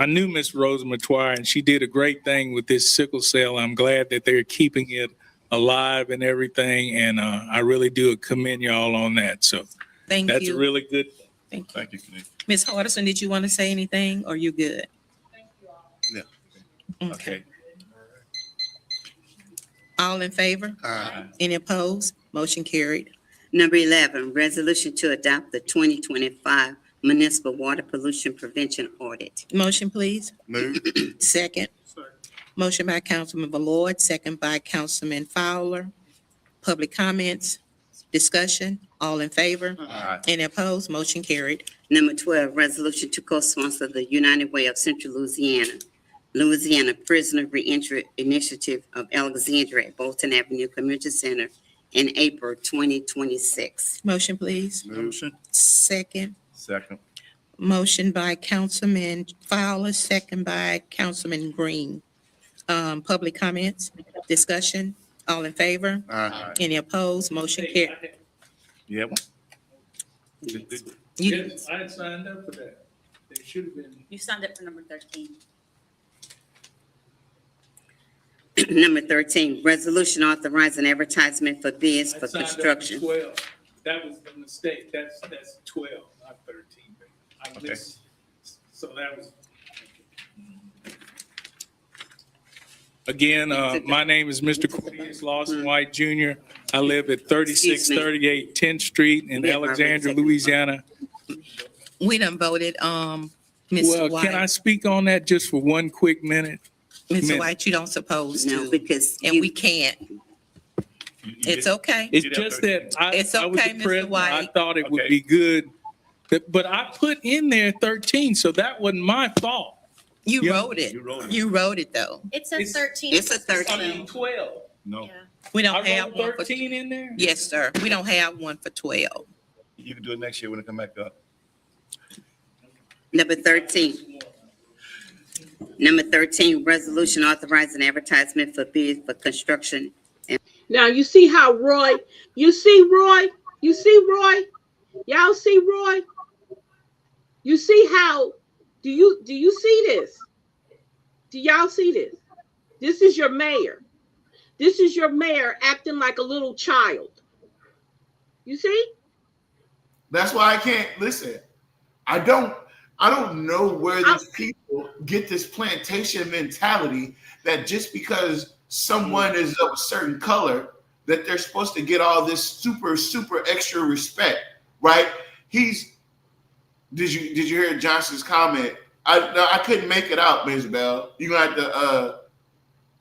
knew Miss Rosa McTwire, and she did a great thing with this sickle cell. I'm glad that they're keeping it alive and everything, and I really do commend y'all on that. So Thank that's you. a really good. Thank you. Thank you. Ms. Hardison, did you want to say anything, or you good? Yeah. Okay. All in favor? Any opposed? Motion carried. Number 11, resolution to adopt the 2025 municipal water pollution prevention audit. Motion, please. Move. Second. Motion by Councilman Ballard, second by Councilman Fowler. Public comments, discussion, all in favor? Any opposed? Motion carried. Number 12, resolution to co-sponsor the United Way of Central Louisiana Prisoner Reentry Initiative of Alexandria at Bolton Avenue Community Center in April 2026. Motion, please. Motion. Second. Second. Motion by Councilman Fowler, second by Councilman Green. Public comments, discussion, all in favor? Any opposed? Motion carried. Yeah. Yes, I had signed up for that. They should have been. You signed up for number 13. Number 13, resolution authorizing advertisement for bids I for signed up construction. 12. That was a mistake. That's 12, not 13. I Okay. missed. So that was. Again, my name is Mr. Cornelius Lawson White Jr. I live at 3638 10th Street in Yeah, Alexandria, Robert, Louisiana. We done voted, Mr. Well, can I White. speak on that just for one quick minute? Mr. White, you don't suppose No, to, because and we can't. It's okay. It's just that It's I was okay, the Mr. president. I White. thought it would Okay. be good. But I put in there 13, so that wasn't my fault. You Yeah. wrote it. You wrote it, though. It says It's- 13. It's a I 13. mean, 12. No. Yeah. We I don't have wrote one for, 13 in there? yes, sir. We don't have one for 12. You can do it next year when it come back up. Number 13. Number 13, resolution authorizing advertisement for bids for construction. Now you see how Roy, you see Roy, y'all see Roy? You see how, do you see this? Do y'all see this? This is your mayor. This is your mayor acting like a little child. You see? That's why I can't listen. I don't know where these people get this plantation mentality that just because someone is of a certain color that they're supposed to get all this super extra respect, right? Did you hear Johnson's comment? I couldn't make it out, Ms. Bell. You're gonna have to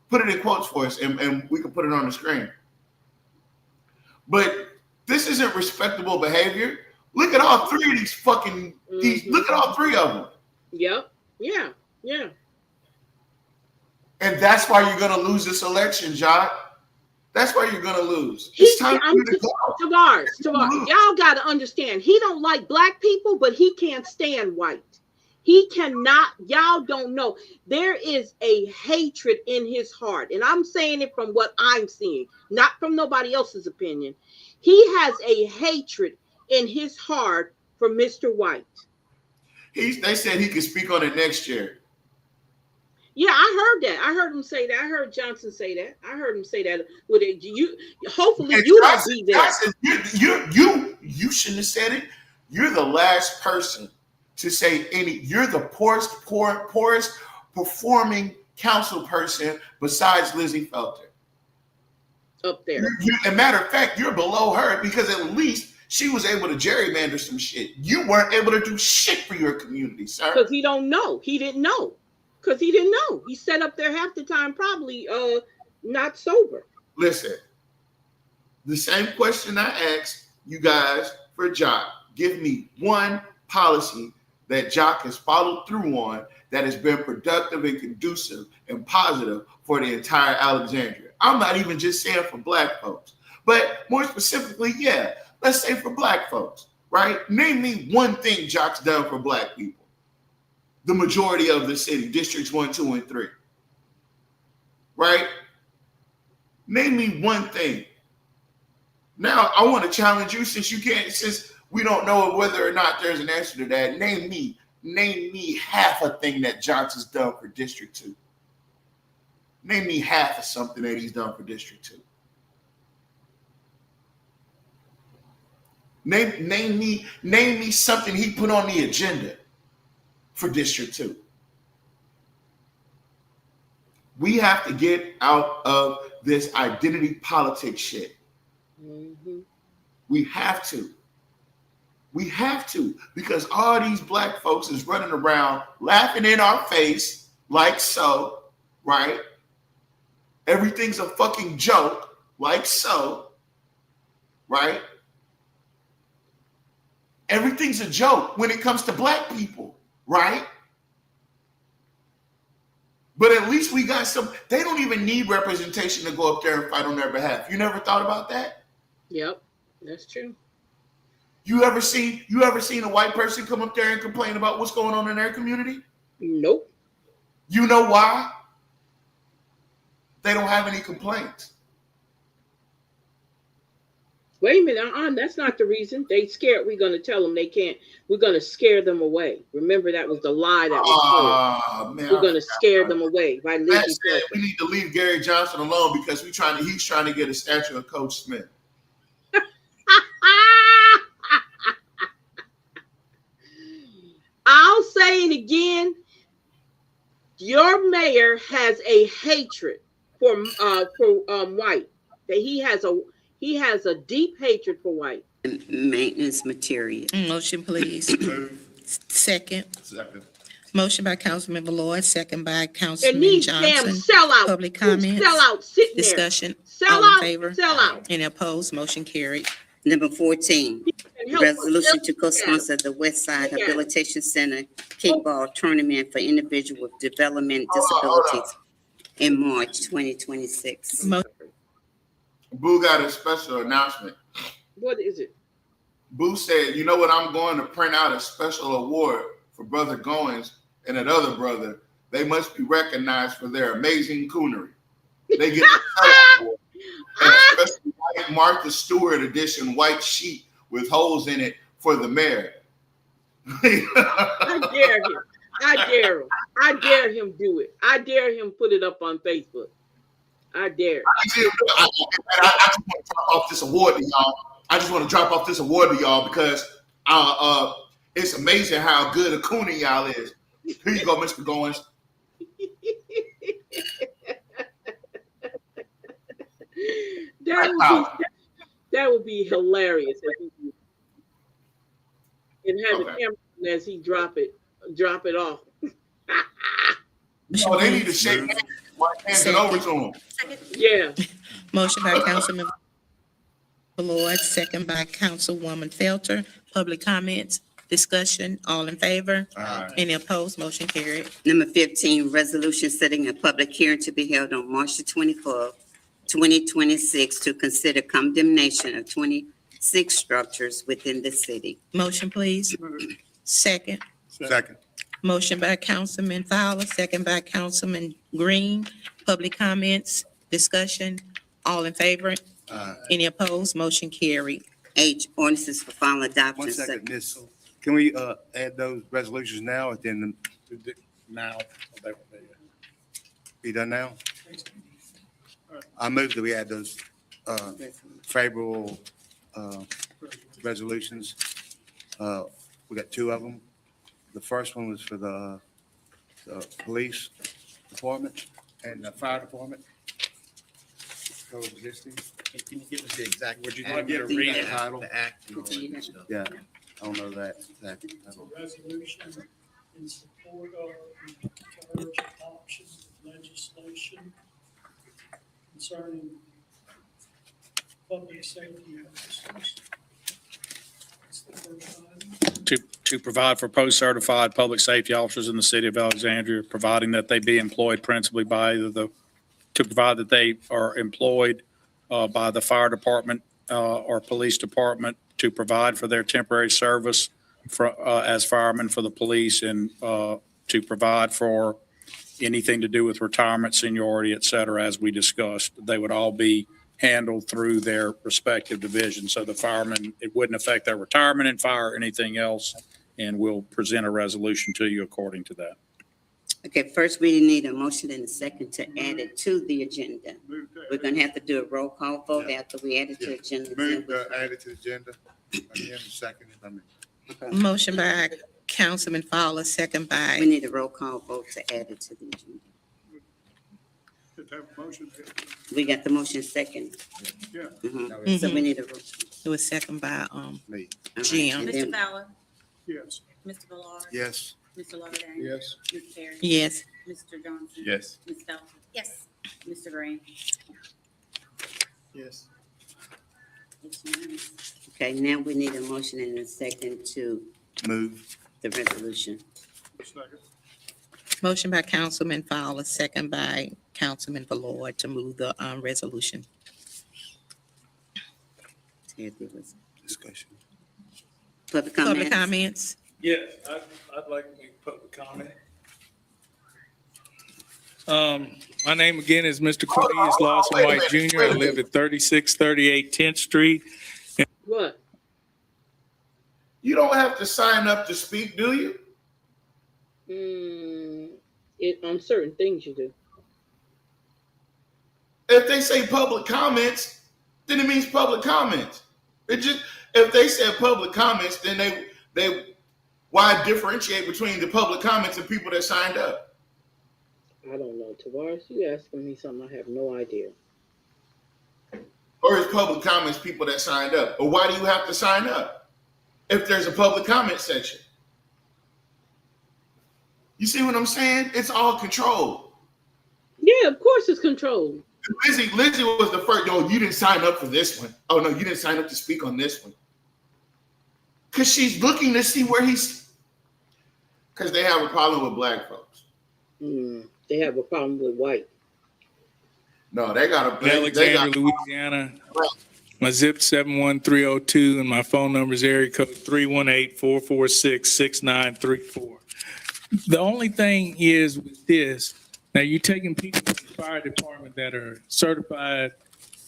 put it in quotes for us and we can put it on the screen. But this isn't respectable behavior. Look at all three of these fucking look at all three of them. Yep. Yeah. And that's why you're gonna lose this election, John. That's why you're gonna lose. It's time for you to go. Tavares, y'all got to understand, he don't like black people, but he can't stand white. He cannot, y'all don't know. There is a hatred in his heart. And I'm saying it from what I'm seeing, not from nobody else's opinion. He has a hatred in his heart for Mr. White. They said he could speak on it next year. Yeah, I heard that. I heard him say that. I heard Johnson say that. I heard him say that. With it, hopefully And you Johnson, don't be there. Johnson, you shouldn't have said it. You're the last person to say any. You're the poorest performing council person besides Lizzie Felter. Up there. As a matter of fact, you're below her because at least She was able to gerrymander some shit. You weren't able to do shit for your community, sir. Because he don't know. He didn't know. Because he didn't know. He sat up there half the time probably not sober. Listen, the same question I asked you guys for Jock. Give me one policy that Jock has followed through on that has been productive and conducive and positive for the entire Alexandria. I'm not even just saying for black folks, but more specifically, yeah, let's say for black folks, right? Name me one thing Jock's done for black people. The majority of the city, districts 1, 2, and 3, right? Name me one thing. Now, I want to challenge you since we don't know whether or not there's an answer to that. Name me half a thing that Johnson has done for District 2. Name me half of something that he's done for District 2. Name me something he put on the agenda for District 2. We have to get out of this identity politics shit. Mm-hmm. We have to. We have to, because all these black folks is running around laughing in our face like so, right? Everything's a fucking joke like so, right? Everything's a joke when it comes to black people, right? But at least we got some, they don't even need representation to go up there and fight on their behalf. You never thought about that? Yep, that's true. You ever seen a white person come up there and complain about what's going on in their community? Nope. You know why? They don't have any complaints. Wait a minute, that's not the reason. They scared we're going to tell them they can't. We're going to scare them away. Remember, that was the lie that was told. Man, we're going to scare them away. By Matt said we need to leave Gary Johnson alone because he's trying to get a statue of Coach Smith. I'll say it again. Your mayor has a hatred for white. That he has a deep hatred for white. Maintenance material. Motion, please. Second. Motion by Councilmember Lloyd, second by And Councilman these damn Johnson. sellouts. Public comments. Sellouts sitting Discussion. there. All in favor? Sellout. Any opposed? Motion carried. Number 14, resolution to co-sponsor the West Side Yeah. Habilitation Center kickball tournament for individuals with development Hold disabilities in March 2026. Boo got a special announcement. What is it? Boo said, you know what, I'm going to print out a special award for Brother Goins and that other brother. They must be recognized for their amazing coonery. They get the award. And a special white Martha Stewart edition white sheet with holes in it for the mayor. I dare him. I dare him. I dare him do it. I dare him put it up on Facebook. I dare. I just want to drop off this award to y'all. I just want to drop off this award to y'all because it's amazing how good a coonie y'all is. Here you go, Mr. Goins. That would be hilarious if he and have the camera as he drop it off. Oh, they need to shake hands while handing over to him. Yeah. Motion by Councilmember Lloyd, second by Councilwoman Felter. Public comments, discussion, all in favor? Aye. Any opposed? Motion carried. Number 15, resolution setting a public hearing to be held on March the 24th, 2026 to consider condemnation of 26 structures within the city. Motion, please. Second. Second. Motion by Councilman Fowler, second by Councilman Green. Public comments, discussion, all in favor? Any opposed? Motion carried. H, ordinances for final adoption. One second, Miss. Can we add those resolutions now and then Now, they will be. be done now? I move that we add those favorable resolutions. We got two of them. The first one was for the police department and the fire department. coexisting. Can you give us the exact? Would you like me to read it? Title? The act. and all that good stuff. Yeah, I don't know that. Exactly. It's a resolution in support of the charge adoption legislation concerning public safety officers. That's the first item. To provide for post-certified public safety officers in the city of Alexandria, providing that they be employed principally by either to provide that they are employed by the fire department or police department, to provide for their temporary service as firemen for the police, and to provide for anything to do with retirement, seniority, et cetera, as we discussed. They would all be handled through their respective divisions. So the firemen, it wouldn't affect their retirement and fire or anything else, and we'll present a resolution to you according to that. Okay, first we need a motion and a second to add it to the agenda. Move to We're gonna have to do a roll call vote after we add it to the agenda. Move to add it to the agenda. Again, second, if I may. Okay. Motion by Councilman Fowler, second We by, need a roll call vote to add it to the agenda. Just have a motion. We got the motion second. Yeah. Mhm. So we need a roll. it was second by, Me. Jim. And Mr. then- Fowler, Yes. Mr. Ballard, Yes. Mr. Lauderdale. Yes. Ms. Perry. Yes. Mr. Johnson. Yes. Ms. Felton. Yes. Mr. Green. Yes. It's unanimous. Okay, now we need a motion and a second to Move. the resolution. Second. Motion by Councilman Fowler, second by Councilman Ballard to move the, resolution. Ted, there was Discussion. public Public comments. comments? Yes, I'd like to make public comment. My name again is Mr. Cornelius Lawson Wait a White minute, Jr. wait I a live at 3638 10th Street. What? You don't have to sign up to speak, do you? On certain things you do. If they say public comments, then it means public comments. It just, if they said public comments, then they why differentiate between the public comments and people that signed up? I don't know. Tavares, you asking me something I have no idea. Or is public comments people that signed up? Or why do you have to sign up if there's a public comment section? You see what I'm saying? It's all controlled. Yeah, of course it's controlled. Lizzie was the first. Yo, you didn't sign up for this one. Oh no, you didn't sign up to speak on this one. Because she's looking to see where he's. Because they have a problem with black folks. They have a problem with white. No, they got a. In Alexandria, Louisiana. My zip 71302 and my phone number is area code 318-446-6934. The only thing is with this, now you're taking people from the fire department that are certified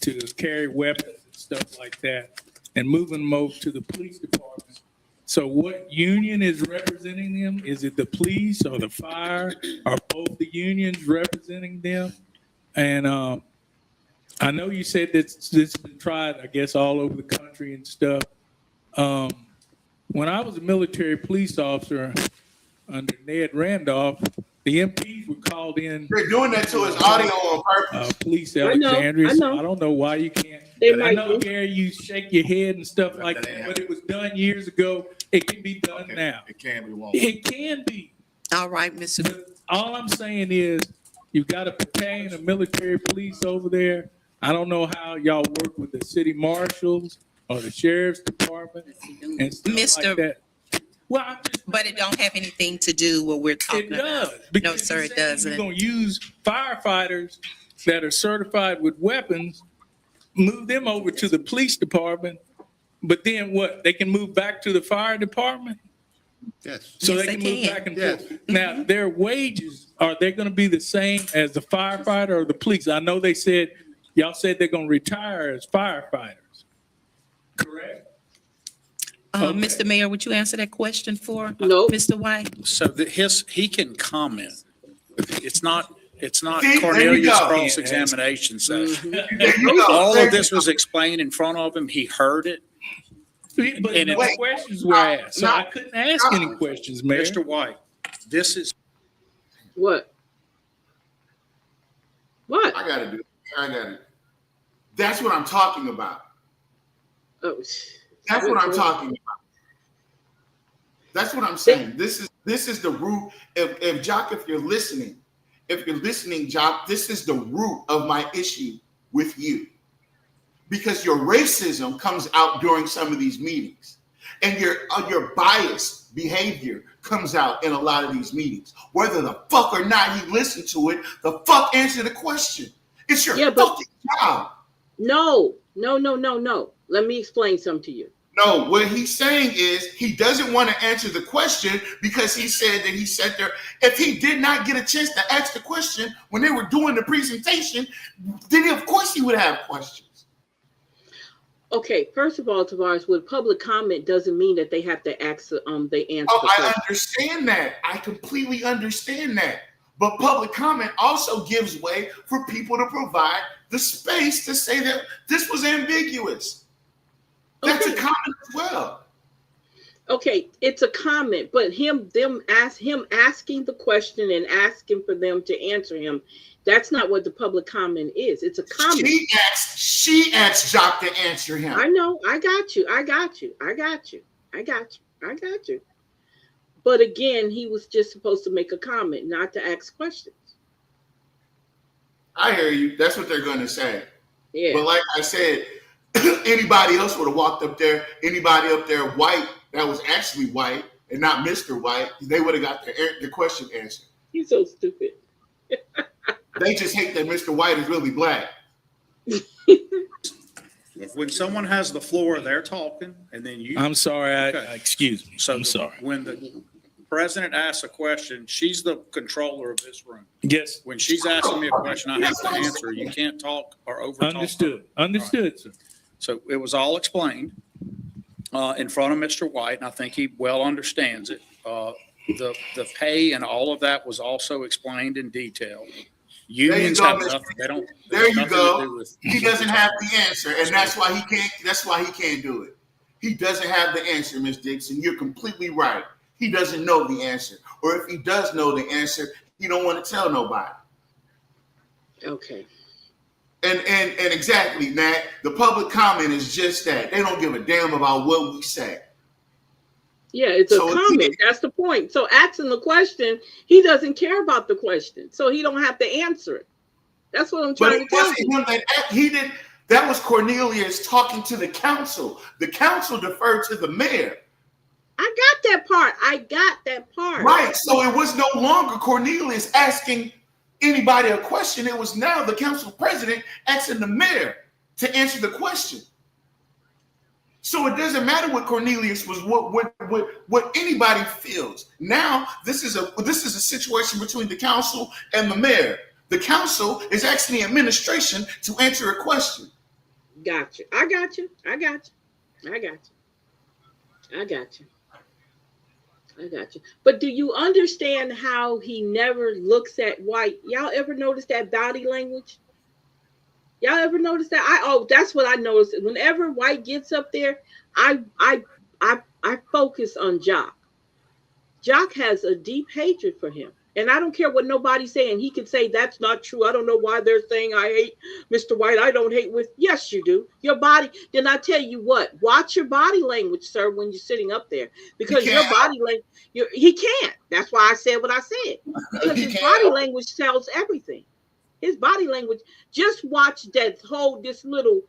to carry weapons and stuff like that and moving them over to the police department. So what union is representing them? Is it the police or the fire? Are both the unions representing them? And I know you said that this has been tried, I guess, all over the country and stuff. When I was a military police officer under Ned Randolph, the MPs were called in. They're doing that to his audio on purpose. Police I know, Alexandria. I So know. I don't know why you can't. They I might know, do. Gary, you shake your head and stuff like that, but it was done years ago. It can be done now. It can be wrong. It can be. All right, Mr. All I'm saying is, you've got a battalion of military police over there. I don't know how y'all work with the city marshals or the sheriff's department and stuff Mr. like that. Well, I'm just, But it don't have anything to do with what we're it talking does. about. No, because sir, you're it saying doesn't. You're gonna use firefighters that are certified with weapons, move them over to the police department, but then what? They can move back to the fire department? Yes. So Yes, they can they move can. back and Yes. forth. Now, their wages, are they going to be the same as the firefighter or the police? I know they said, y'all said they're going to retire as firefighters. Correct? Okay. Mr. Mayor, would you answer that question for Nope. Mr. White? So he can comment. It's not See, there you Cornelius go. cross-examination session. There you go. All There of this you was explained in front of him. He heard it. But And no wait, questions were asked, so I couldn't ask any questions, Mayor. Mr. White, this is, What? What? I got it. That's what I'm talking about. Oh, That's what I'm talking about. That's what I'm saying. This is the root. If Jock, if you're listening, Jock, this is the root of my issue with you. Because your racism comes out during some of these meetings. And your biased behavior comes out in a lot of these meetings. Whether the fuck or not he listened to it, the fuck answer the question. It's your fucking job. No. Let me explain something to you. No, what he's saying is he doesn't want to answer the question because he said that he sat there. If he did not get a chance to ask the question when they were doing the presentation, then of course he would have questions. Okay, first of all, Tavares, with public comment doesn't mean that they have to ask they answer. Oh, I understand that. I completely understand that. But public comment also gives way for people to provide the space to say that this was ambiguous. That's a comment as well. Okay, it's a comment, but him asking the question and asking for them to answer him, that's not what the public comment is. It's a comment. She asked Jock to answer him. I know. I got you. But again, he was just supposed to make a comment, not to ask questions. I hear you. That's what they're going to say. Yeah. But like I said, anybody else would have walked up there, anybody up there white that was actually white and not Mr. White, they would have got the question answered. You're so stupid. They just hate that Mr. White is really black. When someone has the floor, they're talking, and then you. I'm sorry. Okay. Excuse me. So I'm sorry. When the president asks a question, she's the controller of this room. Yes. When she's asking me a question, I have to answer. You can't talk or over talk. Understood, sir. So it was all explained in front of Mr. White, and I think he well understands it. The pay and all of that was also explained in detail. Unions have nothing. They don't. There you go. To do with he doesn't have the answer, and that's why he can't. That's why he can't do it. He doesn't have the answer, Ms. Dixon. You're completely right. He doesn't know the answer, or if he does know the answer, he don't want to tell nobody. Okay. And exactly, Nat. The public comment is just that. They don't give a damn about what we say. Yeah, it's a comment. That's the point. So asking the question, he doesn't care about the question, so he don't have to answer it. That's what I'm trying to tell you. That was Cornelius talking to the council. The council deferred to the mayor. I got that part. Right. So it was no longer Cornelius asking anybody a question. It was now the council president asking the mayor to answer the question. So it doesn't matter what Cornelius was, what anybody feels. Now this is a situation between the council and the mayor. The council is asking the administration to answer a question. Gotcha. I got you. But do you understand how he never looks at White? Y'all ever notice that body language? Y'all ever notice that? That's what I noticed. Whenever White gets up there, I focus on Jock. Jock has a deep hatred for him. And I don't care what nobody's saying. He can say, that's not true. I don't know why they're saying I hate Mr. White. I don't hate with. Yes, you do. Your body. Then I tell you what, watch your body language, sir, when you're sitting up there. Because your body language, he can't. That's why I said what I said. Because his body language tells everything. His body language. Just watch this little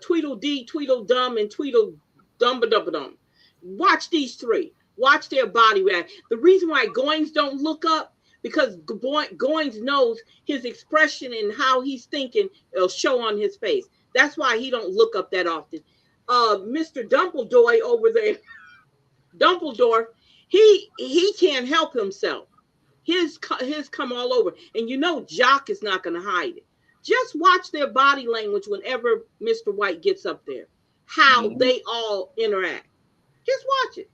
Tweedledee, Tweedledum, and Tweedledum. Watch these three. Watch their body react. The reason why Goins don't look up, because Goins knows his expression and how he's thinking, it'll show on his face. That's why he don't look up that often. Mr. Dumbledore over there, he can't help himself. His come all over. And you know Jock is not going to hide it. Just watch their body language whenever Mr. White gets up there. How they all interact. Just watch it.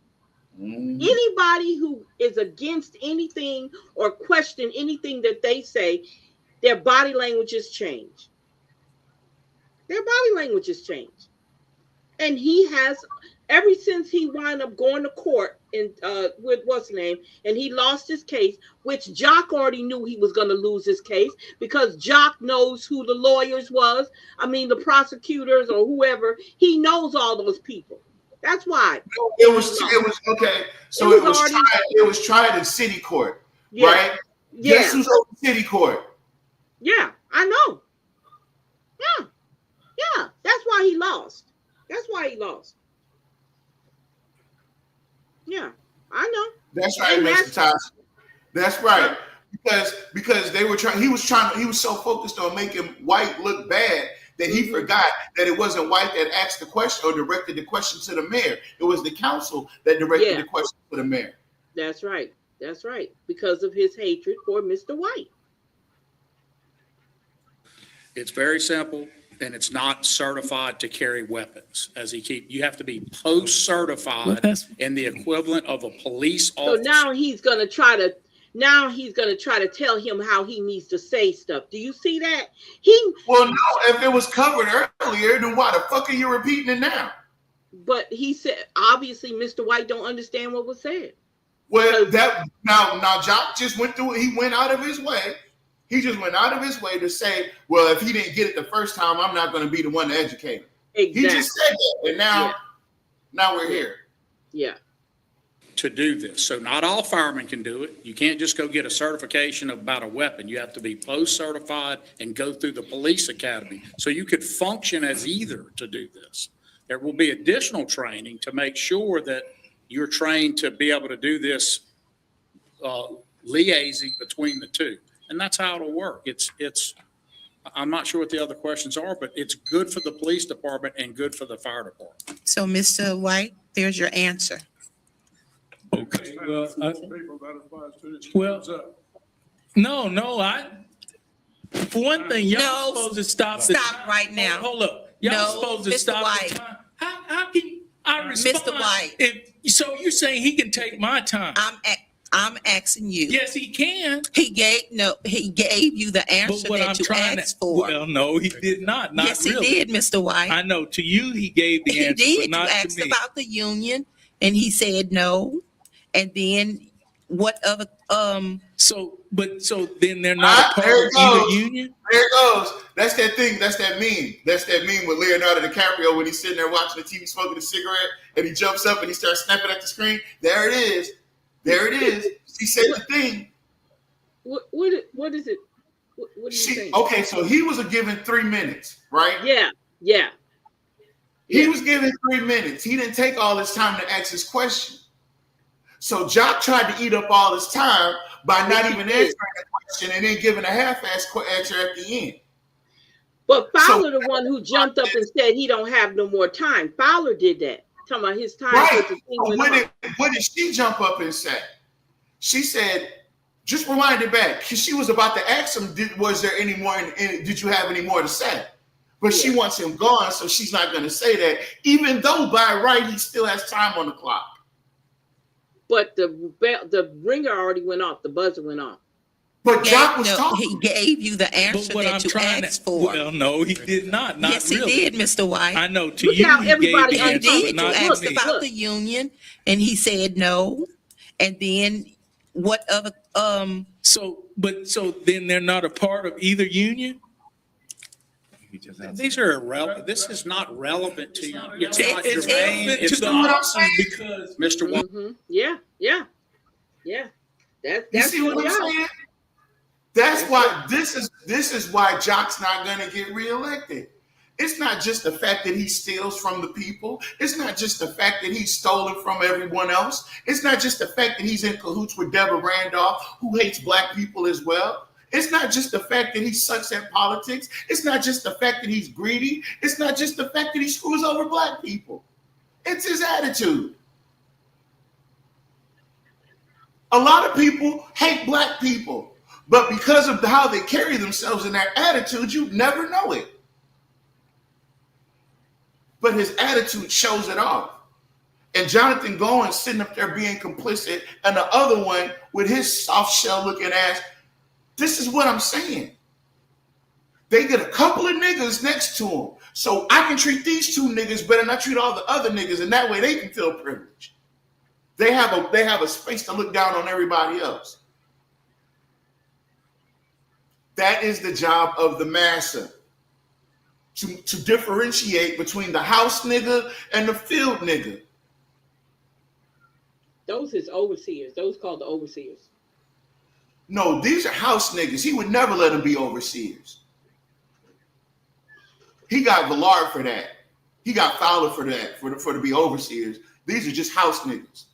Anybody who is against anything or question anything that they say, their body languages change. And he has, ever since he wound up going to court with what's the name, and he lost his case, which Jock already knew he was going to lose his case because Jock knows who the lawyers was. I mean, the prosecutors or whoever. He knows all those people. That's why. It was okay. So it was tried in city court, Yeah. right? Yeah. Guess who's over city court? Yeah, I know. Yeah. Yeah. That's why he lost. That's why he lost. Yeah, I know. That's right, Mr. Tyson. That's right. Because they were trying. He was so focused on making White look bad that he forgot that it wasn't White that asked the question or directed the question to the mayor. It was the council that directed the question to the mayor. That's right. That's right. Because of his hatred for Mr. White. It's very simple, and it's not certified to carry weapons. You have to be post-certified in the equivalent of a police officer. So now he's gonna try to tell him how he needs to say stuff. Do you see that? Well, no. If it was covered earlier, then why the fuck are you repeating it now? But he said obviously Mr. White don't understand what was said. Well, now Jock just went through it. He went out of his way. He just went out of his way to say, well, if he didn't get it the first time, I'm not going to be the one to educate him. Exactly. He just said that. And now we're here. Yeah. To do this. So not all firemen can do it. You can't just go get a certification about a weapon. You have to be post-certified and go through the police academy. So you could function as either to do this. There will be additional training to make sure that you're trained to be able to do this liaising between the two. And that's how it'll work. I'm not sure what the other questions are, but it's good for the police department and good for the fire department. So, Mr. White, there's your answer. Okay, no, for one thing, y'all supposed to stop the time. Stop right now. Hold up. Y'all supposed to Mr. stop White. the time. How can I respond? Mr. White. So you're saying he can take my time? I'm asking you. Yes, he can. He gave you the answer that you asked for. Well, no, he did not. Not yes, really. he did, Mr. White. I know. To you, he gave the answer, He but did. not You to asked me. about the union, and he said no. And then what other? So then they're not a part of either union. There it goes. That's that thing. That's that meme. That's that meme with Leonardo DiCaprio when he's sitting there watching the TV, smoking a cigarette, and he jumps up and he starts snapping at the screen. There it is. There it is. She said the thing. What is it? What are you saying? Okay, so he was given 3 minutes, right? Yeah. He was given 3 minutes. He didn't take all his time to ask his question. So Jock tried to eat up all his time by not even answering the question and then giving a half-assed answer at the end. But Fowler, the one who jumped up and said he don't have no more time. Fowler did that. Talking about his time. Right. What did she jump up and say? She said, just rewind it back. She was about to ask him, was there any more? Did you have any more to say? But she wants him gone, so she's not going to say that, even though by right he still has time on the clock. But the ringer already went off. The buzzer went off. But Jock was talking. He gave you the answer that you asked for. Well, no, he did not. Not yes, really. he did, Mr. White. I know. To you, he gave the answer, did. but not You asked to me. about the union, and he said no. And then what other? So then they're not a part of either union. These are irrelevant. This is not relevant to you. It's not It's germane. relevant It's to the not officers because Mr. White. Yeah. You That's see what I'm saying? That's why this is why Jock's not going to get reelected. It's not just the fact that he steals from the people. It's not just the fact that he's stolen from everyone else. It's not just the fact that he's in cahoots with Deborah Randolph, who hates black people as well. It's not just the fact that he sucks at politics. It's not just the fact that he's greedy. It's not just the fact that he screws over black people. It's his attitude. A lot of people hate black people, but because of how they carry themselves and their attitude, you never know it. But his attitude shows it off. And Jonathan Goins sitting up there being complicit, and the other one with his soft shell looking ass. This is what I'm saying. They get a couple of niggas next to him, so I can treat these two niggas better than I treat all the other niggas, and that way they can feel privileged. They have a space to look down on everybody else. That is the job of the massa. To differentiate between the house nigga and the field nigga. Those is overseers. Those called the overseers. No, these are house niggas. He would never let them be overseers. He got Villard for that. He got Fowler for that, for to be overseers. These are just house niggas.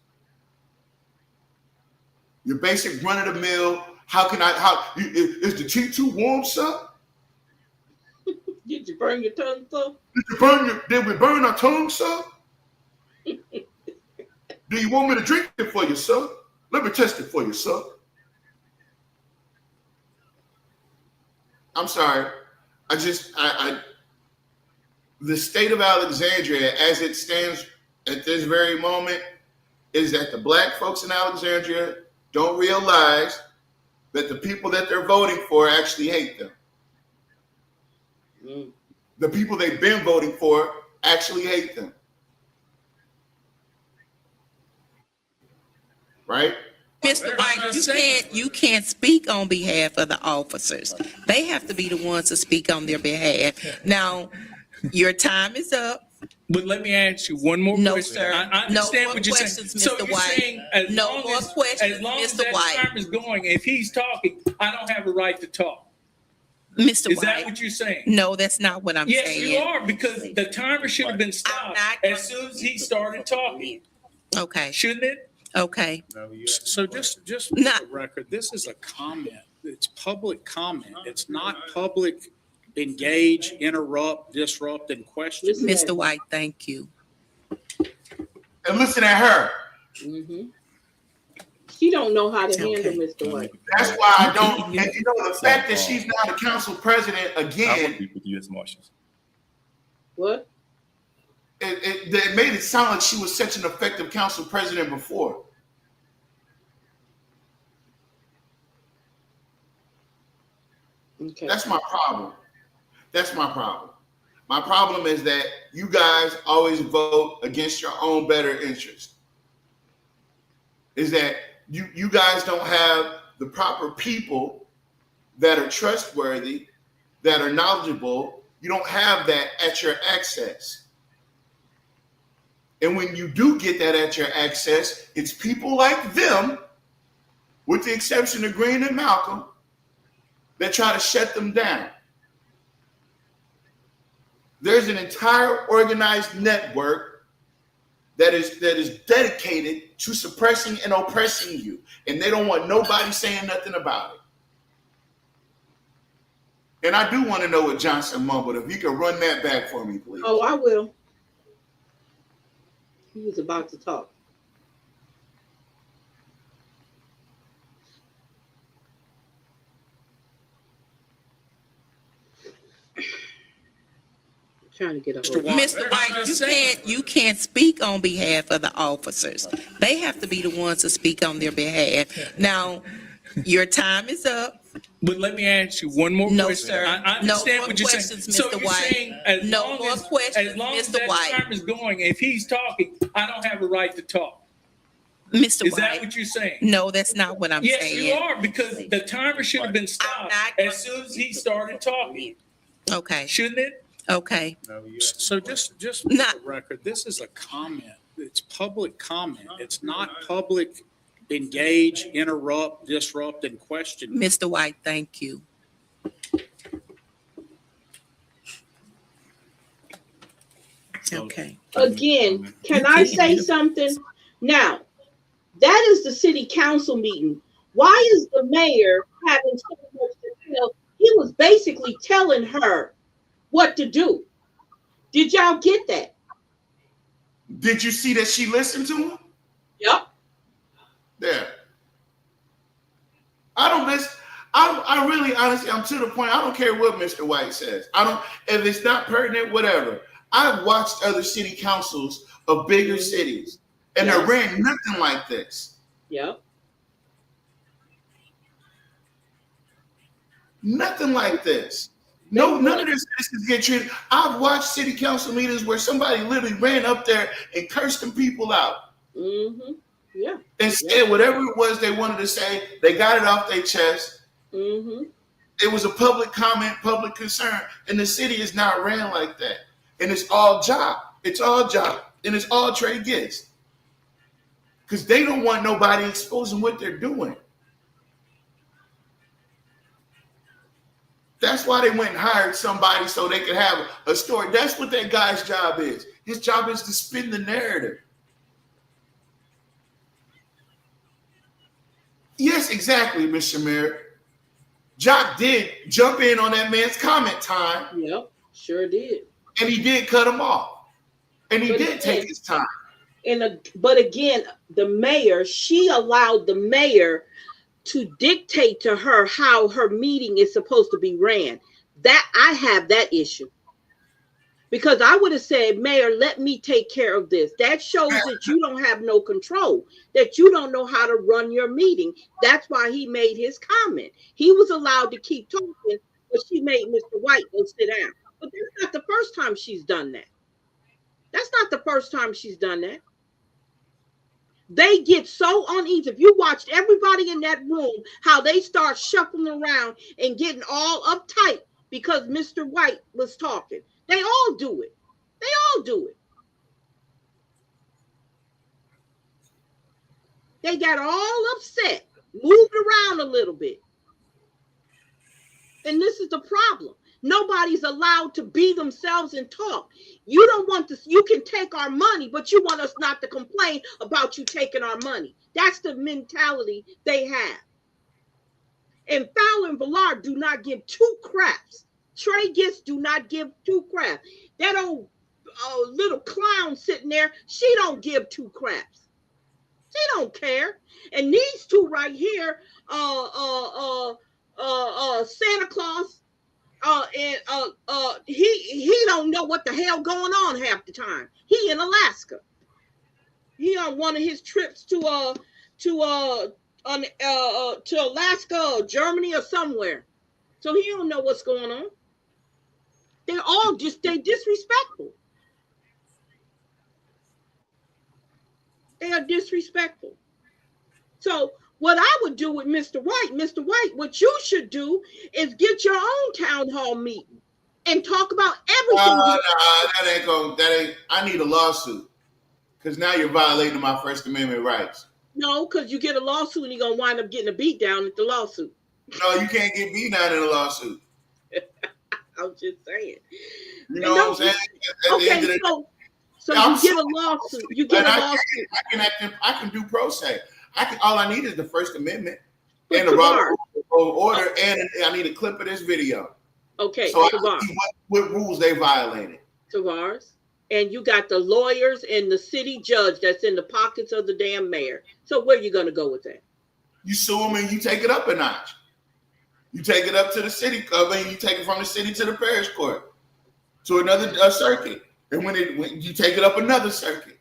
Your basic run of the mill. Is the tea too warm, sir? Did you burn your tongue, sir? Did we burn our tongue, sir? Do you want me to drink it for you, sir? Let me test it for you, sir. I'm sorry. The state of Alexandria, as it stands at this very moment, is that the black folks in Alexandria don't realize that the people that they're voting for actually hate them. The people they've been voting for actually hate them. Right? Mr. White, you can't speak on behalf of the officers. They have to be the ones to speak on their behalf. Now, your time is up. But let me ask you one more No, question. sir. I No understand more what you're saying. questions, So Mr. you're White. saying as No long more as, questions, as long as Mr. that White. time is going, if he's talking, I don't have a right to talk. Mr. Is that White. what you're saying? No, that's not what I'm Yes, saying. you are, because the timer should have been stopped as soon as he started talking, Okay, shouldn't it? okay. So just for Not- the record, this is a comment. It's public comment. It's not public engage, interrupt, disrupt, and question. Mr. White, thank you. And listen at her. She don't know how to handle Mr. White. That's why I don't. And you know, the fact that she's now the council president again, with U.S. Marshals. What? it made it sound like she was such an effective council president before. Okay. That's my problem. That's my problem. My problem is that you guys always vote against your own better interest. Is that you guys don't have the proper people that are trustworthy, that are knowledgeable. You don't have that at your access. And when you do get that at your access, it's people like them, with the exception of Green and Malcolm, that try to shut them down. There's an entire organized network that is dedicated to suppressing and oppressing you, and they don't want nobody saying nothing about it. And I do want to know what Johnson mumbled. If you can run that back for me, please. Oh, I will. He was about to talk. Trying to get a hold. Mr. White, you can't speak on behalf of the officers. They have to be the ones to speak on their behalf. Now, your time is up. But let me ask you one more No, question. sir. I understand No more what you're saying. questions, So Mr. you're White. saying as No long more as, questions, as long as Mr. that White. time is going, if he's talking, I don't have a right to talk. Mr. Is White. that what you're saying? No, that's not what I'm Yes, saying. you are, because the timer should have been stopped as soon as he started talking, Okay, shouldn't it? okay. So just for Not- the record, this is a comment. It's public comment. It's not public engage, interrupt, disrupt, and question. Mr. White, thank you. Okay. Again, can I say something? Now, that is the city council meeting. Why is the mayor having so much to tell? He was basically telling her what to do. Did y'all get that? Did you see that she listened to him? Yep. There. I don't listen. I really, honestly, I'm to the point. I don't care what Mr. White says. I don't. If it's not pertinent, whatever. I've watched other city councils of bigger cities, and they ran nothing like this. Yep. Nothing like this. No, none of their citizens get treated. I've watched city council meetings where somebody literally ran up there and cursed them people out. Mm-hmm. Yeah. They said whatever it was they wanted to say. They got it off their chest. Mm-hmm. It was a public comment, public concern, and the city is not ran like that. And it's all job. It's all job, and it's all trade gifts. Because they don't want nobody exposing what they're doing. That's why they went and hired somebody so they could have a story. That's what that guy's job is. His job is to spin the narrative. Yes, exactly, Mr. Mayor. Jock did jump in on that man's comment time. Yep, sure did. And he did cut him off. And he did take his time. But again, the mayor, she allowed the mayor to dictate to her how her meeting is supposed to be ran. That I have that issue. Because I would have said, Mayor, let me take care of this. That shows that you don't have no control, that you don't know how to run your meeting. That's why he made his comment. He was allowed to keep talking, but she made Mr. White go sit down. But that's not the first time she's done that. That's not the first time she's done that. They get so uneasy. If you watched everybody in that room, how they start shuffling around and getting all uptight because Mr. White was talking. They all do it. They all do it. They got all upset, moved around a little bit. And this is the problem. Nobody's allowed to be themselves and talk. You don't want this. You can take our money, but you want us not to complain about you taking our money. That's the mentality they have. And Fowler and Villard do not give two craps. Trey Gist do not give two craps. That old little clown sitting there, she don't give two craps. She don't care. And these two right here, Santa Claus, he don't know what the hell going on half the time. He in Alaska. He on one of his trips to Alaska or Germany or somewhere. So he don't know what's going on. They disrespectful. They are disrespectful. So what I would do with Mr. White, what you should do is get your own town hall meeting and talk about everything. I need a lawsuit. Because now you're violating my First Amendment rights. No, because you get a lawsuit and you're going to wind up getting a beat down at the lawsuit. No, you can't get beat down in a lawsuit. I'm just saying. You know what I'm saying? Okay, so you get a lawsuit. You get a lawsuit. I can do pro se. All I need is the First Amendment and the Robert order, and I need a clip of this video. Okay, so I can see what rules they violated. Tavares, and you got the lawyers and the city judge that's in the pockets of the damn mayor. So where you gonna go with that? You sue them and you take it up a notch. You take it up to the city, you take it from the city to the parish court, to another circuit. And when you take it up another circuit,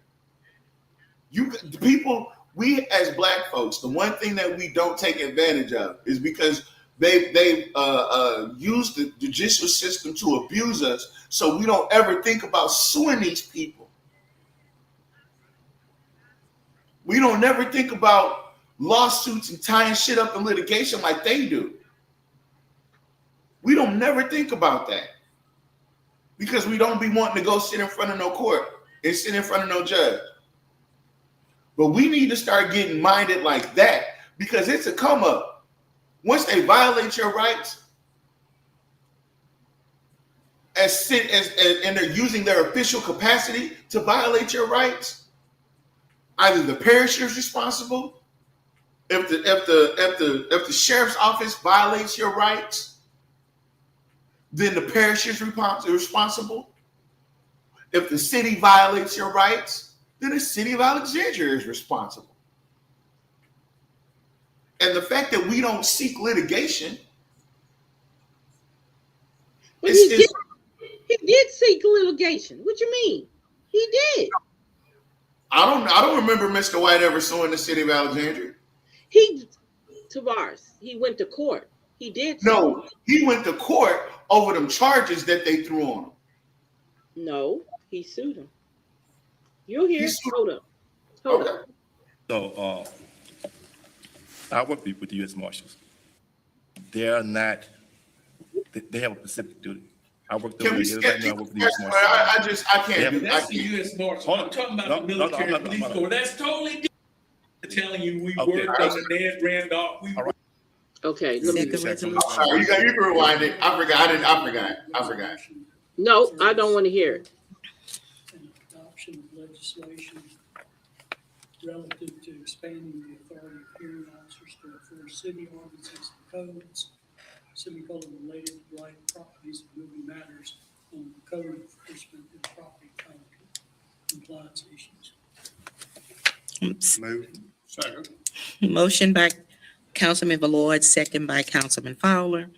we as black folks, the one thing that we don't take advantage of is because they use the judicial system to abuse us, so we don't ever think about suing these people. We don't never think about lawsuits and tying shit up in litigation like they do. We don't never think about that because we don't be wanting to go sit in front of no court and sit in front of no judge. But we need to start getting minded like that because it's a come up. Once they violate your rights, and they're using their official capacity to violate your rights, either the parish is responsible, if the sheriff's office violates your rights, then the parish is responsible. If the city violates your rights, then the city of Alexandria is responsible. And the fact that we don't seek litigation, but he did seek litigation. What you mean? He did. I don't remember Mr. White ever suing the city of Alexandria. Tavares, he went to court. He did. No, he went to court over them charges that they threw on him. No, he sued him. You'll hear. Hold up. So, I work with the U.S. Marshals. They're not, they have a specific duty. I work Can there, we everybody skip? know I work for the U.S. Marshals. I can't do. I That's the can't. U.S. Marshal. Hold I'm on. talking about the No, no, military I'm not- police I'm not- corps. That's totally different. Telling you we Okay. worked under Ned Randolph. We All right. Okay, let me. Second resolution. I'm sorry, you can rewind it. I forgot. I forgot. No, I don't want to hear it. And adoption of legislation relative to expanding the authority of hearing officers to enforce city ordinances and codes, semicolon related to blight properties and moving matters on code enforcement and property compliance issues. Oops. Move. Second. Motion by Councilman Ballard, second by Councilman Fowler.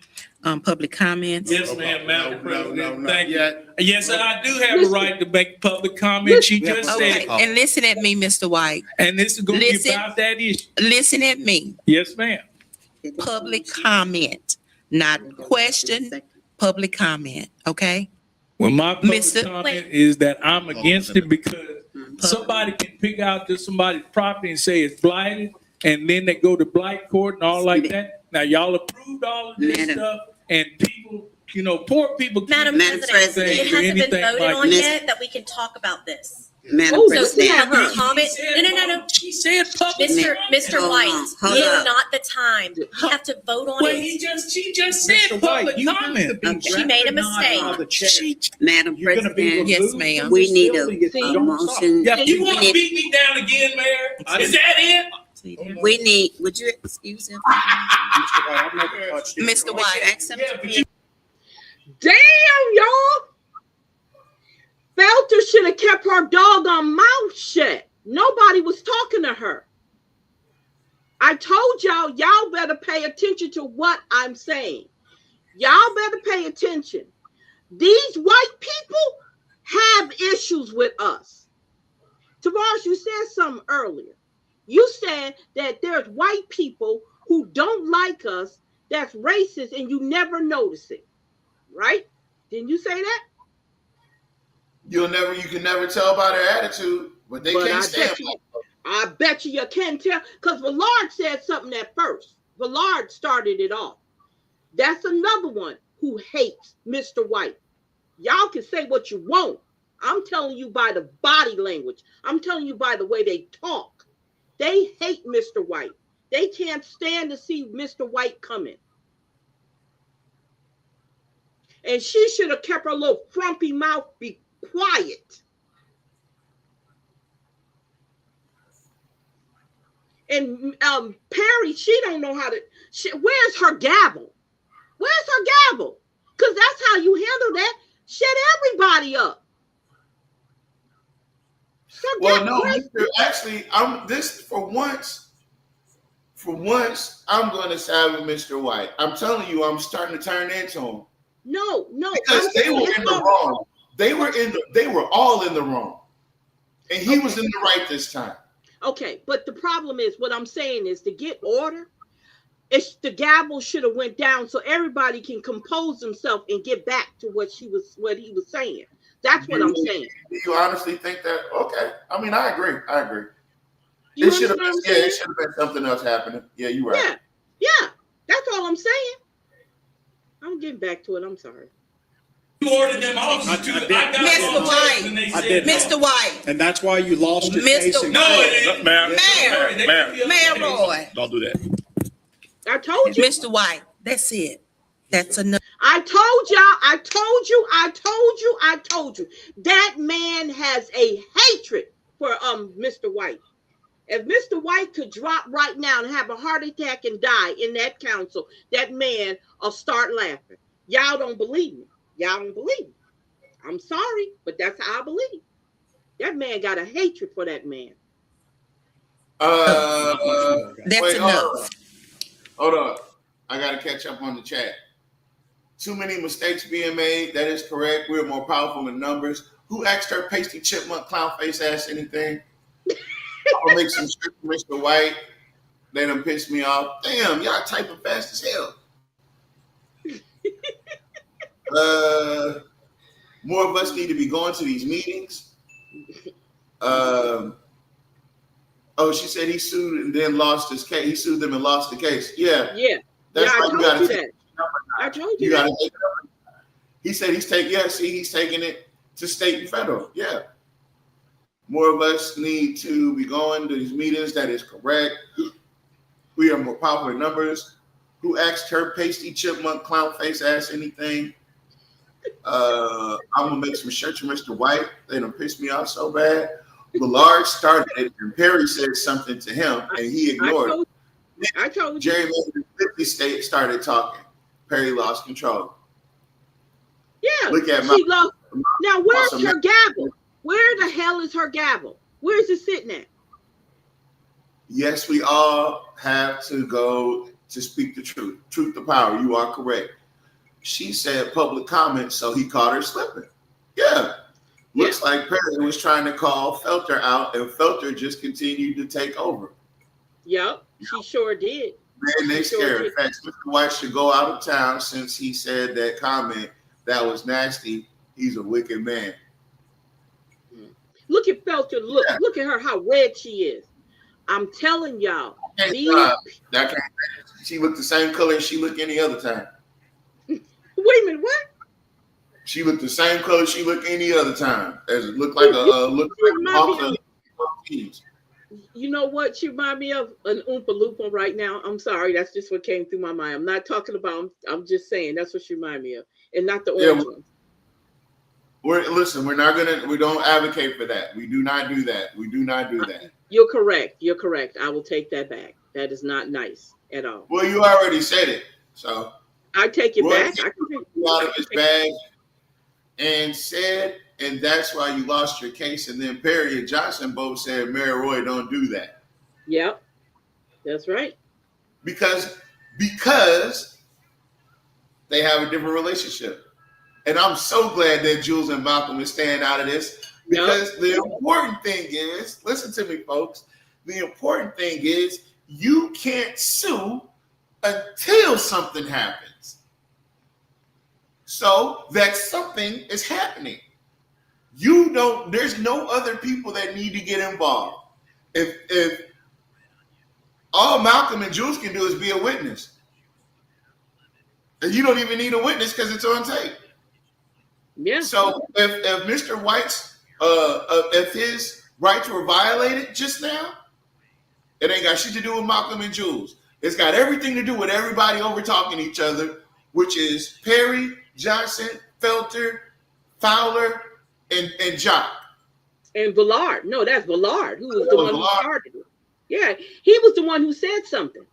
Public comments. Yes, ma'am, Madam President. not Thank you. yet. Yes, I do have a right to make public comment. She just Okay, said, and listen at me, Mr. White. and this is gonna be Listen. about that issue. Listen at me. Yes, ma'am. Public comment, not question, public comment, okay? Well, my public Mr. comment is that I'm against it because somebody can pick out to somebody's property and say it's blighted, and then they go to blight court and all like that. Now, y'all approved all of this Madam- stuff, and people, poor people. Madam Madam President, President. it hasn't been Anything voted like on this. yet that we can talk about this. Madam Oh, So President. public comment, no. She said public. Mr. Hold on, White, hold this up. is not the time. We have to vote on Well, it. she just said public comment. She made a mistake. Madam President, Yes, ma'am. we need a See? motion. Yeah, you want to We need- beat me down again, Mayor? Is that it? We need, would you excuse him? Mr. White. Ask him Yeah, to but be- you Damn, y'all. Felter should have kept her doggone mouth shut. Nobody was talking to her. I told y'all better pay attention to what I'm saying. Y'all better pay attention. These white people have issues with us. Tavares, you said something earlier. You said that there's white people who don't like us, that's racist, and you never notice it. Right? Didn't you say that? You can never tell by their attitude, but they can't stand it. I bet you can't tell, because Villard said something at first. Villard started it off. That's another one who hates Mr. White. Y'all can say what you want. I'm telling you by the body language. I'm telling you by the way they talk. They hate Mr. White. They can't stand to see Mr. White coming. And she should have kept her little frumpy mouth be quiet. And Perry, she don't know how to. Where's her gavel? Where's her gavel? Because that's how you handle that. Shut everybody up. So Well, no, actually, for once, I'm going to side with Mr. White. I'm telling you, I'm starting to turn into him. No. Because they were in the wrong. They were all in the wrong. And he was in the right this time. Okay, but the problem is, what I'm saying is, to get order, the gavel should have went down so everybody can compose themselves and get back to what he was saying. That's what I'm saying. Do you honestly think that? Okay. I mean, I agree. It should have been something else happening. Yeah, you're right. Yeah. That's all I'm saying. I'm getting back to it. I'm sorry. You ordered them officers to. Mr. White, Mr. White, And that's why you lost your Mr. case. in No, court. it ain't. Mayor Roy, Don't do that. I told you. Mr. White, that's it. That's enough. I told y'all. I told you. That man has a hatred for Mr. White. If Mr. White could drop right now and have a heart attack and die in that council, that man will start laughing. Y'all don't believe me. I'm sorry, but that's how I believe. That man got a hatred for that man. That's wait, enough. Hold on. I got to catch up on the chat. Too many mistakes being made. That is correct. We're more powerful in numbers. Who asked her pasty chipmunk clown face ass anything? I'm gonna make some shit for Mr. White. Let him piss me off. Damn, y'all typing fast as hell. More of us need to be going to these meetings. Oh, she said he sued and then lost his case. He sued them and lost the case. Yeah, Yeah. that's I why you told gotta you take that. I told you you gotta that. take it up. He said he's taking it to state and federal. Yeah. More of us need to be going to these meetings. That is correct. We are more powerful in numbers. Who asked her pasty chipmunk clown face ass anything? I'm gonna make some shirts for Mr. White. They done pissed me off so bad. Millard started it, and Perry said something to him, and he ignored it. I told you. Jerry Miller 50 State started talking. Perry lost control. Yeah. Look at She lost. Now, where's awesome. her gavel? Where the hell is her gavel? Where's it sitting at? Yes, we all have to go to speak the truth. Truth to power. You are correct. She said public comment, so he caught her slipping. Yeah. Looks like Perry was trying to call Felter out, and Felter just continued to take over. Yep, she sure did. Man, they scared. In fact, Mr. White should go out of town since he said that comment that was nasty. He's a wicked man. Look at Felter. Look at her, how red she is. I'm telling y'all. She looked the same color as she looked any other time. Wait a minute, what? She looked the same color she looked any other time. As it looked like You know what she remind me of? An Oompa Loompa right now. I'm sorry, that's just what came through my mind. I'm not talking about. I'm just saying that's what she remind me of, and not the orange one. We're not gonna. We don't advocate for that. We do not do that. We do not do that. You're correct. You're correct. I will take that back. That is not nice at all. Well, you already said it, so I take it back. I can take it out of his bag and said, and that's why you lost your case. And then Perry and Johnson both said, Mary Roy, don't do that. Yep, that's right. Because they have a different relationship. And I'm so glad that Jules and Malcolm is staying out of this. Because the important thing is, listen to me, folks. The important thing is you can't sue until something happens. So that something is happening. There's no other people that need to get involved. If all Malcolm and Jules can do is be a witness. And you don't even need a witness because it's on tape. Yeah. So if Mr. White's if his rights were violated just now, it ain't got shit to do with Malcolm and Jules. It's got everything to do with everybody over talking each other, which is Perry, Johnson, Felter, Fowler, and Jock. And Villard. No, that's Villard, who was the one who started it. Yeah, he was the one who said something.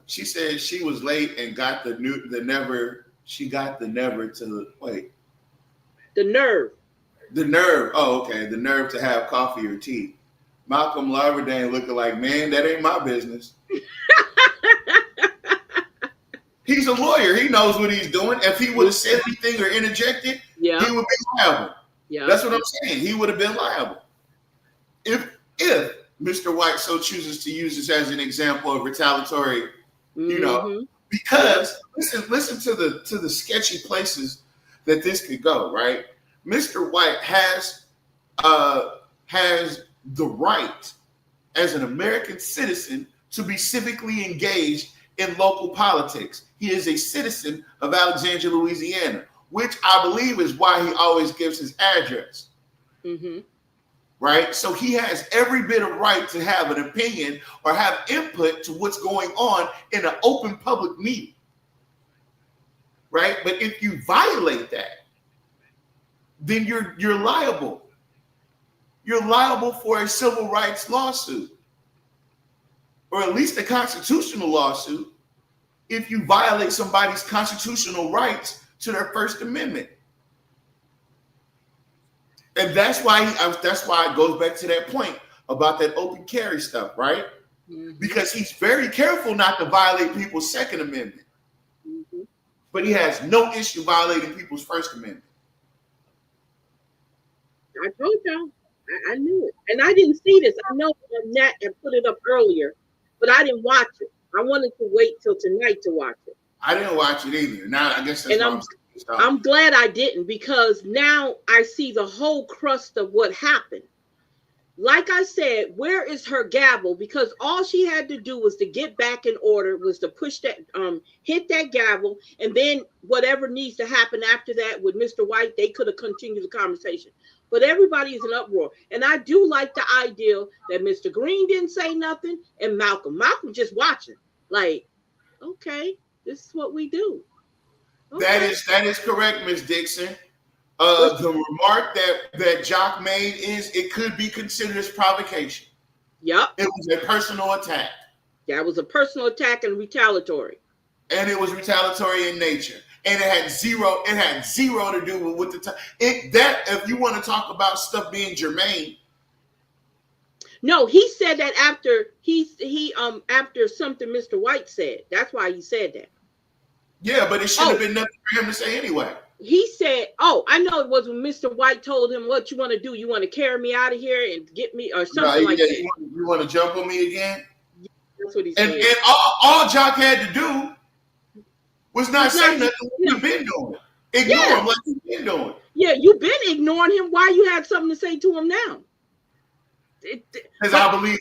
She said she was late and got the never to wait. The nerve. The nerve. Oh, okay. The nerve to have coffee or tea. Malcolm Laverdane looking like, man, that ain't my business. He's a lawyer. He knows what he's doing. If he would have said anything or interjected, he would be liable. Yeah. That's what I'm saying. He would have been liable. If Mr. White so chooses to use this as an example of retaliatory, because listen to the sketchy places that this could go, right? Mr. White has the right as an American citizen to be civically engaged in local politics. He is a citizen of Alexandria, Louisiana, which I believe is why he always gives his address. Mm-hmm. Right? So he has every bit of right to have an opinion or have input to what's going on in an open public meeting. Right? But if you violate that, then you're liable. You're liable for a civil rights lawsuit, or at least a constitutional lawsuit, if you violate somebody's constitutional rights to their First Amendment. And that's why it goes back to that point about that open carry stuff, right? Mm-hmm. Because he's very careful not to violate people's Second Amendment. Mm-hmm. But he has no issue violating people's First Amendment. I told y'all. I knew it. And I didn't see this. I know Nat had put it up earlier, but I didn't watch it. I wanted to wait till tonight to watch it. I didn't watch it either. Now I guess that's I'm glad I didn't, because now I see the whole crust of what happened. like I said, where is her gavel? Because all she had to do was to get back in order, was to push that, hit that gavel, and then whatever needs to happen after that with Mr. White, they could have continued the conversation. But everybody is in uproar. And I do like the idea that Mr. Green didn't say nothing and Malcolm just watching. Like, okay, this is what we do. Okay. That is correct, Ms. Dixon. The remark that Jock made is it could be considered as provocation. Yep. It was a personal attack. Yeah, it was a personal attack and retaliatory. And it was retaliatory in nature. And it had zero to do with the time. If you want to talk about stuff being germane. No, he said that after after something Mr. White said. That's why he said that. Yeah, but it should have been nothing for him to say anyway. He said, I know it was when Mr. White told him, what you want to do? You want to carry me out of here and get me or something like that. You want to jump on me again? That's what he said. And all Jock had to do was not say nothing like he's been doing. Ignore him like he's been doing. Yeah, you've been ignoring him. Why you had something to say to him now? Because I believe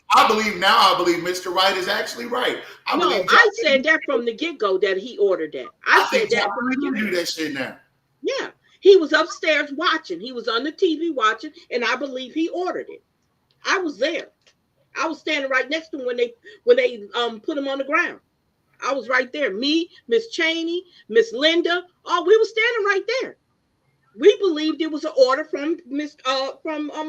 Mr. Wright is actually right. I said that from the get-go that he ordered that. I said that from the get-go. Do that shit now. Yeah, he was upstairs watching. He was on the TV watching, and I believe he ordered it. I was there. I was standing right next to him when they put him on the ground. I was right there. Me, Miss Cheney, Miss Linda, we were standing right there. We believed it was an order from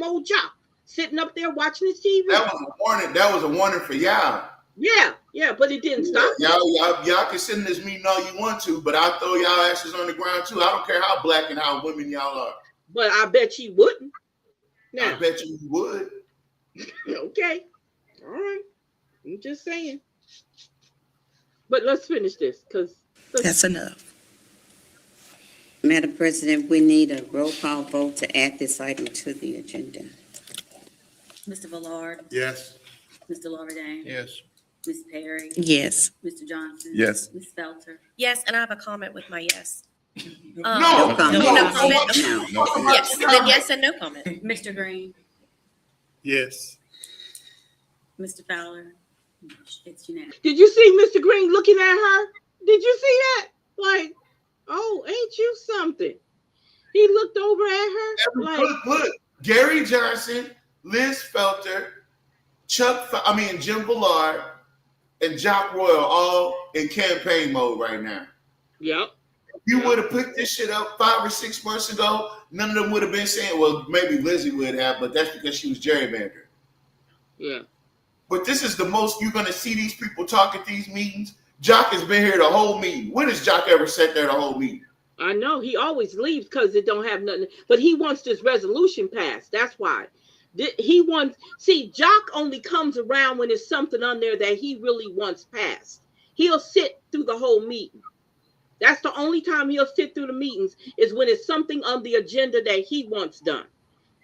old Jock sitting up there watching his TV. That was a warning. That was a warning for y'all. Yeah, but it didn't stop. Y'all can sit in this meeting all you want to, but I'll throw y'all asses on the ground too. I don't care how black and how women y'all are. But I bet you wouldn't. Now. I bet you would. Okay. All right. I'm just saying. But let's finish this because that's enough. Madam President, we need a roll call vote to add this item to the agenda. Mr. Villard? Yes. Mr. Lorraine? Yes. Ms. Perry? Yes. Mr. Johnson? Yes. Ms. Felter? Yes, and I have a comment with my yes. No comment. No comment. No. Yes, then yes and no comment. Mr. Green? Yes. Mr. Fowler? It's unanimous. Did you see Mr. Green looking at her? Did you see that? Like, oh, ain't you something? He looked over at her. Look, Gary Johnson, Liz Felter, Jim Villard, and Jock Royal all in campaign mode right now. Yep. If you would have picked this shit up 5 or 6 months ago, none of them would have been saying, well, maybe Lizzie would have, but that's because she was gerrymandering. Yeah. But this is the most you're going to see these people talk at these meetings. Jock has been here the whole meeting. When has Jock ever sat there the whole meeting? I know. He always leaves because it don't have nothing. But he wants this resolution passed. That's why. Jock only comes around when there's something on there that he really wants passed. He'll sit through the whole meeting. That's the only time he'll sit through the meetings is when it's something on the agenda that he wants done.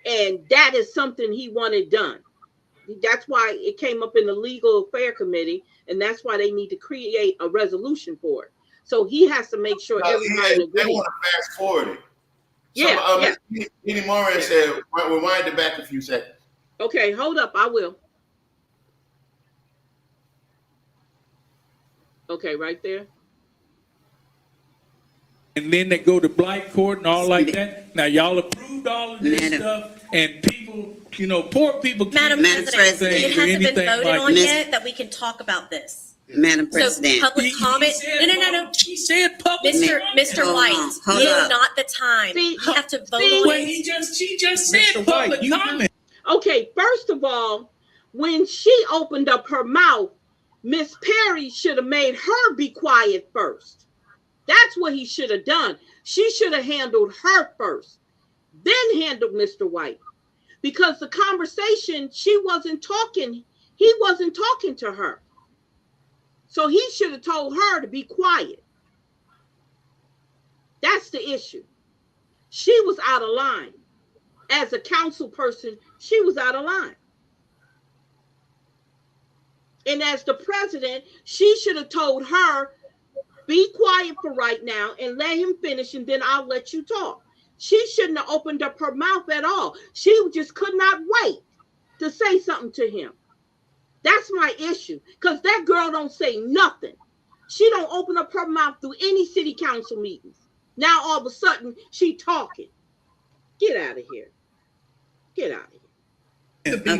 And that is something he wanted done. That's why it came up in the Legal Affairs Committee, and that's why they need to create a resolution for it. So he has to make sure everybody agrees. They want to fast forward it. Yeah. Kenny Moran said, rewind it back a few seconds. Okay, hold up. I will. Okay, right there. And then they go to blight court and all like that. Now, y'all approved all of this stuff, and people, poor people can't Madam President, it hasn't been voted on Miss- yet that we can talk about this. Madam President. So public comment. No. She said public. Mr. White, hold it up. is not the time. We have to vote on Well, it. she just said public comment. Okay, first of all, when she opened up her mouth, Miss Perry should have made her be quiet first. That's what he should have done. She should have handled her first, then handled Mr. White. Because the conversation, he wasn't talking to her. So he should have told her to be quiet. That's the issue. She was out of line. As a council person, she was out of line. And as the president, she should have told her, be quiet for right now and let him finish, and then I'll let you talk. She shouldn't have opened up her mouth at all. She just could not wait to say something to him. That's my issue. Because that girl don't say nothing. She don't open up her mouth through any city council meetings. Now all of a sudden she talking. Get out of here. Get out of here.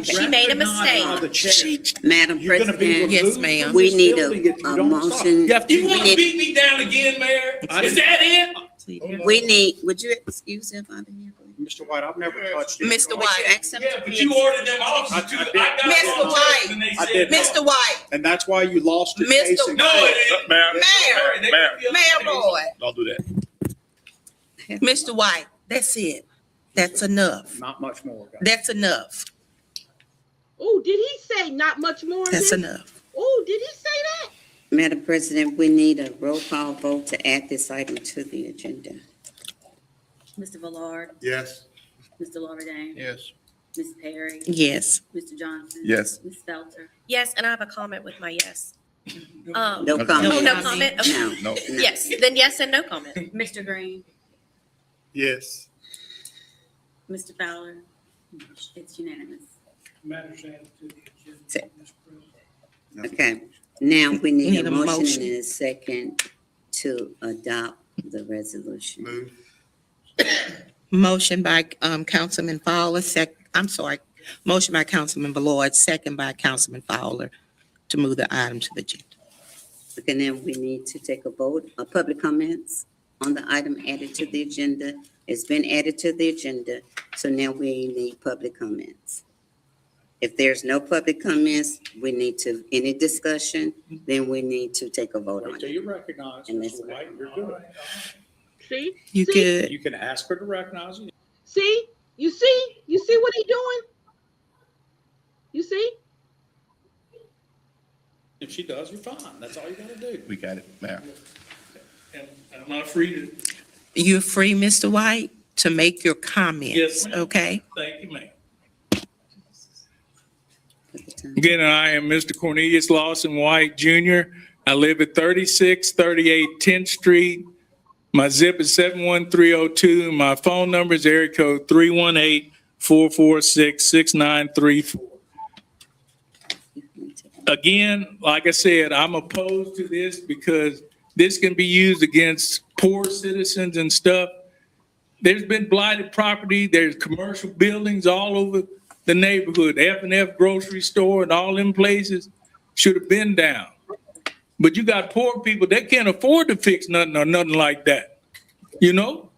She made a mistake. Madam You're gonna be President, Yes, removed ma'am. from we this need building if you a don't stop. motion. You want to need- beat me down again, Mayor? Is that it? We need, would you excuse him out of here? Mr. White, I've never touched it. Mr. Would you White, ask him Yeah, to but be you excused? ordered them officers to, I I did. got Mr. on White. and they I said did. no. Mr. White, And that's why you lost your Mr. case. in No, court. it Mayor, Mayor, They- Mayor. Mayor Boy, don't do that. Mr. White, that's it. That's enough. Not much more, guys. That's enough. Oh, did he say not much more? That's enough. Oh, did he say that? Madam President, we need a roll call vote to add this item to the agenda. Mr. Villard, Yes. Mr. Lawberdane, Yes. Ms. Perry, Yes. Mr. Johnson. Yes. Ms. Felter. Yes, and I have a comment with my yes. No Okay. comment. Oh, no comment? Okay. No. No. Yes, then yes and no comment. Mr. Green, Yes. Mr. Fowler. It's unanimous. Matters added to the agenda, Say- Mr. President. Okay, now we need Need a a motion motion. and a second to adopt the resolution. Move. Motion by Councilman Fowler, motion by Councilman Ballard, second by Councilman Fowler to move the item to the agenda. Okay, now we need to take a vote, public comments on the item added to the agenda. It's been added to the agenda, so now we need public comments. If there's no public comments, we need to, any discussion, then we need to take a vote Wait on till it. you recognize And Mr. that's- White, you're good. See? You See? good? You can ask her to recognize you. See? You see? You see what he doing? You see? If she does, you're fine. That's all you gotta do. We got it, Mayor. And I'm not free to, You're free, Mr. White, to make your comments. Yes, ma'am. Okay? thank you, ma'am. At the time. Again, I am Mr. Cornelius Lawson White Jr. I live at 3638 10th Street. My zip is 71302. My phone number is area code 318-446-6934. Again, like I said, I'm opposed to this because this can be used against poor citizens and stuff. There's been blighted property. There's commercial buildings all over the neighborhood. F&F grocery store and all them places should have been down. But you got poor people, they can't afford to fix nothing or nothing like that. You know,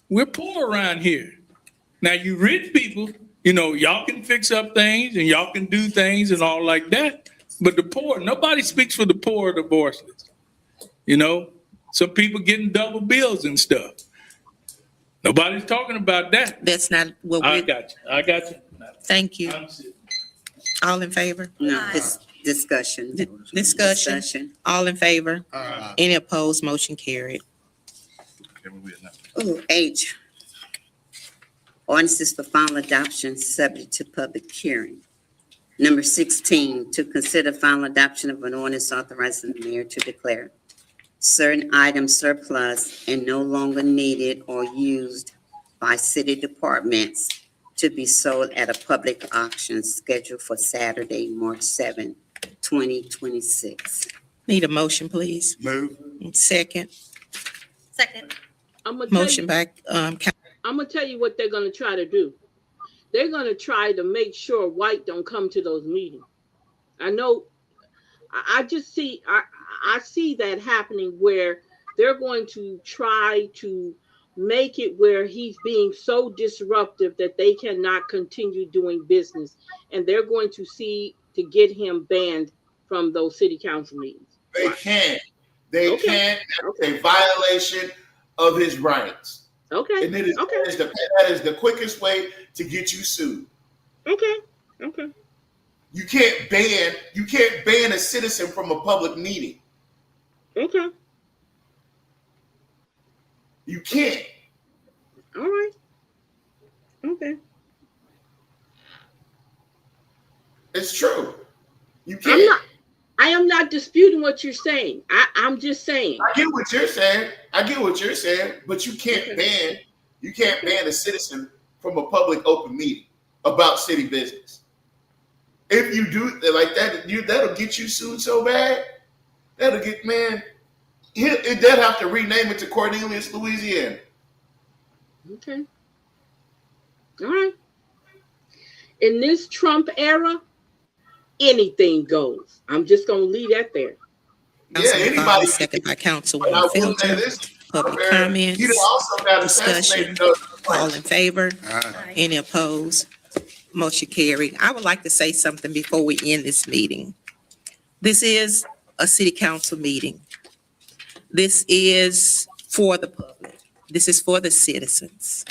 we're poor around here. Now, you rich people, you know, y'all can fix up things and y'all can do things and all like that. But the poor, nobody speaks for the poor or the voiceless. You know, some people getting double bills and stuff. Nobody's talking about that. That's not what I we, got you. I got you. thank you. I'm serious. All in favor? No, discussion. Discussion? All in favor? Any opposed? Motion carried. Okay, we will now. Oh, H. Ordinances for final adoption subject to public hearing. Number 16, to consider final adoption of an ordinance authorizing the mayor to declare certain items surplus and no longer needed or used by city departments to be sold at a public auction scheduled for Saturday, March 7, 2026. Need a motion, please? Move. Second, Second. I'm gonna motion by, I'm gonna tell you what they're gonna try to do. They're gonna try to make sure White don't come to those meetings. I know. I just see. I see that happening where they're going to try to make it where he's being so disruptive that they cannot continue doing business, and they're going to see to get him banned from those city council meetings. They can't. They Okay. can't. That's a violation of his rights. Okay. And it is, Okay. that is the quickest way to get you sued. Okay. Okay. You can't ban a citizen from a public meeting. Okay. You can't. All right. Okay. It's true. You I'm can't. not. I am not disputing what you're saying. I'm just saying. I get what you're saying. But you can't ban a citizen from a public open meeting about city business. If you do like that, that'll get you sued so bad. That'll get, man. They'd have to rename it to Cornelius, Louisiana. Okay. All right. In this Trump era, anything goes. I'm just going to leave that there. Yeah, Councilman anybody. Barbara, second by But I Councilwoman will say Felter. this: Public he comments, also got discussion, assassinated. all in favor? Aye. Any opposed? Motion carried. I would like to say something before we end this meeting. This is a city council meeting. This is for the public. This is for the citizens.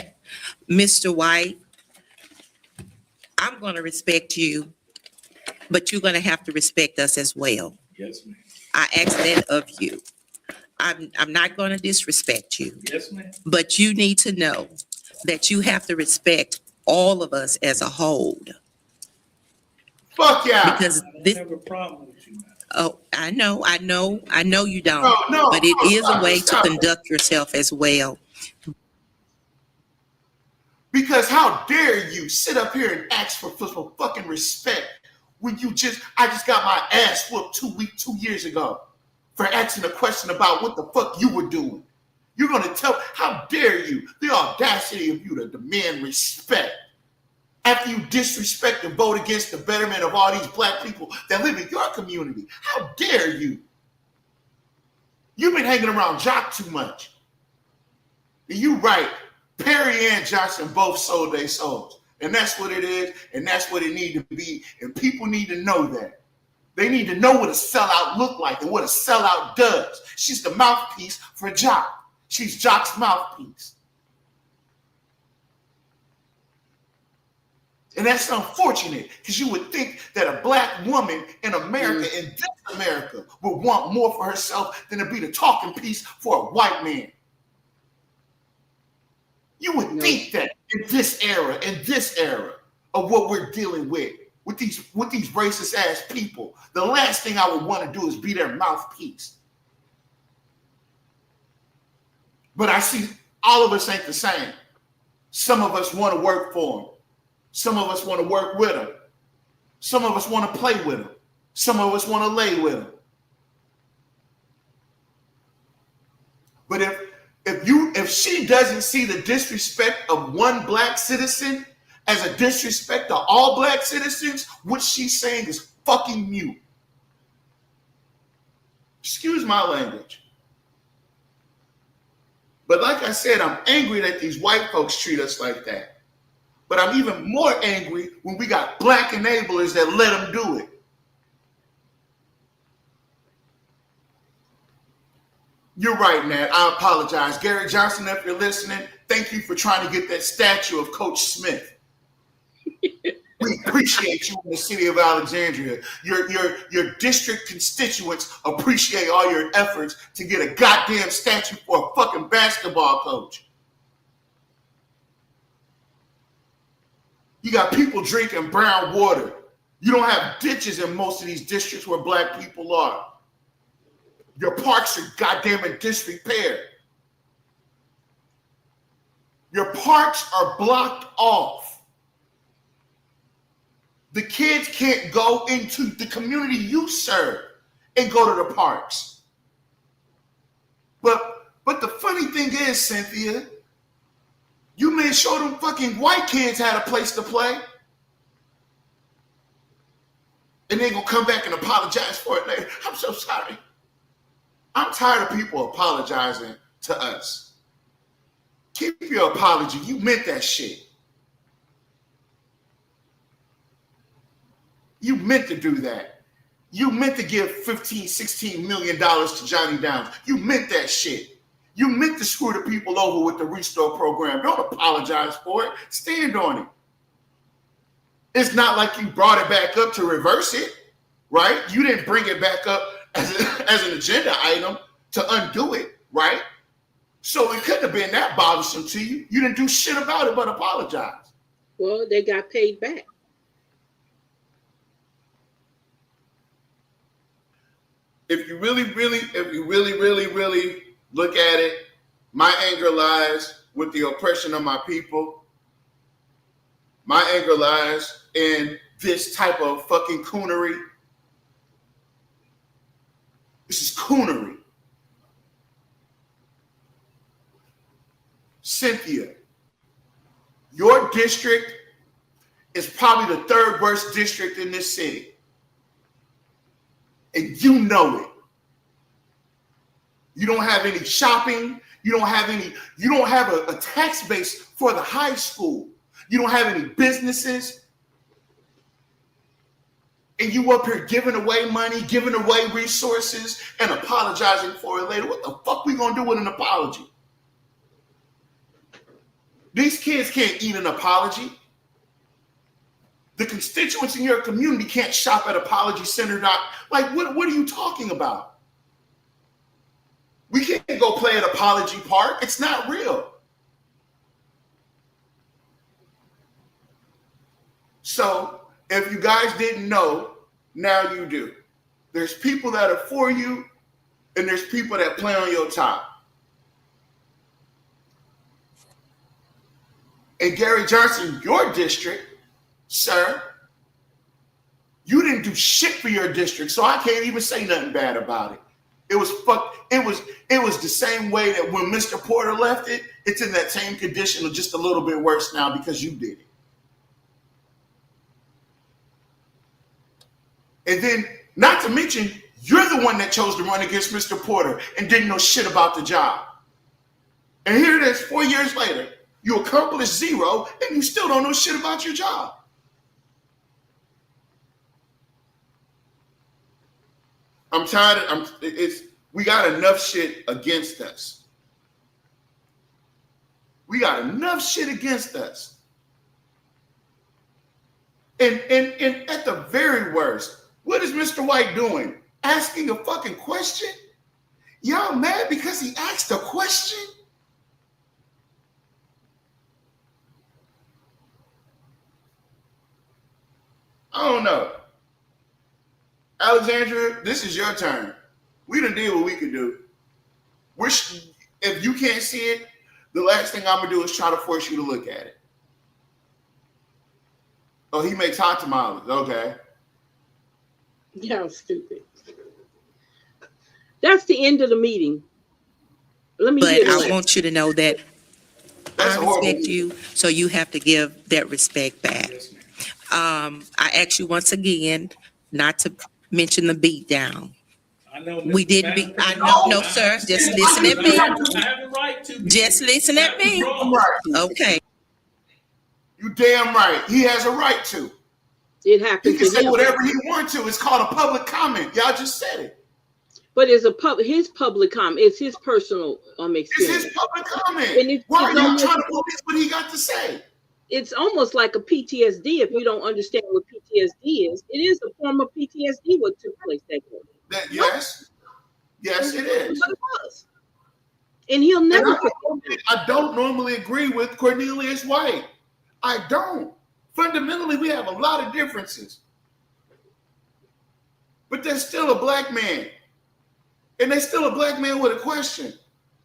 Mr. White, I'm going to respect you, but you're going to have to respect us as well. Yes, ma'am. I ask that of you. I'm not going to disrespect you, Yes, ma'am. but you need to know that you have to respect all of us as a whole. Fuck yeah. Because I this, don't have a problem with you, ma'am. oh, I know you don't. No, But it is a stop way it, to stop it. conduct yourself as well. Because how dare you sit up here and ask for fucking respect when I just got my ass whooped 2 years ago for asking a question about what the fuck you were doing. You're gonna how dare you, the audacity of you to demand respect after you disrespect and vote against the betterment of all these black people that live in your community. How dare you? You've been hanging around Jock too much. And you right. Perry and Johnson both sold their souls. And that's what it is, and that's what it needs to be. And people need to know that. They need to know what a sellout look like and what a sellout does. She's the mouthpiece for Jock. She's Jock's mouthpiece. And that's unfortunate, because you would think that a black woman in America, in this America, would want more for herself than to be the talking piece for a white man. You would think that in this era of what we're dealing with these racist ass people, the last thing I would want to do is be their mouthpiece. But I see all of us ain't the same. Some of us want to work for them. Some of us want to work with them. Some of us want to play with them. Some of us want to lay with them. But if she doesn't see the disrespect of one black citizen as a disrespect to all black citizens, what she's saying is fucking mute. Excuse my language. But like I said, I'm angry that these white folks treat us like that. But I'm even more angry when we got black enablers that let them do it. You're right, man. I apologize. Gary Johnson, if you're listening, thank you for trying to get that statue of Coach Smith. We appreciate you in the city of Alexandria. Your district constituents appreciate all your efforts to get a goddamn statue for a fucking basketball coach. You got people drinking brown water. You don't have ditches in most of these districts where black people are. Your parks are goddamn in disrepair. Your parks are blocked off. The kids can't go into the community you serve and go to the parks. But the funny thing is, Cynthia, you made sure them fucking white kids had a place to play. And they gonna come back and apologize for it later. I'm so sorry. I'm tired of people apologizing to us. Keep your apology. You meant that shit. You meant to do that. You meant to give $15, $16 million to Johnny Downs. You meant that shit. You meant to screw the people over with the Restore program. Don't apologize for it. Stand on it. It's not like you brought it back up to reverse it, right? You didn't bring it back up as an agenda item to undo it, right? So it couldn't have been that bothersome to you. You didn't do shit about it but apologize. Well, they got paid back. If you really look at it, my anger lies with the oppression of my people. My anger lies in this type of fucking coonery. This is coonery. Cynthia, your district is probably the third worst district in this city. And you know it. You don't have any shopping. You don't have a tax base for the high school. You don't have any businesses. And you up here giving away money, giving away resources, and apologizing for it later. What the fuck we gonna do with an apology? These kids can't eat an apology. The constituents in your community can't shop at Apology Center. Like, what are you talking about? We can't go play at Apology Park. It's not real. So, if you guys didn't know, now you do. There's people that are for you, and there's people that play on your top. And Gary Johnson, your district, sir, you didn't do shit for your district, so I can't even say nothing bad about it. It was the same way that when Mr. Porter left it, it's in that same condition, or just a little bit worse now because you did it. And then, not to mention, you're the one that chose to run against Mr. Porter and didn't know shit about the job. And here it is, 4 years later. You accomplished zero, and you still don't know shit about your job. I'm tired. We got enough shit against us. We got enough shit against us. And at the very worst, what is Mr. White doing? Asking a fucking question? Y'all mad because he asked a question? I don't know. Alexandria, this is your turn. We done did what we could do. If you can't see it, the last thing I'm going to do is try to force you to look at it. Oh, he makes hot tamales. Okay. Y'all stupid. That's the end of the meeting. Let me But get I want you to know that That's I horrible. respect you, so you have to give that respect back. I ask you once again not to mention the beat down. I know. We didn't beat, I know, no, sir, just listen at me. I have the right to. Just listen at me. Right. Okay. You damn right. He has a right to. It He happens can to say him. whatever he wants to. It's called a public comment. Y'all just said it. But it's his public comment. It's his personal It's experience. his public comment. And Why are it's y'all almost, trying to police what he got to say? it's almost like a PTSD if you don't understand what PTSD is. It is a form of PTSD what took place that day. Yes. Yes, it is. But it was. And he'll And never I don't normally agree with Cornelius White. I don't. Fundamentally, we have a lot of differences. But there's still a black man. And there's still a black man with a question.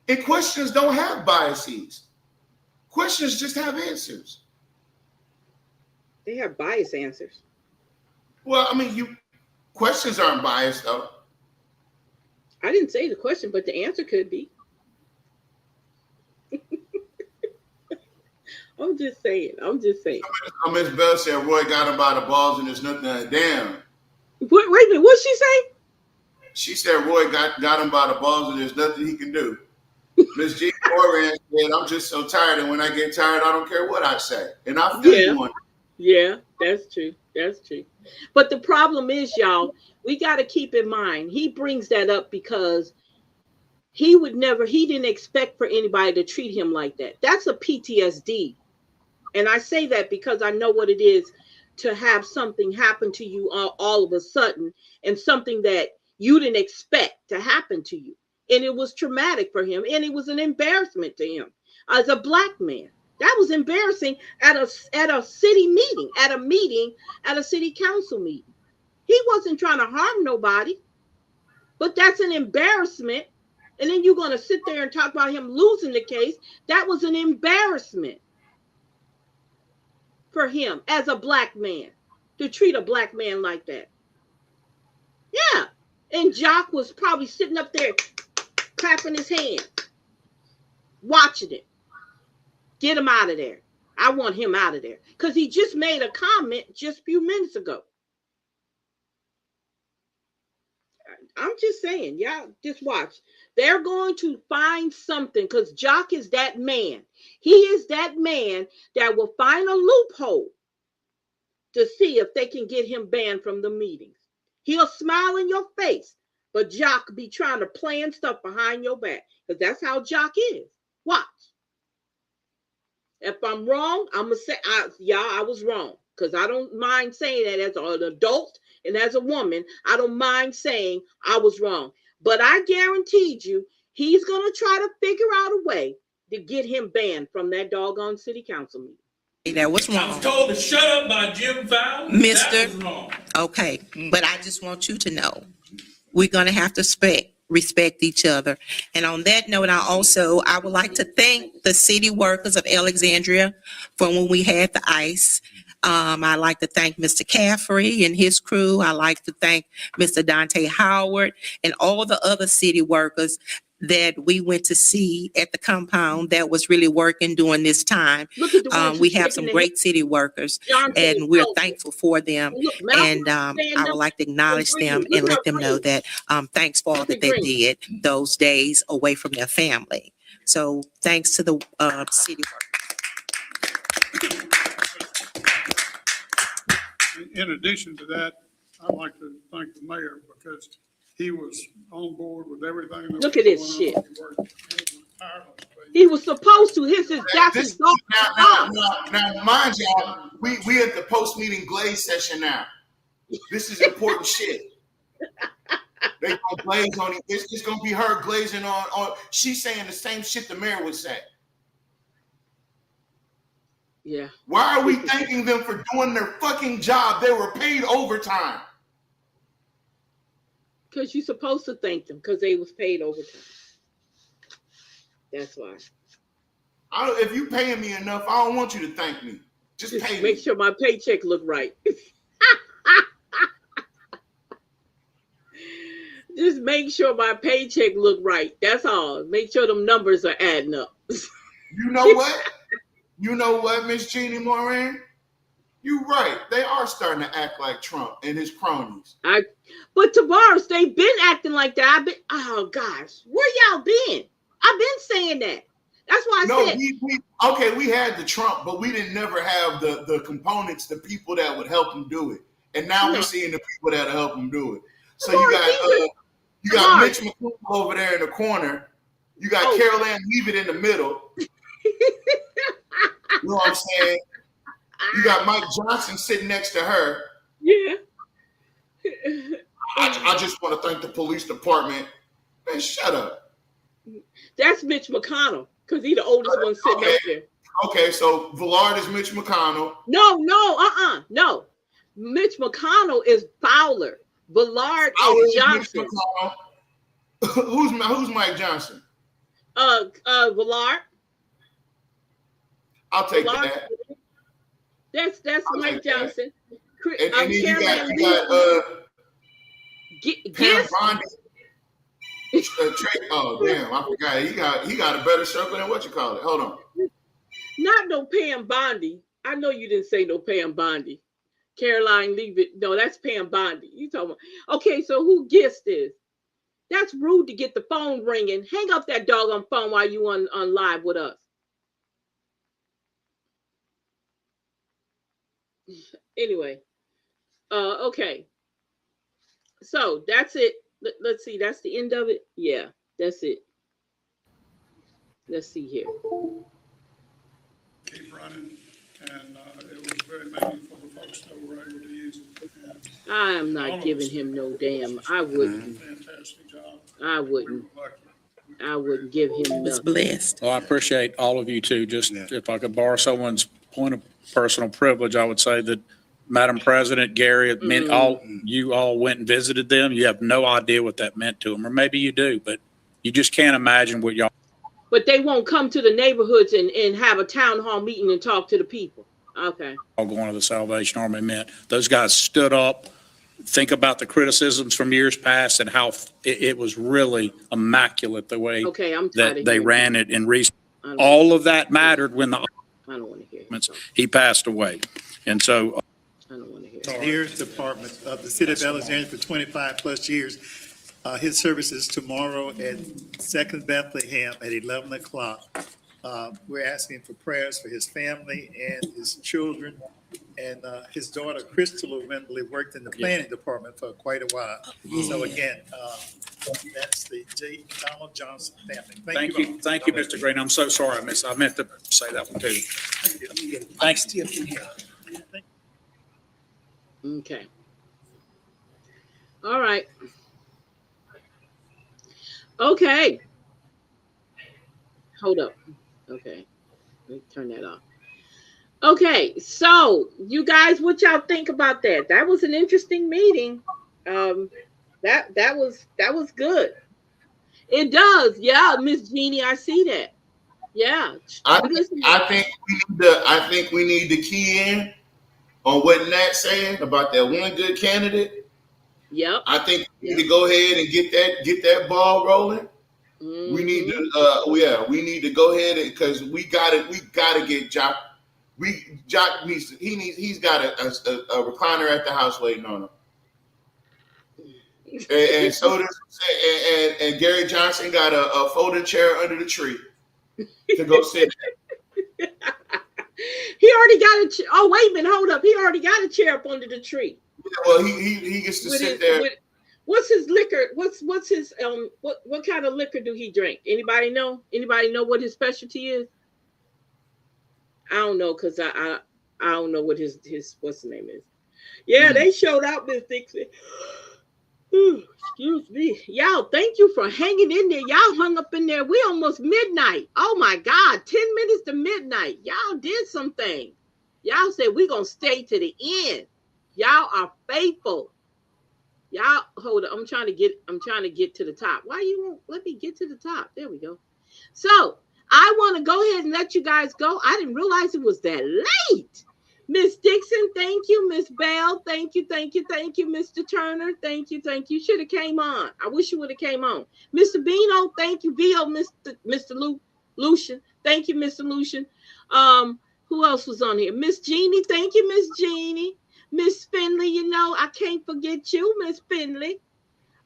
And questions don't have biases. Questions just have answers. They have biased answers. Well, I mean, questions aren't biased, though. I didn't say the question, but the answer could be. I'm just saying. Miss Bell said Roy got him by the balls and there's nothing damn. Wait a minute, what'd she say? She said Roy got him by the balls and there's nothing he can do. Miss G. Moran said, I'm just so tired, and when I get tired, I don't care what I say. And I feel you on it. Yeah, that's true. That's true. But the problem is, y'all, we got to keep in mind, he brings that up because he didn't expect for anybody to treat him like that. That's a PTSD. And I say that because I know what it is to have something happen to you all of a sudden, and something that you didn't expect to happen to you. And it was traumatic for him, and it was an embarrassment to him as a black man. That was embarrassing at a city meeting, at a city council meeting. He wasn't trying to harm nobody, but that's an embarrassment. And then you're going to sit there and talk about him losing the case. That was an embarrassment for him as a black man. to treat a black man like that. Yeah. And Jock was probably sitting up there clapping his hands, watching it. Get him out of there. I want him out of there. Because he just made a comment just a few minutes ago. I'm just saying, y'all just watch. They're going to find something because Jock is that man. He is that man that will find a loophole to see if they can get him banned from the meetings. He'll smile in your face, but Jock be trying to plan stuff behind your back because that's how Jock is. Watch. If I'm wrong, I'm going to say, I was wrong because I don't mind saying that as an adult and as a woman. I don't mind saying I was wrong. But I guaranteed you, he's going to try to figure out a way to get him banned from that doggone city council meeting. That was I was wrong. told to shut up by Jim Fowler. Mister. That was wrong. Okay, but I just want you to know, we're gonna have to respect each other. And on that note, I would like to thank the city workers of Alexandria for when we had the ice. I'd like to thank Mr. Caffrey and his crew. I'd like to thank Mr. Dante Howard and all the other city workers that we went to see at the compound that was really working during this time. Look at the ones We have some great city workers, and we're thankful for them. And I would like to acknowledge them and let them know that thanks for all that they did those days away from their family. So thanks to the city workers. In addition to that, I'd like to thank the mayor because he was on board with everything. Look at this shit. He was supposed to. That's his dog. Now, mind y'all, we at the post-meeting glaze session now. This is important shit. They gonna glaze on it. It's gonna be her glazing on. She's saying the same shit the mayor would say. Yeah. Why are we thanking them for doing their fucking job? They were paid overtime. Because you're supposed to thank them because they was paid overtime. That's why. If you paying me enough, I don't want you to thank me. Just pay me. Make sure my paycheck look right. Just make sure my paycheck look right. That's all. Make sure them numbers are adding up. You know what? You know what, Miss Jeannie Moran? You right. They are starting to act like Trump and his cronies. But Tavares, they've been acting like that. Oh gosh, where y'all been? I've been saying that. That's why I said. We had the Trump, but we didn't never have the components, the people that would help him do it. And now we're seeing the people that help him do it. So you got Mitch McConnell over there in the corner. You got Carol Ann Leavitt in the middle. You know what I'm saying? You got Mike Johnson sitting next to her. Yeah. I just want to thank the police department. Man, shut up. That's Mitch McConnell, because he's the oldest one sitting up there. Okay, so Villard is Mitch McConnell. No. Mitch McConnell is Fowler. Villard is Johnson. Who's Mike Johnson? Villard. I'll take that. That's Mike Johnson. And then you got Pam Bondi. Oh damn, I forgot. He got a better circle than what you call it. Hold on. Not no Pam Bondi. I know you didn't say no Pam Bondi. Caroline Leavitt. No, that's Pam Bondi. You talking about? Okay, so who gets this? That's rude to get the phone ringing. Hang up that doggone phone while you on live with us. Anyway, okay. So that's it. Let's see. That's the end of it. Yeah, that's it. Let's see here. Keep running, and it was very meaningful for folks that were able to use it. I am not giving him no damn. I wouldn't. Fantastic job. I wouldn't give him Was nothing. blessed. Well, I appreciate all of you too. Just if I could borrow someone's point of personal privilege, I would say that Madam President, Gary, you all went and visited them. You have no idea what that meant to them, or maybe you do, but you just can't imagine what y'all. But they won't come to the neighborhoods and have a town hall meeting and talk to the people. Okay. all going to the Salvation Army meant. Those guys stood up. Think about the criticisms from years past and how it was really immaculate the way Okay, I'm tired that of they hearing ran him. it in recent. I don't All wanna- of that mattered when I don't want to hear him talk. he passed away. And so I don't want to hear him. Sheriff's Department of the City of Alexandria for 25-plus years. His service is tomorrow at Second Bethlehem at 11 o'clock. We're asking for prayers for his family and his children. And his daughter, Crystal Wembley, worked in the planning department for quite a while. So again, that's the J. Donald Johnson family. thank all. you. Thank you, Mr. Green. I'm so sorry. I meant to say that one too. Thanks. Okay. All right. Okay. Hold up. Okay. Let me turn that off. Okay, so you guys, what y'all think about that? That was an interesting meeting. That was good. It does, yeah, Miss Jeannie, I see that. Yeah. I think we need to key in on what Nat's saying about that one good candidate. Yep. I think we need to go ahead and get that ball rolling. Mm-hmm. We need to we need to go ahead and because we gotta get Jock. Jock he's got a recliner at the house waiting on him. And so does and Gary Johnson got a folding chair under the tree to go sit. He already got a oh wait a minute, hold up. He already got a chair up under the tree. Yeah, well, he gets to sit there. What's his liquor? What's his what kind of liquor do he drink? Anybody know? Anybody know what his specialty is? I don't know because I don't know what his what's the name is. Yeah, they showed out Miss Dixie. Excuse me. Y'all, thank you for hanging in there. Y'all hung up in there. We almost midnight. Oh my God, 10 minutes to midnight. Y'all did something. Y'all said we're gonna stay to the end. Y'all are faithful. Y'all hold on. I'm trying to get to the top. Why you won't let me get to the top? There we go. So I want to go ahead and let you guys go. I didn't realize it was that late. Miss Dixon, thank you. Miss Bell, thank you. Mr. Turner, thank you. Should have came on. I wish you would have came on. Mr. Beano, thank you. Vio, Mr. Lucian, thank you, Mr. Lucian. Who else was on here? Miss Jeannie, thank you, Miss Jeannie. Miss Finley, you know, I can't forget you, Miss Finley.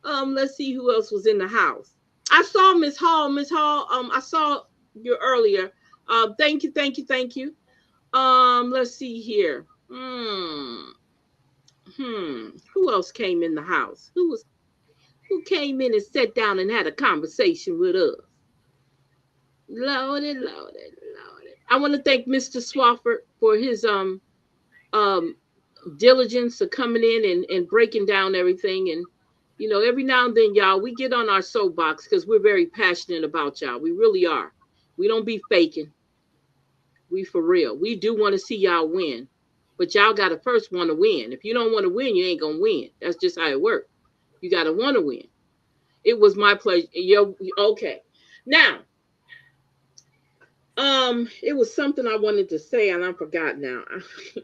Let's see who else was in the house. I saw Miss Hall. Miss Hall, I saw you earlier. Thank you. Let's see here. Who else came in the house? Who came in and sat down and had a conversation with us? Lordy. I want to thank Mr. Swafford for his diligence of coming in and breaking down everything. And you know, every now and then, y'all, we get on our soapbox because we're very passionate about y'all. We really are. We don't be faking. We for real. We do want to see y'all win, but y'all got to first want to win. If you don't want to win, you ain't gonna win. That's just how it works. You got to want to win. It was my pleasure. Okay. Now, it was something I wanted to say and I forgot now.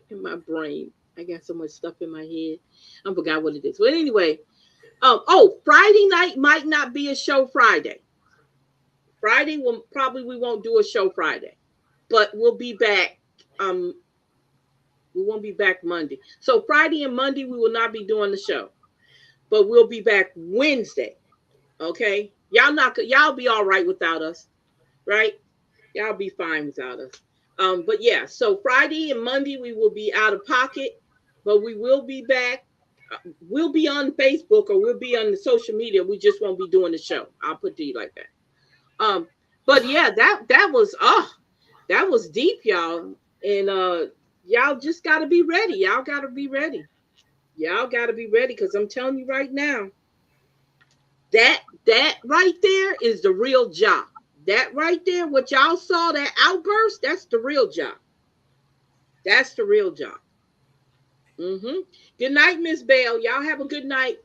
In my brain, I got so much stuff in my head. I forgot what it is. But anyway, Friday night might not be a show Friday. Friday we won't do a show Friday. But we'll be back. We won't be back Monday. So Friday and Monday, we will not be doing the show. But we'll be back Wednesday. Okay? Y'all be all right without us. Right? Y'all be fine without us. But yeah, so Friday and Monday, we will be out of pocket. But we will be back. We'll be on Facebook or we'll be on the social media. We just won't be doing the show. I'll put it to you like that. But yeah, that was deep, y'all. And y'all just got to be ready. Y'all got to be ready because I'm telling you right now, that right there is the real job. That right there, what y'all saw, that outburst, that's the real job. That's the real job. Good night, Miss Bell. Y'all have a good night.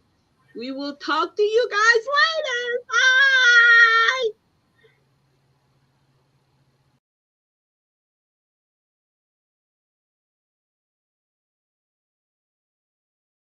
We will talk to you guys later. Bye.